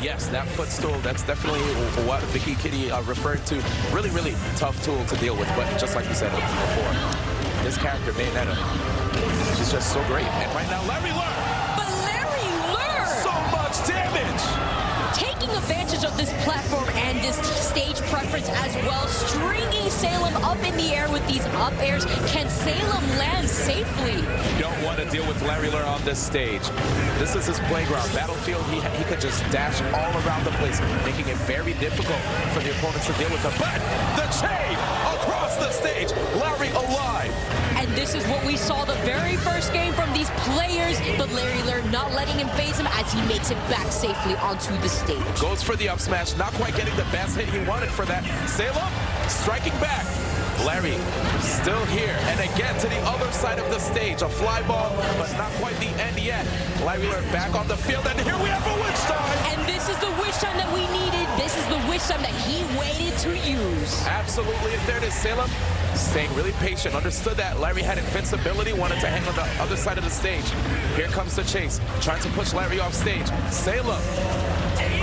Yes, that footstool, that's definitely what Vicky Kitty referred to. Really, really tough tool to deal with, but just like you said before, this character, Bayonetta, she's just so great. And right now, Larry Lurr!
But Larry Lurr!
So much damage!
Taking advantage of this platform and this stage preference as well, stringing Salem up in the air with these up airs. Can Salem land safely?
You don't want to deal with Larry Lurr on this stage. This is his playground. Battlefield, he could just dash all around the place, making it very difficult for the opponents to deal with him. But the chain across the stage, Larry alive.
And this is what we saw the very first game from these players, but Larry Lurr not letting him phase him as he makes it back safely onto the stage.
Goes for the up smash, not quite getting the best hit he wanted for that. Salem striking back. Larry still here, and again to the other side of the stage. A fly ball, but not quite the end yet. Larry Lurr back on the field, and here we have a witch time.
And this is the witch time that we needed. This is the witch time that he waited to use.
Absolutely, and there it is. Salem staying really patient, understood that Larry had invincibility, wanted to hang on the other side of the stage. Here comes the chase, trying to push Larry off stage. Salem,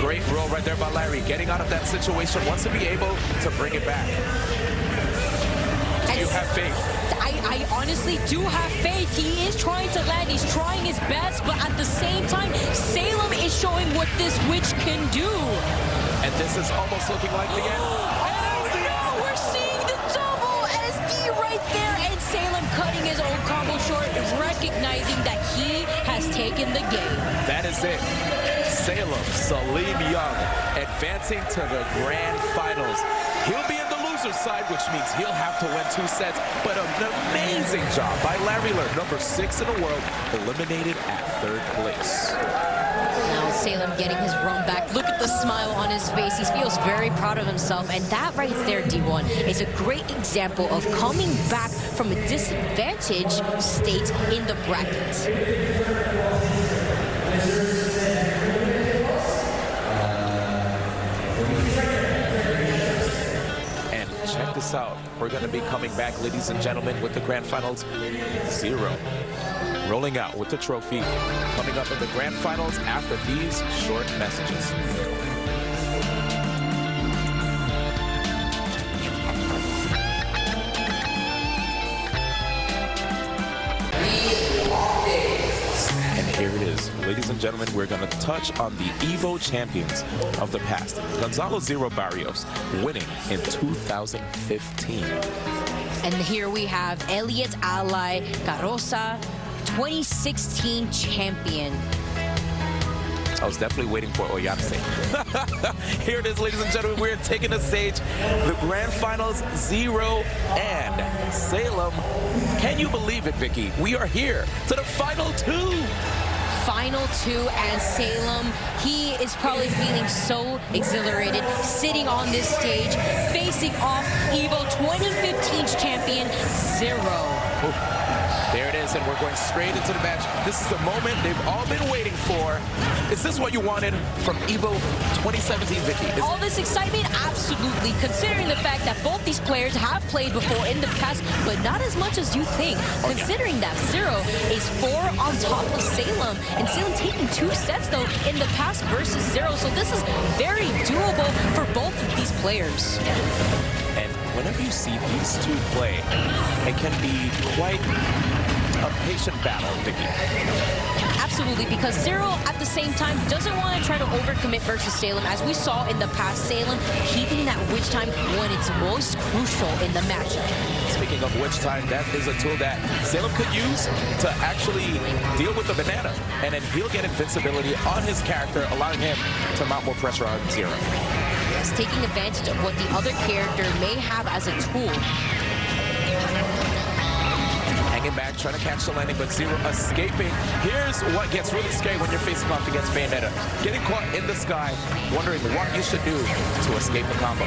great roll right there by Larry, getting out of that situation, wants to be able to bring it back. Do you have faith?
I honestly do have faith. He is trying to land, he's trying his best, but at the same time, Salem is showing what this witch can do.
And this is almost looking like the end.
We're seeing the double SD right there, and Salem cutting his own combo short, recognizing that he has taken the game.
That is it. Salem, Salim Young, advancing to the grand finals. He'll be in the loser's side, which means he'll have to win 2 sets, but an amazing job by Larry Lurr, number 6 in the world, eliminated at 3rd place.
Now Salem getting his run back. Look at the smile on his face. He feels very proud of himself, and that right there, D1, is a great example of coming back from a disadvantaged state in the bracket.
Check this out. We're going to be coming back, ladies and gentlemen, with the grand finals 0. Rolling out with the trophy. Coming up in the grand finals after these short messages. And here it is. Ladies and gentlemen, we're going to touch on the EVO champions of the past. Gonzalo Zero Barrios winning in 2015.
And here we have Elliot's ally, Carroza, 2016 champion.
I was definitely waiting for Oyamse. Here it is, ladies and gentlemen. We're taking the stage. The grand finals, Zero and Salem. Can you believe it, Vicky? We are here to the final two.
Final two, and Salem, he is probably feeling so exhilarated, sitting on this stage, facing off EVO 2015's champion, Zero.
Ooh. There it is, and we're going straight into the match. This is the moment they've all been waiting for. Is this what you wanted from EVO 2017, Vicky?
All this excitement? Absolutely. Considering the fact that both these players have played before in the past, but not as much as you think. Considering that Zero is 4 on top of Salem, and Salem taking 2 sets, though, in the past versus Zero. So this is very doable for both of these players.
And whenever you see these two play, it can be quite a patient battle, Vicky.
Absolutely, because Zero at the same time doesn't want to try to overcommit versus Salem. As we saw in the past, Salem keeping that witch time when it's most crucial in the matchup.
Speaking of witch time, that is a tool that Salem could use to actually deal with the banana. And then he'll get invincibility on his character, allowing him to mount more pressure on Zero.
Yes, taking advantage of what the other character may have as a tool.
Hanging back, trying to catch the landing, but Zero escaping. Here's what gets really scary when you're facing off against Bayonetta. Getting caught in the sky, wondering what you should do to escape the combo.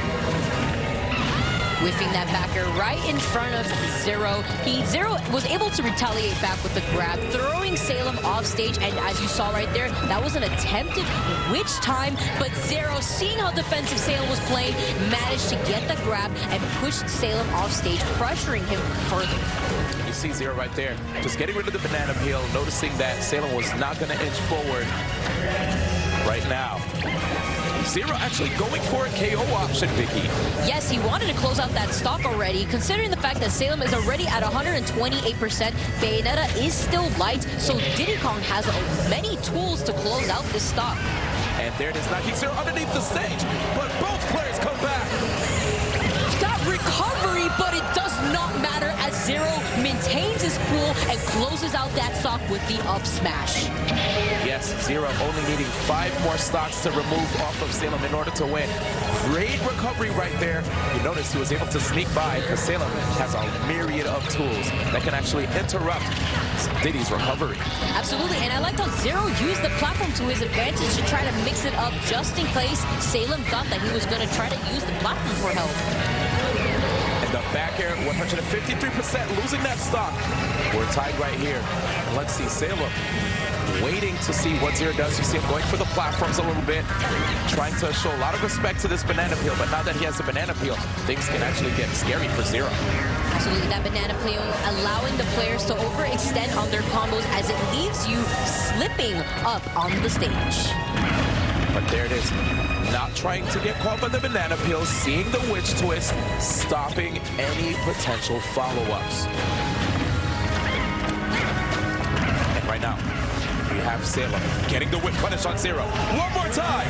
Whiffing that backer right in front of Zero. Zero was able to retaliate back with the grab, throwing Salem off stage, and as you saw right there, that was an attempted witch time, but Zero, seeing how defensive Salem was playing, managed to get the grab and push Salem off stage, pressuring him further.
You see Zero right there, just getting rid of the banana peel, noticing that Salem was not going to inch forward right now. Zero actually going for a KO option, Vicky.
Yes, he wanted to close out that stock already, considering the fact that Salem is already at 128%. Bayonetta is still light, so Diddy Kong has many tools to close out this stock.
And there it is, knocking Zero underneath the stage, but both players come back.
That recovery, but it does not matter as Zero maintains his cool and closes out that stock with the up smash.
Yes, Zero only needing 5 more stocks to remove off of Salem in order to win. Great recovery right there. You notice he was able to sneak by because Salem has a myriad of tools that can actually interrupt Diddy's recovery.
Absolutely, and I like how Zero used the platform to his advantage to try to mix it up just in case Salem thought that he was going to try to use the platform for help.
And the back air, 153%, losing that stock. We're tied right here. Let's see Salem waiting to see what Zero does. You see him going for the platforms a little bit, trying to show a lot of respect to this banana peel, but now that he has the banana peel, things can actually get scary for Zero.
Absolutely, that banana peel allowing the players to overextend on their combos as it leaves you slipping up on the stage.
But there it is. Not trying to get caught by the banana peel, seeing the witch twist, stopping any potential follow-ups. And right now, we have Salem getting the whip punish on Zero. One more time.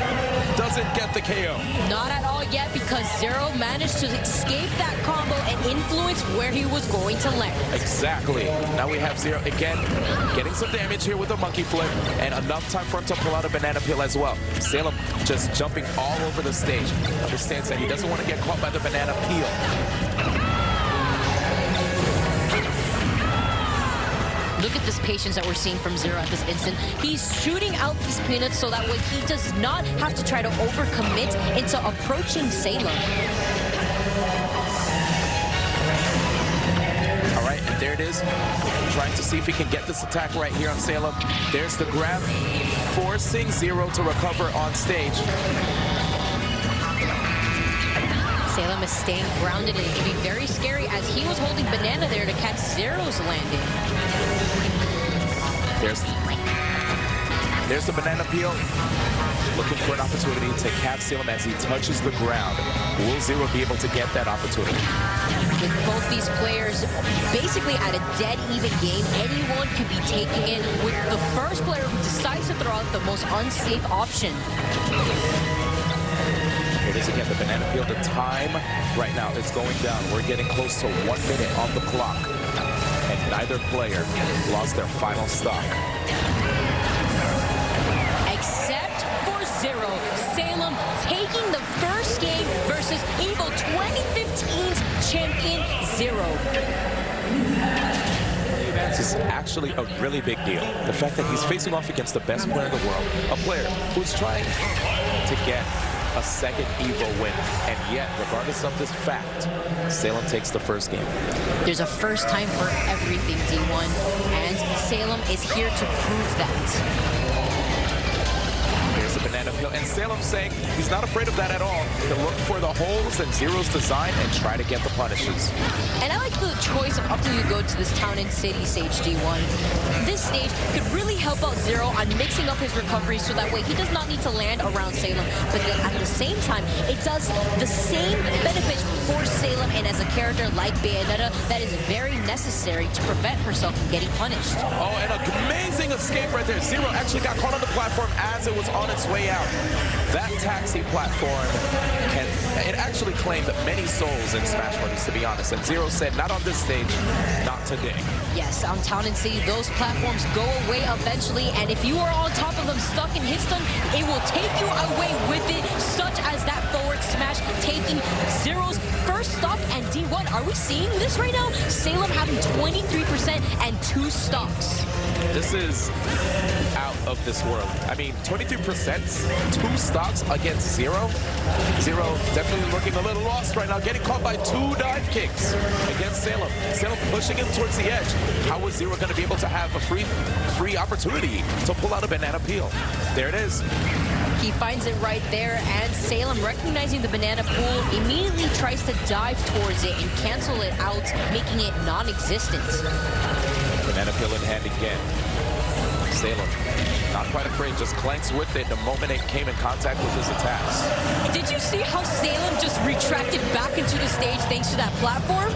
Doesn't get the KO.
Not at all yet, because Zero managed to escape that combo and influence where he was going to land.
Exactly. Now we have Zero again getting some damage here with a monkey flip and enough time for him to pull out a banana peel as well. Salem just jumping all over the stage. Understands that he doesn't want to get caught by the banana peel.
Look at this patience that we're seeing from Zero at this instant. He's shooting out these peanuts so that way he does not have to try to overcommit into approaching Salem.
All right, and there it is. Trying to see if he can get this attack right here on Salem. There's the grab, forcing Zero to recover on stage.
Salem is staying grounded, and it can be very scary as he was holding banana there to catch Zero's landing.
There's the banana peel. Looking for an opportunity to catch Salem as he touches the ground. Will Zero be able to get that opportunity?
With both these players basically at a dead even game, anyone can be taking it with the first player who decides to throw out the most unsafe option.
Here it is again, the banana peel. The time right now is going down. We're getting close to 1 minute on the clock. And neither player lost their final stock.
Except for Zero. Salem taking the first game versus EVO 2015's champion, Zero.
This is actually a really big deal. The fact that he's facing off against the best player in the world, a player who's trying to get a second EVO win. And yet, regardless of this fact, Salem takes the first game.
There's a first time for everything, D1, and Salem is here to prove that.
Here's the banana peel, and Salem saying he's not afraid of that at all. He'll look for the holes in Zero's design and try to get the punishes.
And I like the choice of up to you go to this Town and City stage, D1. This stage could really help out Zero on mixing up his recovery so that way he does not need to land around Salem. But then at the same time, it does the same benefits for Salem, and as a character like Bayonetta, that is very necessary to prevent herself from getting punished.
Oh, and an amazing escape right there. Zero actually got caught on the platform as it was on its way out. That taxi platform, it actually claimed many souls in Smash Brothers, to be honest. And Zero said, not on this stage, not today.
Yes, on Town and City, those platforms go away eventually, and if you are on top of them stuck in hit stun, it will take you away with it, such as that forward smash taking Zero's first stock. And D1, are we seeing this right now? Salem having 23% and 2 stocks.
This is out of this world. I mean, 23%, 2 stocks against Zero. Zero definitely looking a little lost right now, getting caught by 2 dive kicks against Salem. Salem pushing him towards the edge. How was Zero going to be able to have a free opportunity to pull out a banana peel? There it is.
He finds it right there, and Salem, recognizing the banana pool, immediately tries to dive towards it and cancel it out, making it non-existent.
Banana peel in hand again. Salem, not quite afraid, just clanks with it the moment it came in contact with his attacks.
Did you see how Salem just retracted back into the stage thanks to that platform?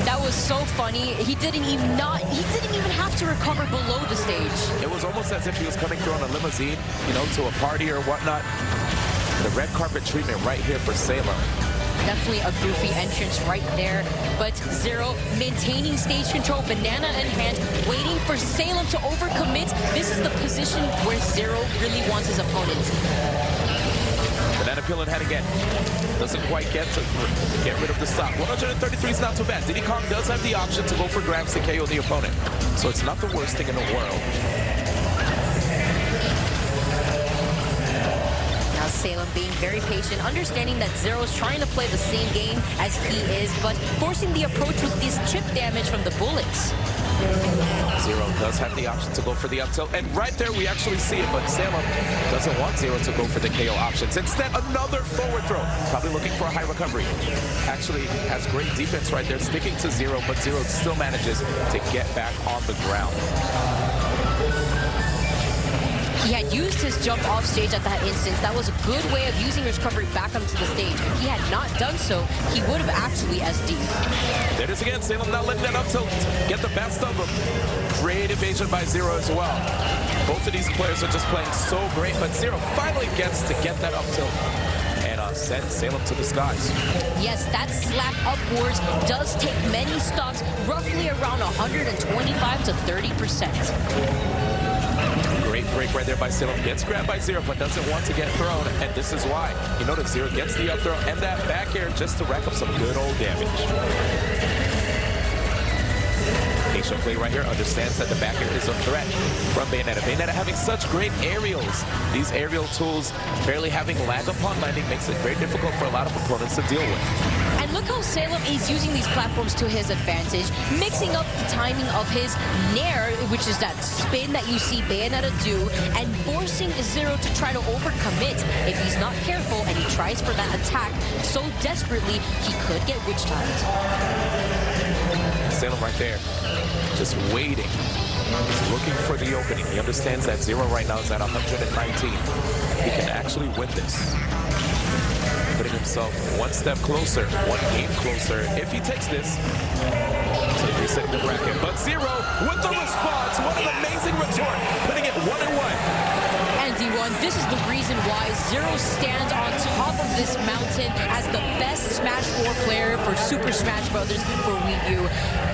That was so funny. He didn't even have to recover below the stage.
It was almost as if he was coming through on a limousine, you know, to a party or whatnot. The red carpet treatment right here for Salem.
Definitely a goofy entrance right there, but Zero maintaining stage control, banana in hand, waiting for Salem to overcommit. This is the position where Zero really wants his opponent.
Banana peel in hand again. Doesn't quite get rid of the stock. 133 is not too bad. Diddy Kong does have the option to go for grabs to KO the opponent, so it's not the worst thing in the world.
Salem being very patient, understanding that Zero is trying to play the same game as he is, but forcing the approach with this chip damage from the bullets.
Zero does have the option to go for the up tilt, and right there we actually see it, but Salem doesn't want Zero to go for the KO options. Instead, another forward throw, probably looking for a high recovery. Actually has great defense right there, sticking to Zero, but Zero still manages to get back on the ground.
He had used his jump off stage at that instance. That was a good way of using his recovery back onto the stage. If he had not done so, he would have actually SD.
There it is again. Salem not letting that up tilt get the best of him. Great evasion by Zero as well. Both of these players are just playing so great, but Zero finally gets to get that up tilt and send Salem to the skies.
Yes, that slap upwards does take many stocks, roughly around 125 to 30%.
Great break right there by Salem. Gets grabbed by Zero, but doesn't want to get thrown. And this is why. You notice Zero gets the up throw and that back air just to rack up some good old damage. Patient play right here, understands that the back air is a threat from Bayonetta. Bayonetta having such great aerials. These aerial tools barely having lag upon landing makes it very difficult for a lot of opponents to deal with.
And look how Salem is using these platforms to his advantage, mixing up the timing of his nair, which is that spin that you see Bayonetta do, and forcing Zero to try to overcommit. If he's not careful and he tries for that attack so desperately, he could get witch-timed.
Salem right there, just waiting. He's looking for the opening. He understands that Zero right now is at 119. He can actually win this. Putting himself one step closer, one game closer, if he takes this, to resetting the bracket. But Zero with the response, what an amazing retort, putting it 1-1.
And D1, this is the reason why Zero stands on top of this mountain as the best Smash 4 player for Super Smash Bros. For Wii U.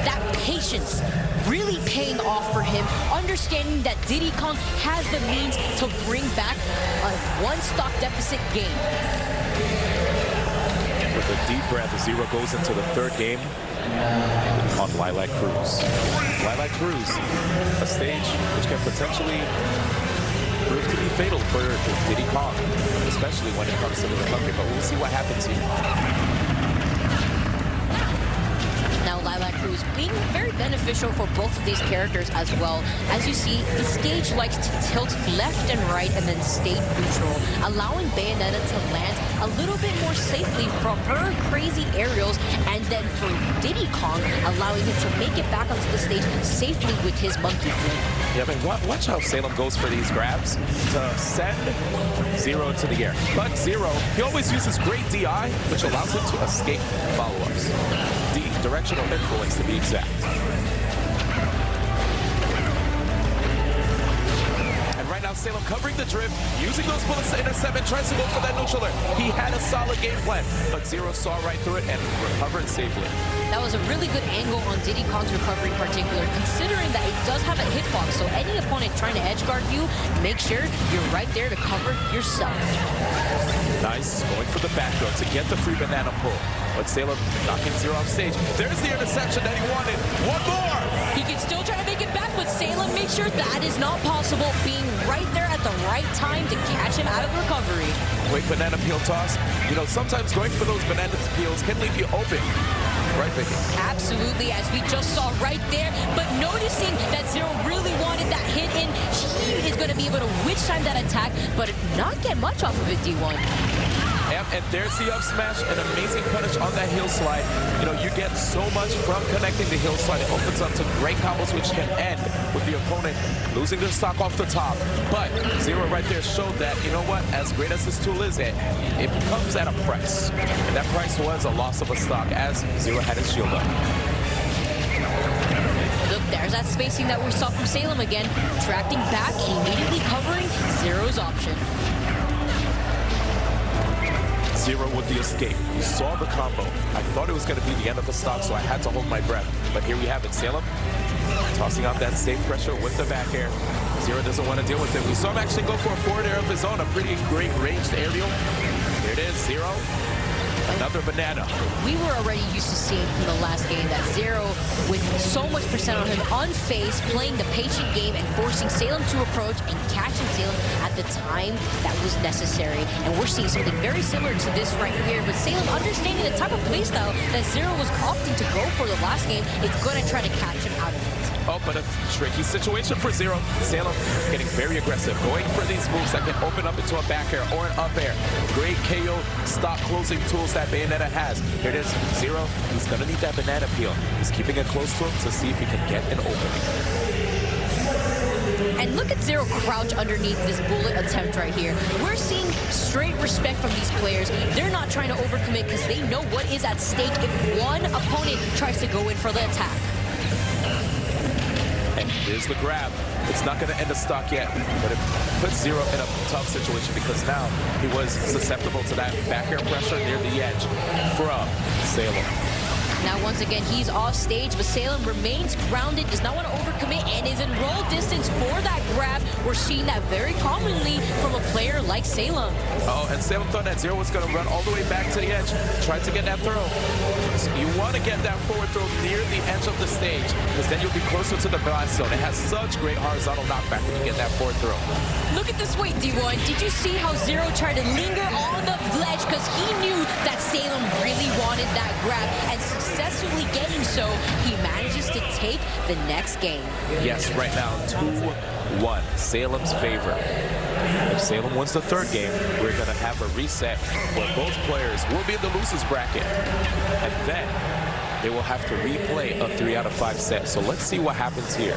That patience really paying off for him, understanding that Diddy Kong has the means to bring back a one-stock deficit game.
With a deep breath, Zero goes into the third game on Lilac Cruise. Lilac Cruise, a stage which can potentially prove to be fatal for Diddy Kong, especially when it comes to the recovery, but we'll see what happens here.
Now Lilac Cruise being very beneficial for both of these characters as well. As you see, the stage likes to tilt left and right and then stay neutral, allowing Bayonetta to land a little bit more safely from her crazy aerials, and then for Diddy Kong, allowing him to make it back onto the stage safely with his monkey flip.
Yeah, but watch how Salem goes for these grabs to send Zero into the air. But Zero, he always uses great DI, which allows him to escape follow-ups. Directional influence to be exact. And right now Salem covering the drift, using those bullets to intercept and tries to go for that neutral alert. He had a solid game plan, but Zero saw right through it and recovered safely.
That was a really good angle on Diddy Kong's recovery in particular, considering that it does have a hitbox, so any opponent trying to edge guard you, make sure you're right there to cover yourself.
Nice, going for the back throw to get the free banana pull. But Salem knocking Zero off stage. There's the interception that he wanted. One more!
He can still try to make it back, but Salem makes sure that is not possible, being right there at the right time to catch him out of recovery.
Quick banana peel toss. You know, sometimes going for those banana peels can leave you open. Right, Vicky?
Absolutely, as we just saw right there. But noticing that Zero really wanted that hit in, he is going to be able to witch time that attack, but not get much off of it, D1.
And there's the up smash, an amazing punish on that heel slide. You know, you get so much from connecting the heel slide. It opens up to great combos, which can end with the opponent losing their stock off the top. But Zero right there showed that, you know what, as great as this tool is, it comes at a price. And that price was a loss of a stock as Zero had his shield up.
Look, there's that spacing that we saw from Salem again. Tracking back, immediately covering Zero's option.
Zero with the escape. You saw the combo. I thought it was going to be the end of the stock, so I had to hold my breath. But here we have it. Salem tossing out that safe pressure with the back air. Zero doesn't want to deal with it. We saw him actually go for a forward air of his own, a pretty great ranged aerial. Here it is, Zero. Another banana.
We were already used to seeing from the last game that Zero, with so much percent on him, unfazed, playing the patient game and forcing Salem to approach and catching Salem at the time that was necessary. And we're seeing something very similar to this right here, but Salem understanding the type of playstyle that Zero was opting to go for the last game, is going to try to catch him out of it.
Oh, but a tricky situation for Zero. Salem getting very aggressive, going for these moves that can open up into a back air or an up air. Great KO stock closing tools that Bayonetta has. Here it is, Zero. He's gonna need that banana peel. He's keeping it close to him to see if he can get an opening.
And look at Zero crouch underneath this bullet attempt right here. We're seeing straight respect from these players. They're not trying to overcommit because they know what is at stake if one opponent tries to go in for the attack.
And here's the grab. It's not going to end the stock yet, but it puts Zero in a tough situation because now he was susceptible to that back air pressure near the edge from Salem.
Now, once again, he's off stage, but Salem remains grounded, does not want to overcommit, and is in roll distance for that grab. We're seeing that very commonly from a player like Salem.
Oh, and Salem thought that Zero was going to run all the way back to the edge, tried to get that throw. So you want to get that forward throw near the edge of the stage, because then you'll be closer to the blast zone. It has such great horizontal knockback when you get that forward throw.
Look at this weight, D1. Did you see how Zero tried to linger on the ledge because he knew that Salem really wanted that grab, and successfully getting so, he manages to take the next game.
Yes, right now, 2-1, Salem's favor. If Salem wins the third game, we're going to have a reset where both players will be in the losers bracket. And then they will have to replay a 3 out of 5 set. So let's see what happens here.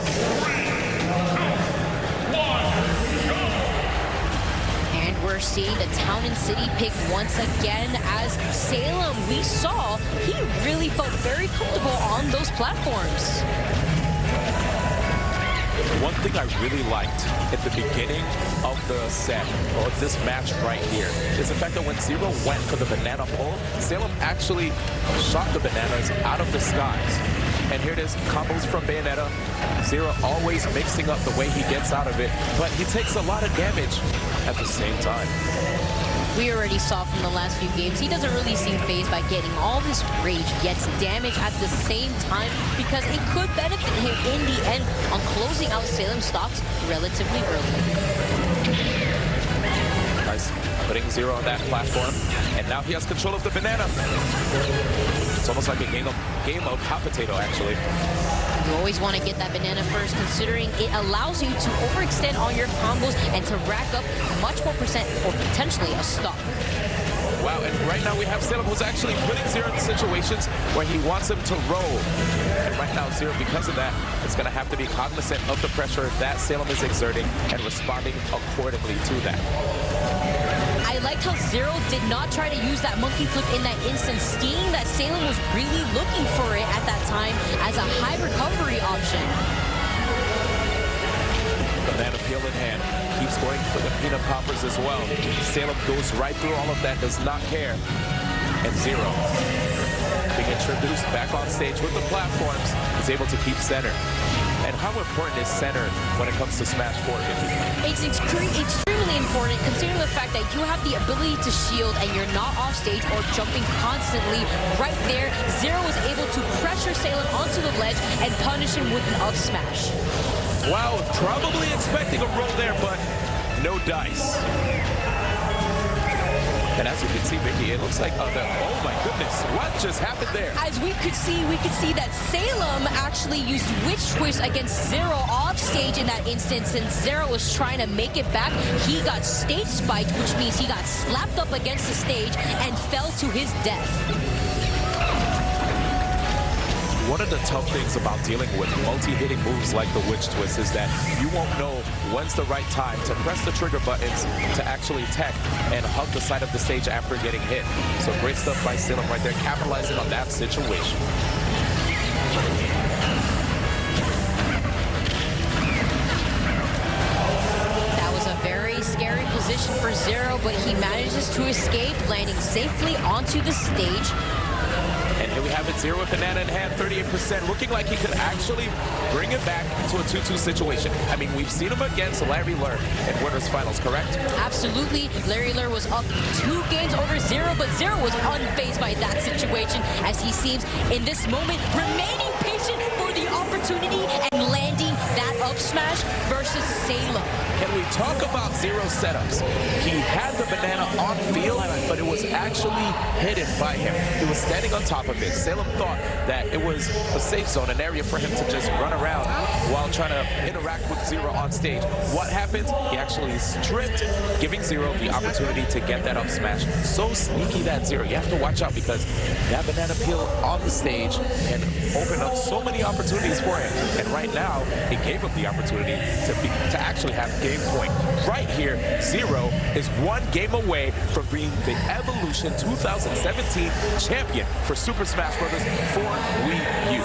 And we're seeing the Town and City pick once again as Salem, we saw, he really felt very comfortable on those platforms.
One thing I really liked at the beginning of the set, or this match right here, is the fact that when Zero went for the banana pull, Salem actually shot the bananas out of the skies. And here it is, combos from Bayonetta. Zero always mixing up the way he gets out of it, but he takes a lot of damage at the same time.
We already saw from the last few games, he doesn't really seem fazed by getting all this rage, gets damage at the same time, because it could benefit him in the end on closing out Salem's stocks relatively early.
Nice, putting Zero on that platform, and now he has control of the banana. It's almost like a game of hot potato, actually.
You always want to get that banana first, considering it allows you to overextend on your combos and to rack up much more percent or potentially a stock.
Wow, and right now we have Salem who's actually putting Zero in situations where he wants him to roll. And right now Zero, because of that, is going to have to be cognizant of the pressure that Salem is exerting and responding accordingly to that.
I liked how Zero did not try to use that monkey flip in that instant, seeing that Salem was really looking for it at that time as a high recovery option.
Banana peel in hand, keeps going for the peanut poppers as well. Salem goes right through all of that, does not care. And Zero, being introduced back on stage with the platforms, is able to keep center. And how important is center when it comes to Smash 4?
It's extremely important, considering the fact that you have the ability to shield and you're not off stage or jumping constantly. Right there, Zero was able to pressure Salem onto the ledge and punish him with an up smash.
Wow, probably expecting a roll there, but no dice. And as you can see, Vicky, it looks like, oh my goodness, what just happened there?
As we could see that Salem actually used Witch Twist against Zero off stage in that instance, and Zero was trying to make it back. He got stage spiked, which means he got slapped up against the stage and fell to his death.
One of the tough things about dealing with multi-hitting moves like the Witch Twist is that you won't know when's the right time to press the trigger buttons to actually tech and hug the side of the stage after getting hit. So great stuff by Salem right there, capitalizing on that situation.
That was a very scary position for Zero, but he manages to escape, landing safely onto the stage.
And here we have it, Zero with banana in hand, 38%, looking like he could actually bring it back to a 2-2 situation. I mean, we've seen him against Larry Lur in Winners Finals, correct?
Absolutely. Larry Lur was up 2 games over Zero, but Zero was unfazed by that situation, as he seems, in this moment, remaining patient for the opportunity and landing that up smash versus Salem.
Can we talk about Zero's setups? He had the banana on field, but it was actually hidden by him. He was standing on top of it. Salem thought that it was a safe zone, an area for him to just run around while trying to interact with Zero on stage. What happens? He actually stripped, giving Zero the opportunity to get that up smash. So sneaky that Zero. You have to watch out, because that banana peel on the stage can open up so many opportunities for him. And right now, it gave him the opportunity to actually have game point. Right here, Zero is 1 game away from being the Evolution 2017 champion for Super Smash Bros. for Wii U.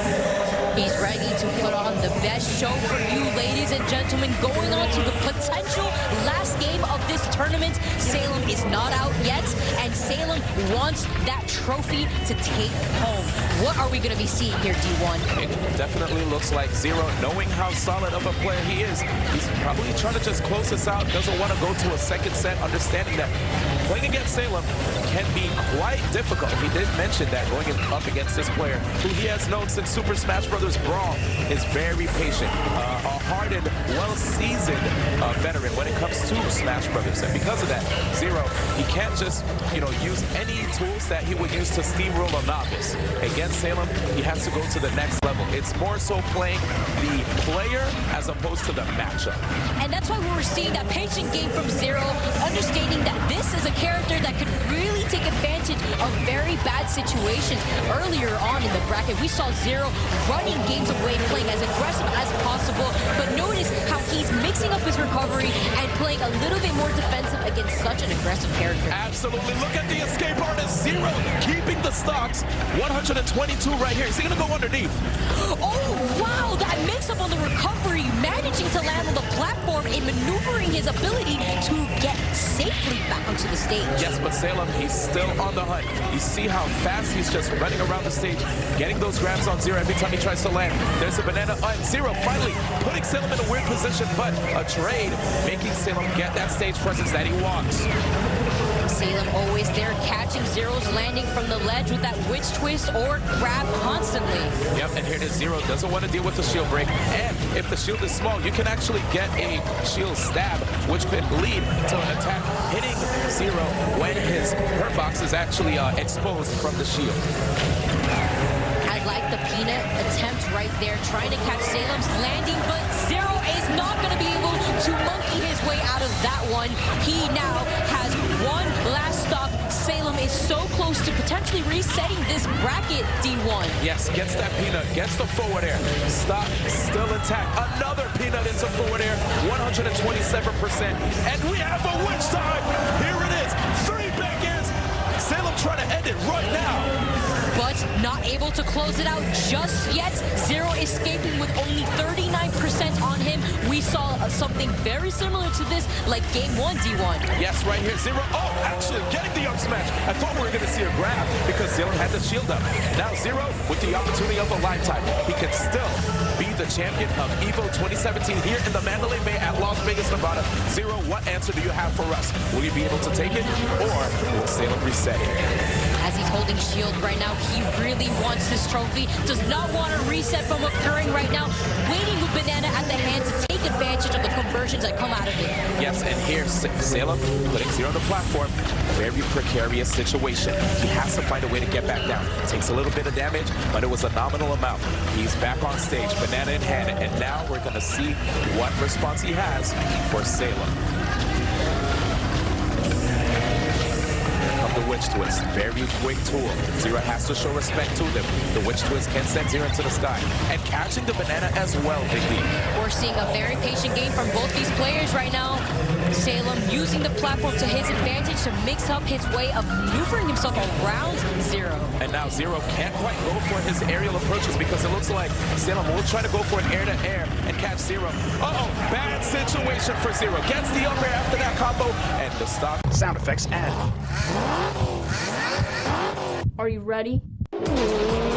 He's ready to put on the best show for you, ladies and gentlemen. Going on to the potential last game of this tournament. Salem is not out yet, and Salem wants that trophy to take home. What are we going to be seeing here, D1?
It definitely looks like Zero, knowing how solid of a player he is, he's probably trying to just close this out, doesn't want to go to a second set, understanding that playing against Salem can be quite difficult. He did mention that going up against this player, who he has known since Super Smash Bros. Brawl, is very patient, a hardened, well-seasoned veteran when it comes to Smash Bros. And because of that, Zero, he can't just, use any tools that he would use to steamroll a novice. Against Salem, he has to go to the next level. It's more so playing the player as opposed to the matchup.
And that's why we're seeing that patient game from Zero, understanding that this is a character that could really take advantage of very bad situations. Earlier on in the bracket, we saw Zero running games away, playing as aggressive as possible, but notice how he's mixing up his recovery and playing a little bit more defensive against such an aggressive character.
Absolutely. Look at the escape artist. Zero keeping the stocks. 122 right here. Is he going to go underneath?
Oh, wow. That mix up on the recovery, managing to land on the platform and maneuvering his ability to get safely back onto the stage.
Yes, but Salem, he's still on the hunt. You see how fast he's just running around the stage, getting those grabs on Zero every time he tries to land. There's a banana on Zero, finally putting Salem in a weird position, but a trade making Salem get that stage presence that he wants.
Salem always there, catching Zero's landing from the ledge with that witch twist or grab constantly.
Yep, and here it is. Zero doesn't want to deal with the shield break, and if the shield is small, you can actually get a shield stab, which could lead to an attack hitting Zero when his hurt box is actually exposed from the shield.
I like the peanut attempt right there, trying to catch Salem's landing, but Zero is not going to be able to monkey his way out of that one. He now has one last stock. Salem is so close to potentially resetting this bracket, D1.
Yes, gets that peanut, gets the forward air. Stock still intact. Another peanut into forward air, 127%. And we have a witch time. Here it is, 3 back ends. Salem trying to end it right now.
But not able to close it out just yet. Zero escaping with only 39% on him. We saw something very similar to this, like game 1, D1.
Yes, right here, Zero. Oh, actually getting the up smash. I thought we were going to see a grab because Salem had the shield up. Now Zero with the opportunity of a lifetime. He can still be the champion of EVO 2017 here in the Mandalay Bay at Las Vegas, Nevada. Zero, what answer do you have for us? Will you be able to take it, or will Salem reset it?
As he's holding shield right now, he really wants this trophy. Does not want a reset from occurring right now. Waiting with Banana at the hand to take advantage of the conversions that come out of it.
Yes, and here Salem putting Zero on the platform. Very precarious situation. He has to find a way to get back down. Takes a little bit of damage, but it was a nominal amount. He's back on stage, Banana in hand, and now we're going to see what response he has for Salem. The witch twist, very quick tool. Zero has to show respect to them. The witch twist can send Zero into the sky. And catching the banana as well, Vicky.
We're seeing a very patient game from both these players right now. Salem using the platform to his advantage to mix up his way of maneuvering himself around Zero.
And now Zero can't quite go for his aerial approaches because it looks like Salem will try to go for an air-to-air and catch Zero. Uh-oh, bad situation for Zero. Gets the up air after that combo, and the stock.
Sound effects added.
Are you ready?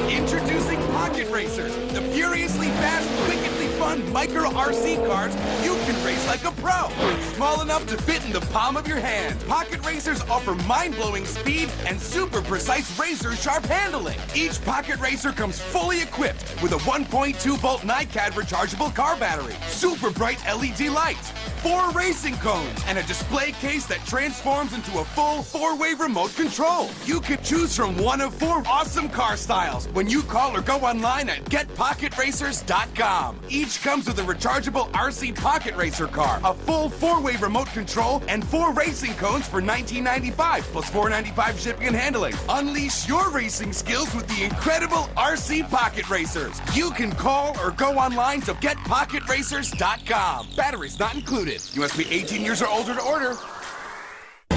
Introducing Pocket Racers, the furiously fast, wickedly fun micro RC cars you can race like a pro. Small enough to fit in the palm of your hand. Pocket Racers offer mind-blowing speed and super precise razor-sharp handling. Each Pocket Racer comes fully equipped with a 1.2-volt NiCad rechargeable car battery, super bright LED lights, 4 racing cones, and a display case that transforms into a full 4-way remote control. You can choose from one of 4 awesome car styles when you call or go online at getpocketracers.com. Each comes with a rechargeable RC Pocket Racer car, a full 4-way remote control, and 4 racing cones for $19.95 plus $4.95 shipping and handling. Unleash your racing skills with the incredible RC Pocket Racers. You can call or go online to getpocketracers.com. Batteries not included. You must be 18 years or older to order.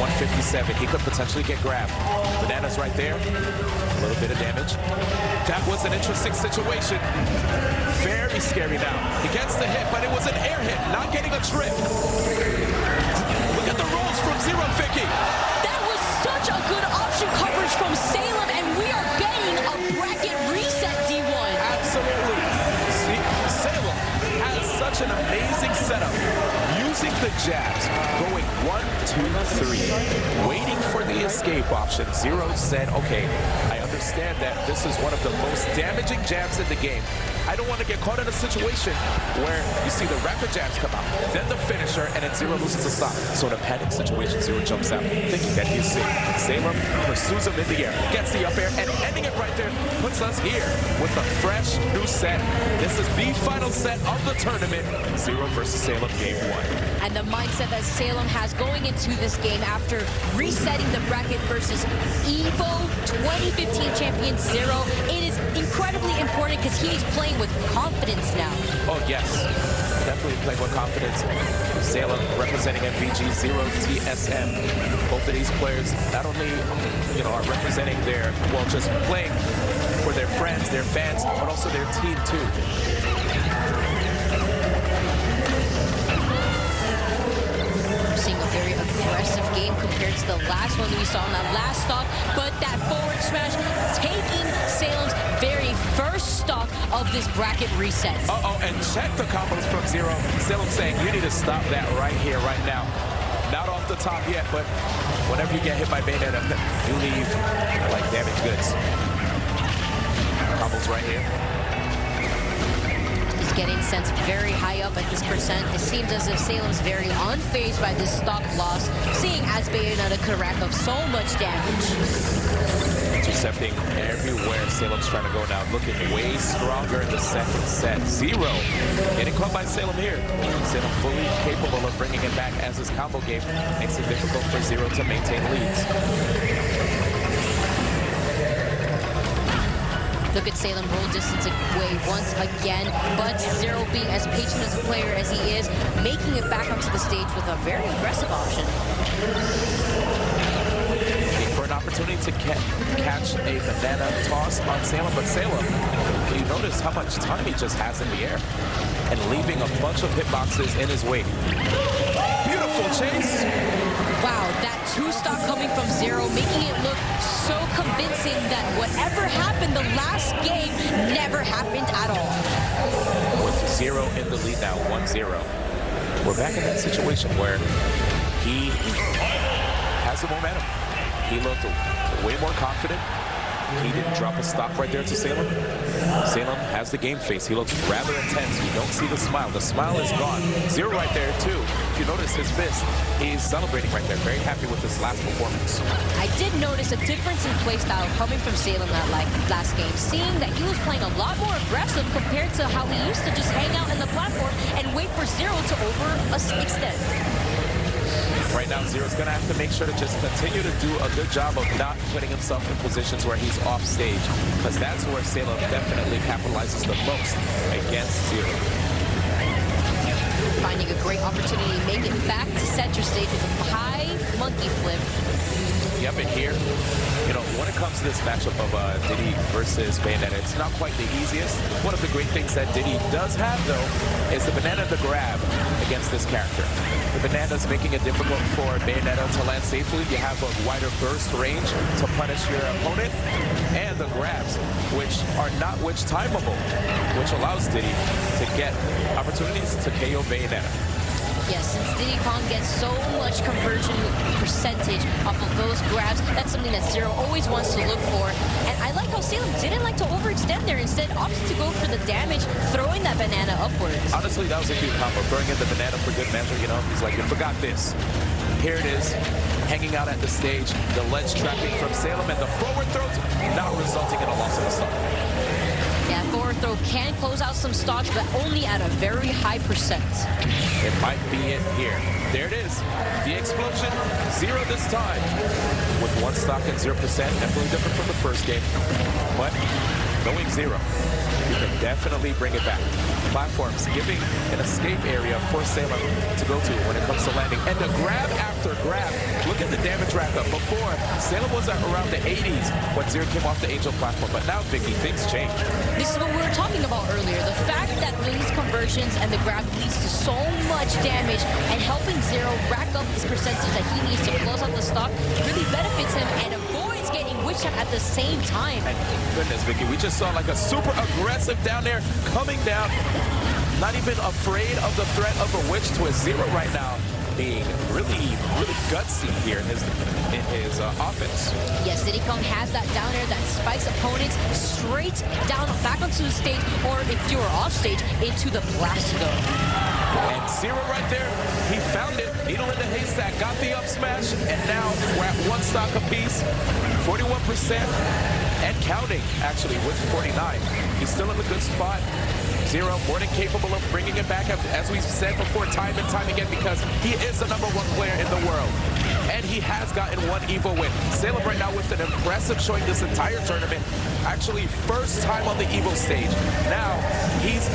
157, he could potentially get grabbed. Banana's right there, a little bit of damage. That was an interesting situation. Very scary now. He gets the hit, but it was an air hit, not getting a trip. Look at the rolls from Zero, Vicky.
That was such a good option coverage from Salem, and we are getting a bracket reset, D1.
Absolutely. See, Salem has such an amazing setup. Using the jabs, going 1, 2, 3, waiting for the escape option. Zero said, okay, I understand that this is one of the most damaging jabs in the game. I don't want to get caught in a situation where you see the rapid jabs come out, then the finisher, and then Zero loses the stock. So in a panic situation, Zero jumps out, thinking that he's safe. Salem pursues him in the air, gets the up air, and ending it right there puts us here with a fresh new set. This is the final set of the tournament, Zero versus Salem, game 1.
And the mindset that Salem has going into this game after resetting the bracket versus EVO 2015 champion Zero, it is incredibly important because he's playing with confidence now.
Oh yes, definitely playing with confidence. Salem representing MVG, Zero TSM. Both of these players not only are representing their, just playing for their friends, their fans, but also their team too.
since the last one that we saw in that last stock, but that forward smash taking Salem's very first stock of this bracket reset.
Uh-oh, and check the combos from Zero. Salem saying, you need to stop that right here, right now. Not off the top yet, but whenever you get hit by Bayonetta, you leave like damaged goods. Combos right here.
He's getting sent very high up at this percent. It seems as if Salem's very unfazed by this stock loss, seeing as Bayonetta could rack up so much damage.
Intercepting everywhere. Salem's trying to go now, looking way stronger in the second set. Zero getting caught by Salem here. Salem fully capable of bringing it back as his combo game makes it difficult for Zero to maintain leads.
Look at Salem roll distance away once again, but Zero being as patient as a player as he is, making it back onto the stage with a very aggressive option.
For an opportunity to catch a banana toss on Salem, but Salem, you notice how much time he just has in the air and leaving a bunch of hitboxes in his wake. Beautiful chase.
Wow, that two stock coming from Zero, making it look so convincing that whatever happened the last game never happened at all.
With Zero in the lead now, 1-0. We're back in that situation where he has the momentum. He looked way more confident. He didn't drop a stock right there to Salem. Salem has the game face. He looks rather intense. You don't see the smile. The smile is gone. Zero right there, too. If you notice his fist, he's celebrating right there. Very happy with this last performance.
I did notice a difference in playstyle coming from Salem that last game, seeing that he was playing a lot more aggressive compared to how he used to just hang out in the platform and wait for Zero to overextend.
Right now, Zero's going to have to make sure to just continue to do a good job of not putting himself in positions where he's off stage, because that's where Salem definitely capitalizes the most against Zero.
Finding a great opportunity to make it back to center stage with a high monkey flip.
Yep, and here, you know, when it comes to this matchup of Diddy versus Bayonetta, it's not quite the easiest. One of the great things that Diddy does have, though, is the banana to grab against this character. The banana's making it difficult for Bayonetta to land safely. You have a wider burst range to punish your opponent, and the grabs, which are not witch timeable, which allows Diddy to get opportunities to KO Bayonetta.
Yes, since Diddy Kong gets so much conversion percentage off of those grabs, that's something that Zero always wants to look for. And I like how Salem didn't like to overextend there. Instead, opted to go for the damage, throwing that banana upwards.
Honestly, that was a cute combo. Throwing in the banana for good measure, you know. He's like, you forgot this. Here it is, hanging out at the stage. The ledge trapping from Salem and the forward throw, not resulting in a loss of the stock.
Yeah, forward throw can close out some stocks, but only at a very high percent.
It might be it here. There it is. The explosion, Zero this time. With one stock at 0%, definitely different from the first game. But knowing Zero, you can definitely bring it back. Platforms giving an escape area for Salem to go to when it comes to landing. And the grab after grab. Look at the damage rack up. Before, Salem was at around the 80s when Zero came off the Angel platform. But now, Vicky, things change.
This is what we were talking about earlier. The fact that these conversions and the grab leads to so much damage and helping Zero rack up this percentage that he needs to close out the stock really benefits him and avoids getting witch time at the same time.
And goodness, Vicky, we just saw like a super aggressive down there coming down. Not even afraid of the threat of a witch twist. Zero right now being really gutsy here in his offense.
Yes, Diddy Kong has that down air that spikes opponents straight down back onto the stage, or if you were off stage, into the blast zone.
And Zero right there, he found it. Needle in the haystack, got the up smash, and now we're at one stock apiece. 41% and counting, actually, with 49. He's still in a good spot. Zero more than capable of bringing it back up, as we've said before, time and time again, because he is the #1 player in the world. And he has gotten one EVO win. Salem right now with an impressive showing this entire tournament. Actually, first time on the EVO stage. Now, he's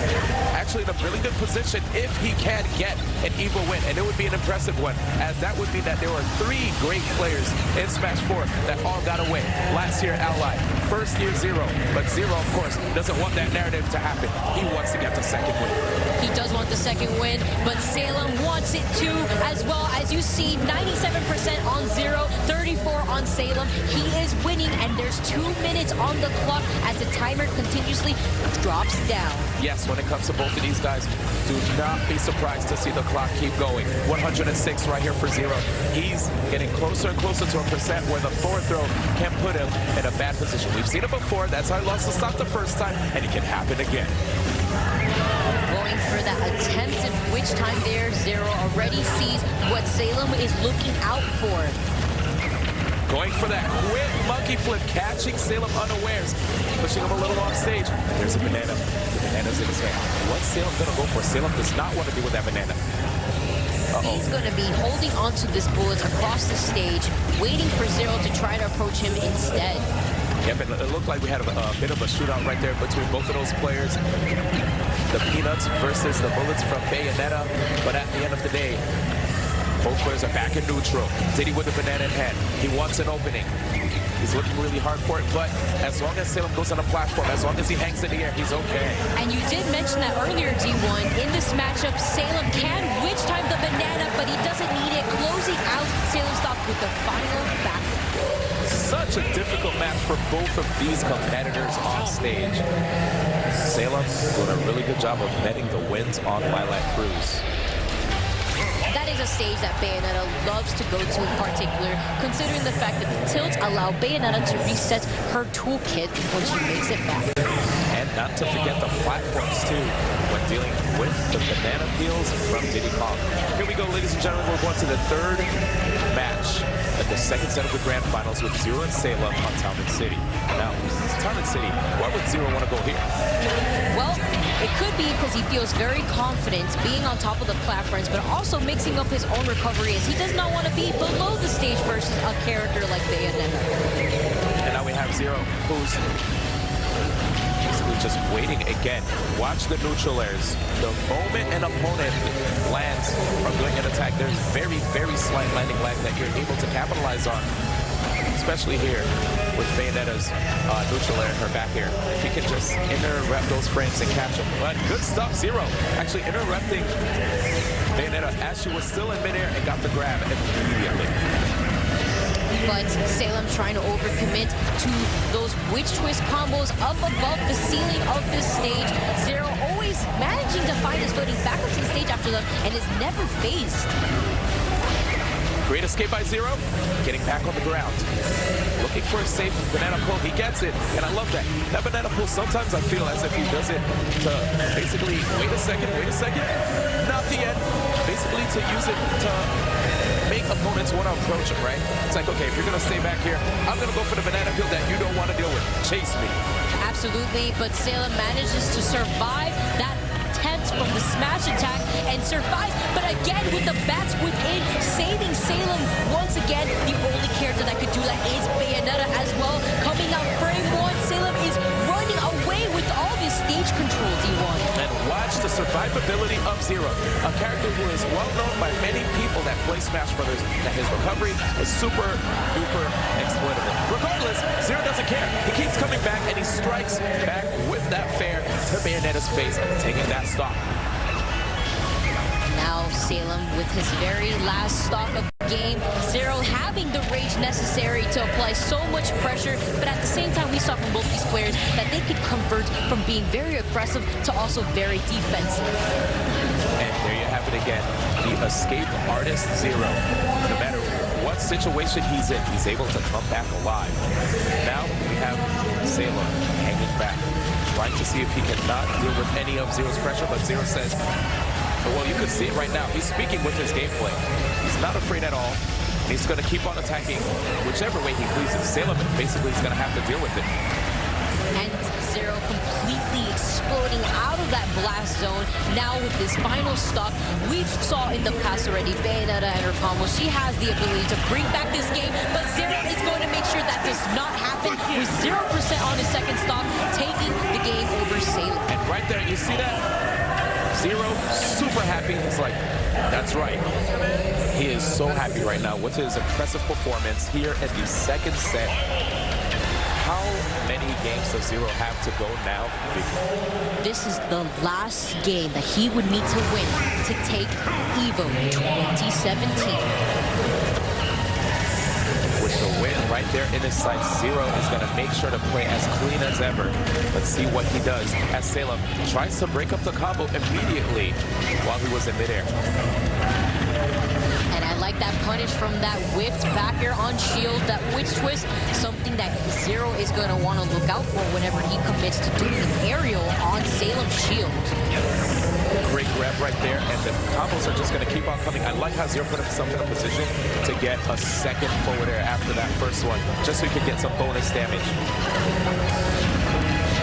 actually in a really good position if he can get an EVO win. And it would be an impressive one, as that would mean that there were 3 great players in Smash 4 that all got a win. Last year, Ally. First year, Zero. But Zero, of course, doesn't want that narrative to happen. He wants to get the second win.
He does want the second win, but Salem wants it too. as well. As you see, 97% on Zero, 34 on Salem. He is winning, and there's 2 minutes on the clock as the timer continuously drops down.
Yes, when it comes to both of these guys, do not be surprised to see the clock keep going. 106 right here for Zero. He's getting closer and closer to a percent where the forward throw can put him in a bad position. We've seen it before. That's how he lost the stock the first time, and it can happen again.
Going for that attempt, in which time there, Zero already sees what Salem is looking out for.
Going for that quick monkey flip, catching Salem unawares, pushing him a little off stage. There's a banana. The banana's in his hand. What's Salem gonna go for? Salem does not want to deal with that banana.
He's going to be holding onto this bullet across the stage, waiting for Zero to try to approach him instead.
Yeah, but it looked like we had a bit of a shootout right there between both of those players. The Peanuts versus the Bullets from Bayonetta. But at the end of the day, both players are back in neutral. Diddy with the banana in hand. He wants an opening. He's looking really hard for it, but as long as Salem goes on a platform, as long as he hangs in the air, he's okay.
And you did mention that earlier, D1. In this matchup, Salem can witch time the banana, but he doesn't need it. Closing out Salem stock with the final back.
Such a difficult match for both of these competitors on stage. Salem doing a really good job of netting the wins on Lilac Cruise.
That is a stage that Bayonetta loves to go to in particular, considering the fact that the tilts allow Bayonetta to reset her toolkit when she makes it back.
And not to forget the platforms too, when dealing with the banana peels from Diddy Kong. Here we go, ladies and gentlemen, we're going to the third match at the second set of the grand finals with Zero and Salem on Talman City. Now, Talman City, why would Zero want to go here?
Well, it could be because he feels very confident being on top of the platforms, but also mixing up his own recovery as he does not want to be below the stage versus a character like Bayonetta.
And now we have Zero, who's basically just waiting again. Watch the neutral airs. The moment an opponent lands from doing an attack, there's very, very slight landing lag that you're able to capitalize on. Especially here with Bayonetta's neutral air in her back here. If you can just interrupt those frames and catch them. But good stuff, Zero. Actually interrupting Bayonetta as she was still in midair and got the grab immediately.
But Salem trying to overcommit to those witch twist combos up above the ceiling of the stage. Zero always managing to find his footing back up to the stage after them and is never phased.
Great escape by Zero, getting back on the ground. Looking for a safe banana pull, he gets it, and I love that. That banana pull, sometimes I feel as if he does it to basically, wait a second, not the end. Basically to use it to make opponents want to approach him, right? It's like, okay, if you're gonna stay back here, I'm gonna go for the banana peel that you don't want to deal with. Chase me.
Absolutely, but Salem manages to survive that attempt from the smash attack and survives, but again with the bats within, saving Salem once again. The only character that could do that is Bayonetta as well. Coming out frame one, Salem is running away with all this stage control, D1.
And watch the survivability of Zero, a character who is well known by many people that play Smash Brothers, that his recovery is super duper exploitable. Regardless, Zero doesn't care. He keeps coming back and he strikes back with that fair to Bayonetta's face, taking that stock.
Now Salem with his very last stock of the game. Zero having the rage necessary to apply so much pressure, but at the same time we saw from both these players that they could convert from being very aggressive to also very defensive.
And there you have it again, the escape artist Zero. No matter what situation he's in, he's able to come back alive. Now we have Salem hanging back, trying to see if he cannot deal with any of Zero's pressure, but Zero says, well, you can see it right now. He's speaking with his gameplay. He's not afraid at all. He's going to keep on attacking whichever way he pleases. Salem basically is going to have to deal with it.
And Zero completely exploding out of that blast zone. Now with this final stock, we saw in the past already, Bayonetta and her combo, she has the ability to bring back this game, but Zero is going to make sure that does not happen with 0% on his second stock, taking the game over Salem.
And right there, you see that? Zero, super happy. He's like, that's right. He is so happy right now with his impressive performance here in the second set. How many games does Zero have to go now?
This is the last game that he would need to win to take EVO 2017.
With the win right there in his sights, Zero is going to make sure to play as clean as ever. Let's see what he does as Salem tries to break up the combo immediately while he was in midair.
And I like that punish from that whipped back air on shield, that witch twist, something that Zero is going to want to look out for whenever he commits to doing an aerial on Salem's shield.
Great grab right there, and the combos are just going to keep on coming. I like how Zero put himself in a position to get a second forward air after that first one, just so he could get some bonus damage.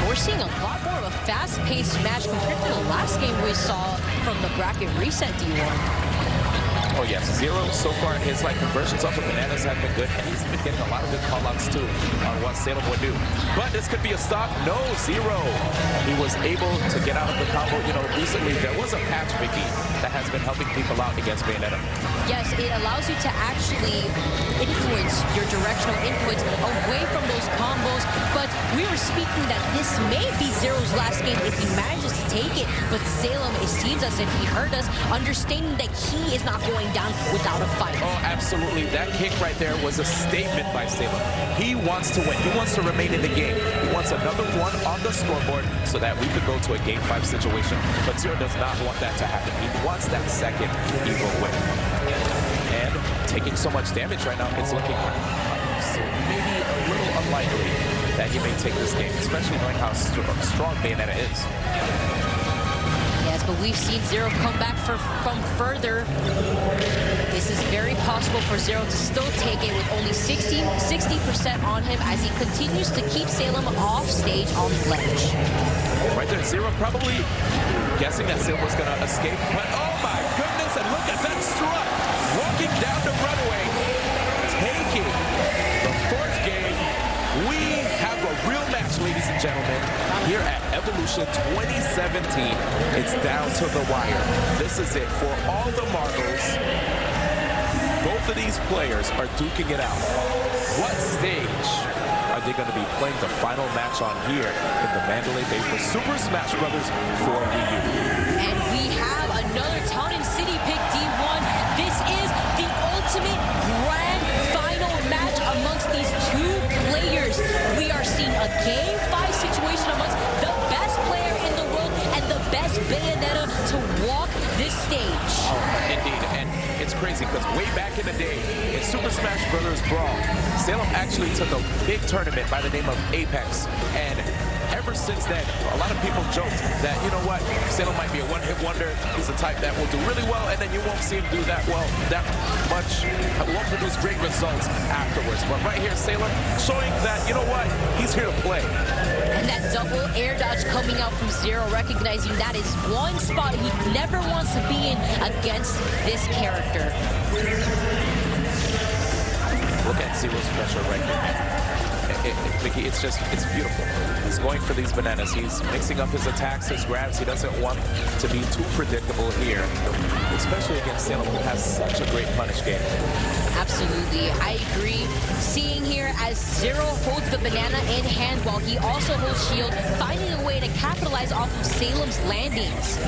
We're seeing a lot more of a fast-paced match compared to the last game we saw from the bracket reset D1.
Oh yes, Zero so far, his conversions off of bananas have been good, and he's been getting a lot of good call-outs too on what Salem would do. But this could be a stop. No, Zero. He was able to get out of the combo. You know, recently there was a patch, Vicky, that has been helping people out against Bayonetta.
Yes, it allows you to actually influence your directional inputs away from those combos. But we were speaking that this may be Zero's last game if he manages to take it. But Salem, it seems as if he heard us, understanding that he is not going down without a fight.
Oh, absolutely. That kick right there was a statement by Salem. He wants to win. He wants to remain in the game. He wants another one on the scoreboard so that we could go to a Game 5 situation. But Zero does not want that to happen. He wants that second EVO win. And taking so much damage right now, it's looking maybe a little unlikely that he may take this game, especially knowing how strong Bayonetta is.
Yes, but we've seen Zero come back from further. This is very possible for Zero to still take it with only 60% on him as he continues to keep Salem off stage on the ledge.
Right there, Zero probably guessing that Salem was going to escape, but oh my goodness, and look at that strut! Walking down the runway, taking the fourth game. We have a real match, ladies and gentlemen, here at Evolution 2017. It's down to the wire. This is it for all the marbles. Both of these players are duking it out. What stage are they going to be playing the final match on here in the Mandalay Bay for Super Smash Bros. For Wii U?
And we have another Town and City pick D1. This is the ultimate grand final match amongst these two players. We are seeing a Game 5 situation amongst the best player in the world and the best Bayonetta to walk this stage.
Oh, indeed, and it's crazy because way back in the day in Super Smash Bros. Brawl, Salem actually took a big tournament by the name of Apex, and ever since then, a lot of people joked that, you know what, Salem might be a one-hit wonder. He's the type that will do really well, and then you won't see him do that well, that much, won't produce great results afterwards. But right here, Salem showing that, you know what, he's here to play.
And that double air dodge coming out from Zero, recognizing that is one spot he never wants to be in against this character.
Look at Zero's pressure right here. Vicky, it's beautiful. He's going for these bananas. He's mixing up his attacks, his grabs. He doesn't want to be too predictable here, especially against Salem, who has such a great punish game.
Absolutely, I agree. Seeing here as Zero holds the banana in hand while he also holds shield, finding a way to capitalize off of Salem's landings.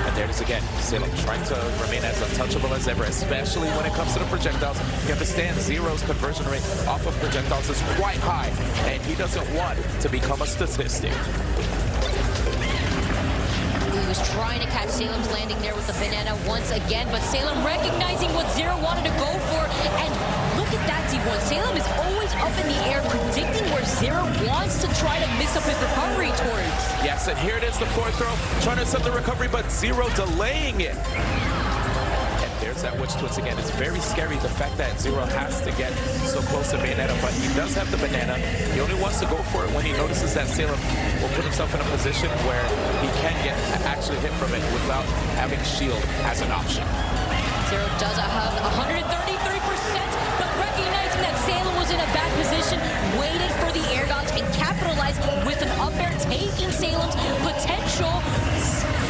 And there it is again. Salem trying to remain as untouchable as ever, especially when it comes to the projectiles. You understand Zero's conversion rate off of projectiles is quite high, and he doesn't want to become a statistic.
He was trying to catch Salem's landing there with the banana once again, but Salem recognizing what Zero wanted to go for, and look at that D1. Salem is always up in the air, predicting where Zero wants to try to mix up his recovery towards.
Yes, and here it is, the fourth throw, trying to set the recovery, but Zero delaying it. And there's that witch twist again. It's very scary, the fact that Zero has to get so close to Bayonetta, but he does have the banana. He only wants to go for it when he notices that Salem will put himself in a position where he can get actually hit from it without having shield as an option.
Zero does have 133%, but recognizing that Salem was in a bad position, waited for the air dodge and capitalized with an up air, taking Salem's potential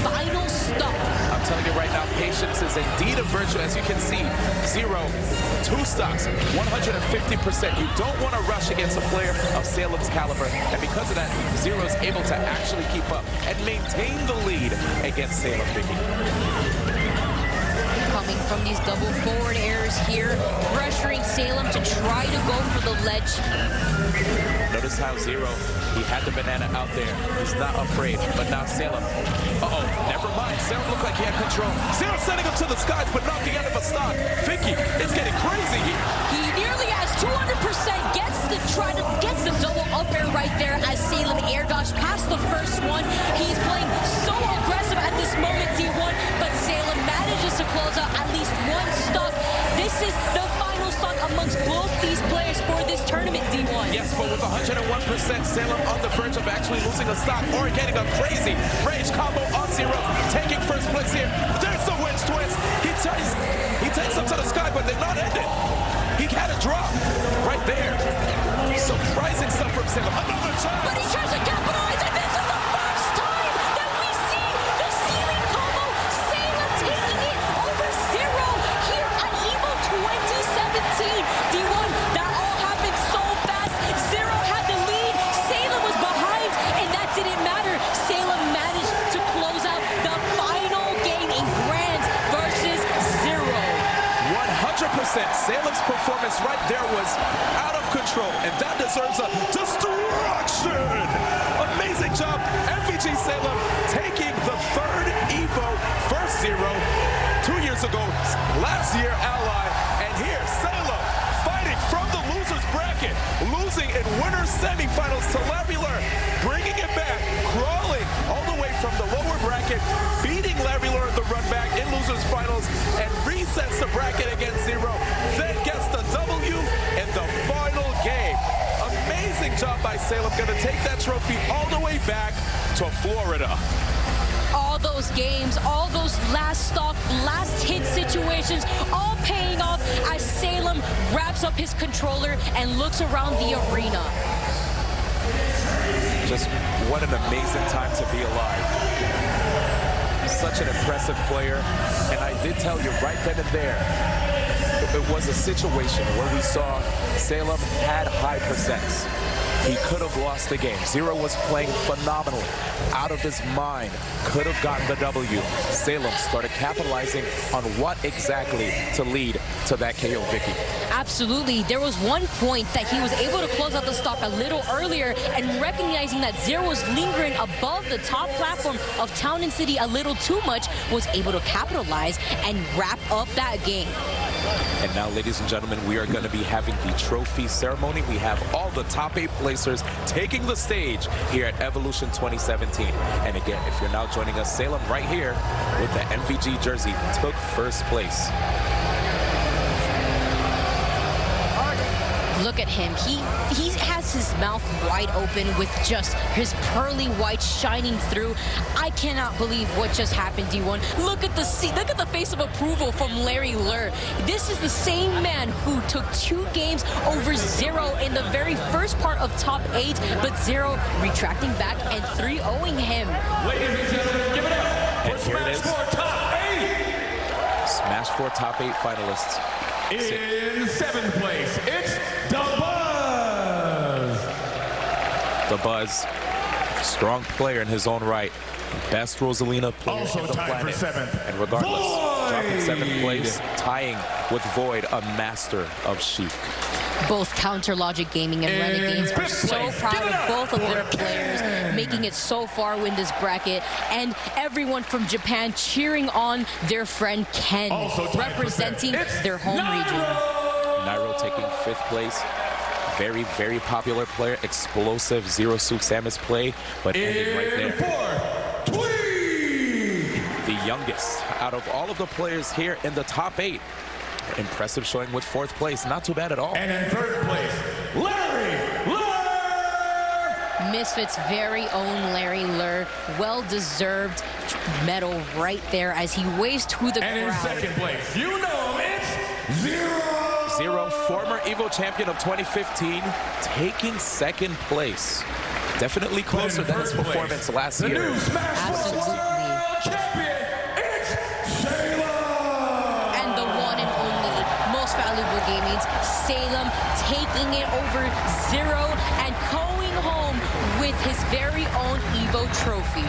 final stop.
I'm telling you right now, patience is indeed a virtue. As you can see, Zero, 2 stocks, 150%. You don't want to rush against a player of Salem's caliber. And because of that, Zero is able to actually keep up and maintain the lead against Salem Vicky.
Coming from these double forward airs here, pressuring Salem to try to go for the ledge.
Notice how Zero, he had the banana out there. He's not afraid, but now Salem. Uh-oh, never mind. Salem looked like he had control. Zero sending him to the skies, but not the end of a stock. Vicky, it's getting crazy here.
He nearly has 200%, gets the double up air right there as Salem air dodge past the first one. He's playing so aggressive at this moment, D1, but Salem manages to close out at least 1 stock. This is the final stock amongst both these players for this tournament, D1.
Yes, but with 101%, Salem on the verge of actually losing a stock or getting a crazy rage combo on Zero, taking first place here. There's the wedge twist. He takes them to the sky, but they're not ended. He had a drop right there. Surprising stuff from Salem. Another chance.
But he tries to capitalize, and this is the first time that we see the ceiling combo. Salem taking it over Zero here at EVO 2017. D1, that all happened so fast. Zero had the lead. Salem was behind, and that didn't matter. Salem managed to close out the final game in Grands versus Zero.
100%. Salem's performance right there was out of control, and that deserves a destruction. Amazing job, MVG Salem taking the 3rd EVO, first Zero, 2 years ago, last year Ally, and here Salem fighting from the loser's bracket, losing in winners semifinals to Larry Lur, bringing it back, crawling all the way from the lower bracket, beating Larry Lur in the run back in losers finals, and resets the bracket against Zero, then gets the W in the final game. Amazing job by Salem, gonna take that trophy all the way back to Florida.
All those games, all those last stock, last hit situations, all paying off as Salem wraps up his controller and looks around the arena.
Just what an amazing time to be alive. Such an impressive player, and I did tell you right then and there, it was a situation where we saw Salem had high percents. He could have lost the game. Zero was playing phenomenally, out of his mind, could have gotten the W. Salem started capitalizing on what exactly to lead to that KO, Vicky.
Absolutely. There was one point that he was able to close out the stock a little earlier, and recognizing that Zero was lingering above the top platform of Town and City a little too much, was able to capitalize and wrap up that game.
And now, ladies and gentlemen, we are going to be having the trophy ceremony. We have all the top 8 placers taking the stage here at Evolution 2017. And again, if you're now joining us, Salem right here with the MVG jersey took first place.
Look at him. He has his mouth wide open with just his pearly white shining through. I cannot believe what just happened, D1. Look at the face of approval from Larry Lur. This is the same man who took 2 games over Zero in the very first part of top 8, but Zero retracting back and 3-0ing him.
Ladies and gentlemen, give it up for Smash 4 Top 8.
Smash 4 top 8 finalists.
In 7th place, it's The Buzz.
The Buzz, strong player in his own right. Best Rosalina player
also
in the
tied
planet.
for 7th.
And regardless,
Void.
dropping 7th place, tying with Void, a master of Sheik.
Both Counter Logic Gaming and Renegades are so proud of both of their players, making it so far in this bracket, and everyone from Japan cheering on their friend Ken, representing their home region.
Nairo taking 5th place. Very, very popular player, explosive Zero Suit Samus play, but ending right there. The youngest out of all of the players here in the top 8. Impressive showing with 4th place. Not too bad at all.
And in 3rd place, Larry Lur!
Misfits' very own Larry Lur. Well-deserved medal right there as he waves to the crowd.
And in 2nd place, you know him, it's
Zero, former EVO champion of 2015, taking 2nd place. Definitely closer than his performance last year.
The new Smash World Champion, it's
Gaming's Salem taking it over Zero and going home with his very own EVO trophy.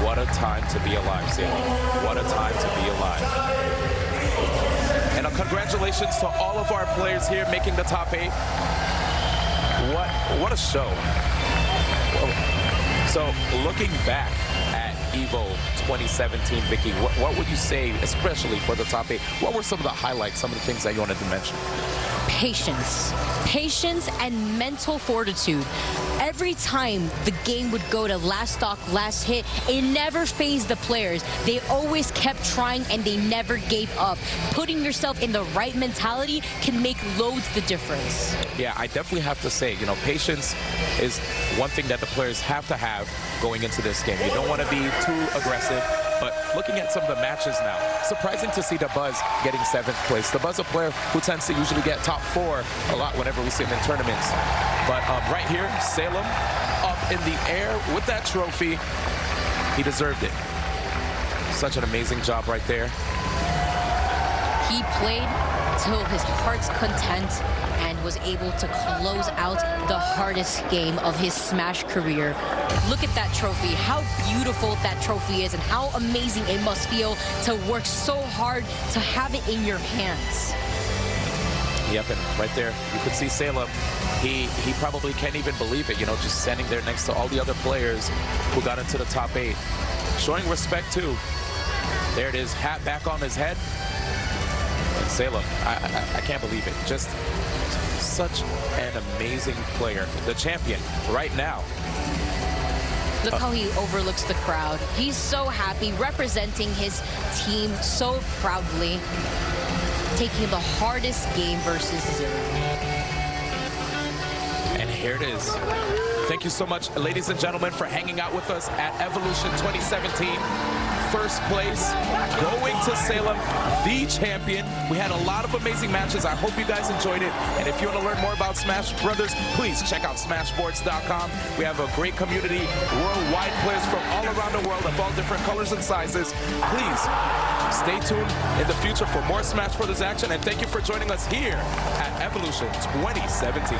What a time to be alive, Salem. What a time to be alive. And congratulations to all of our players here making the top 8. What a show. So looking back at EVO 2017, Vicky, what would you say, especially for the top 8? What were some of the highlights, some of the things that you wanted to mention?
Patience. Patience and mental fortitude. Every time the game would go to last stock, last hit, it never fazed the players. They always kept trying and they never gave up. Putting yourself in the right mentality can make loads the difference.
Yeah, I definitely have to say, you know, patience is one thing that the players have to have going into this game. You don't want to be too aggressive, but looking at some of the matches now, surprising to see the Buzz getting 7th place. The Buzz, a player who tends to usually get top 4 a lot whenever we see him in tournaments. But right here, Salem up in the air with that trophy. He deserved it. Such an amazing job right there.
He played till his heart's content and was able to close out the hardest game of his Smash career. Look at that trophy, how beautiful that trophy is and how amazing it must feel to work so hard to have it in your hands.
Yep, and right there, you could see Salem. He probably can't even believe it, you know, just standing there next to all the other players who got into the top 8. Showing respect, too. There it is, hat back on his head. And Salem, I can't believe it. Just such an amazing player. The champion right now.
Look how he overlooks the crowd. He's so happy, representing his team so proudly, taking the hardest game versus Zero.
And here it is. Thank you so much, ladies and gentlemen, for hanging out with us at Evolution 2017. First place going to Salem, the champion. We had a lot of amazing matches. I hope you guys enjoyed it. And if you want to learn more about Smash Brothers, please check out smashboards.com. We have a great community, worldwide players from all around the world of all different colors and sizes. Please stay tuned in the future for more Smash Brothers action. And thank you for joining us here at Evolution 2017.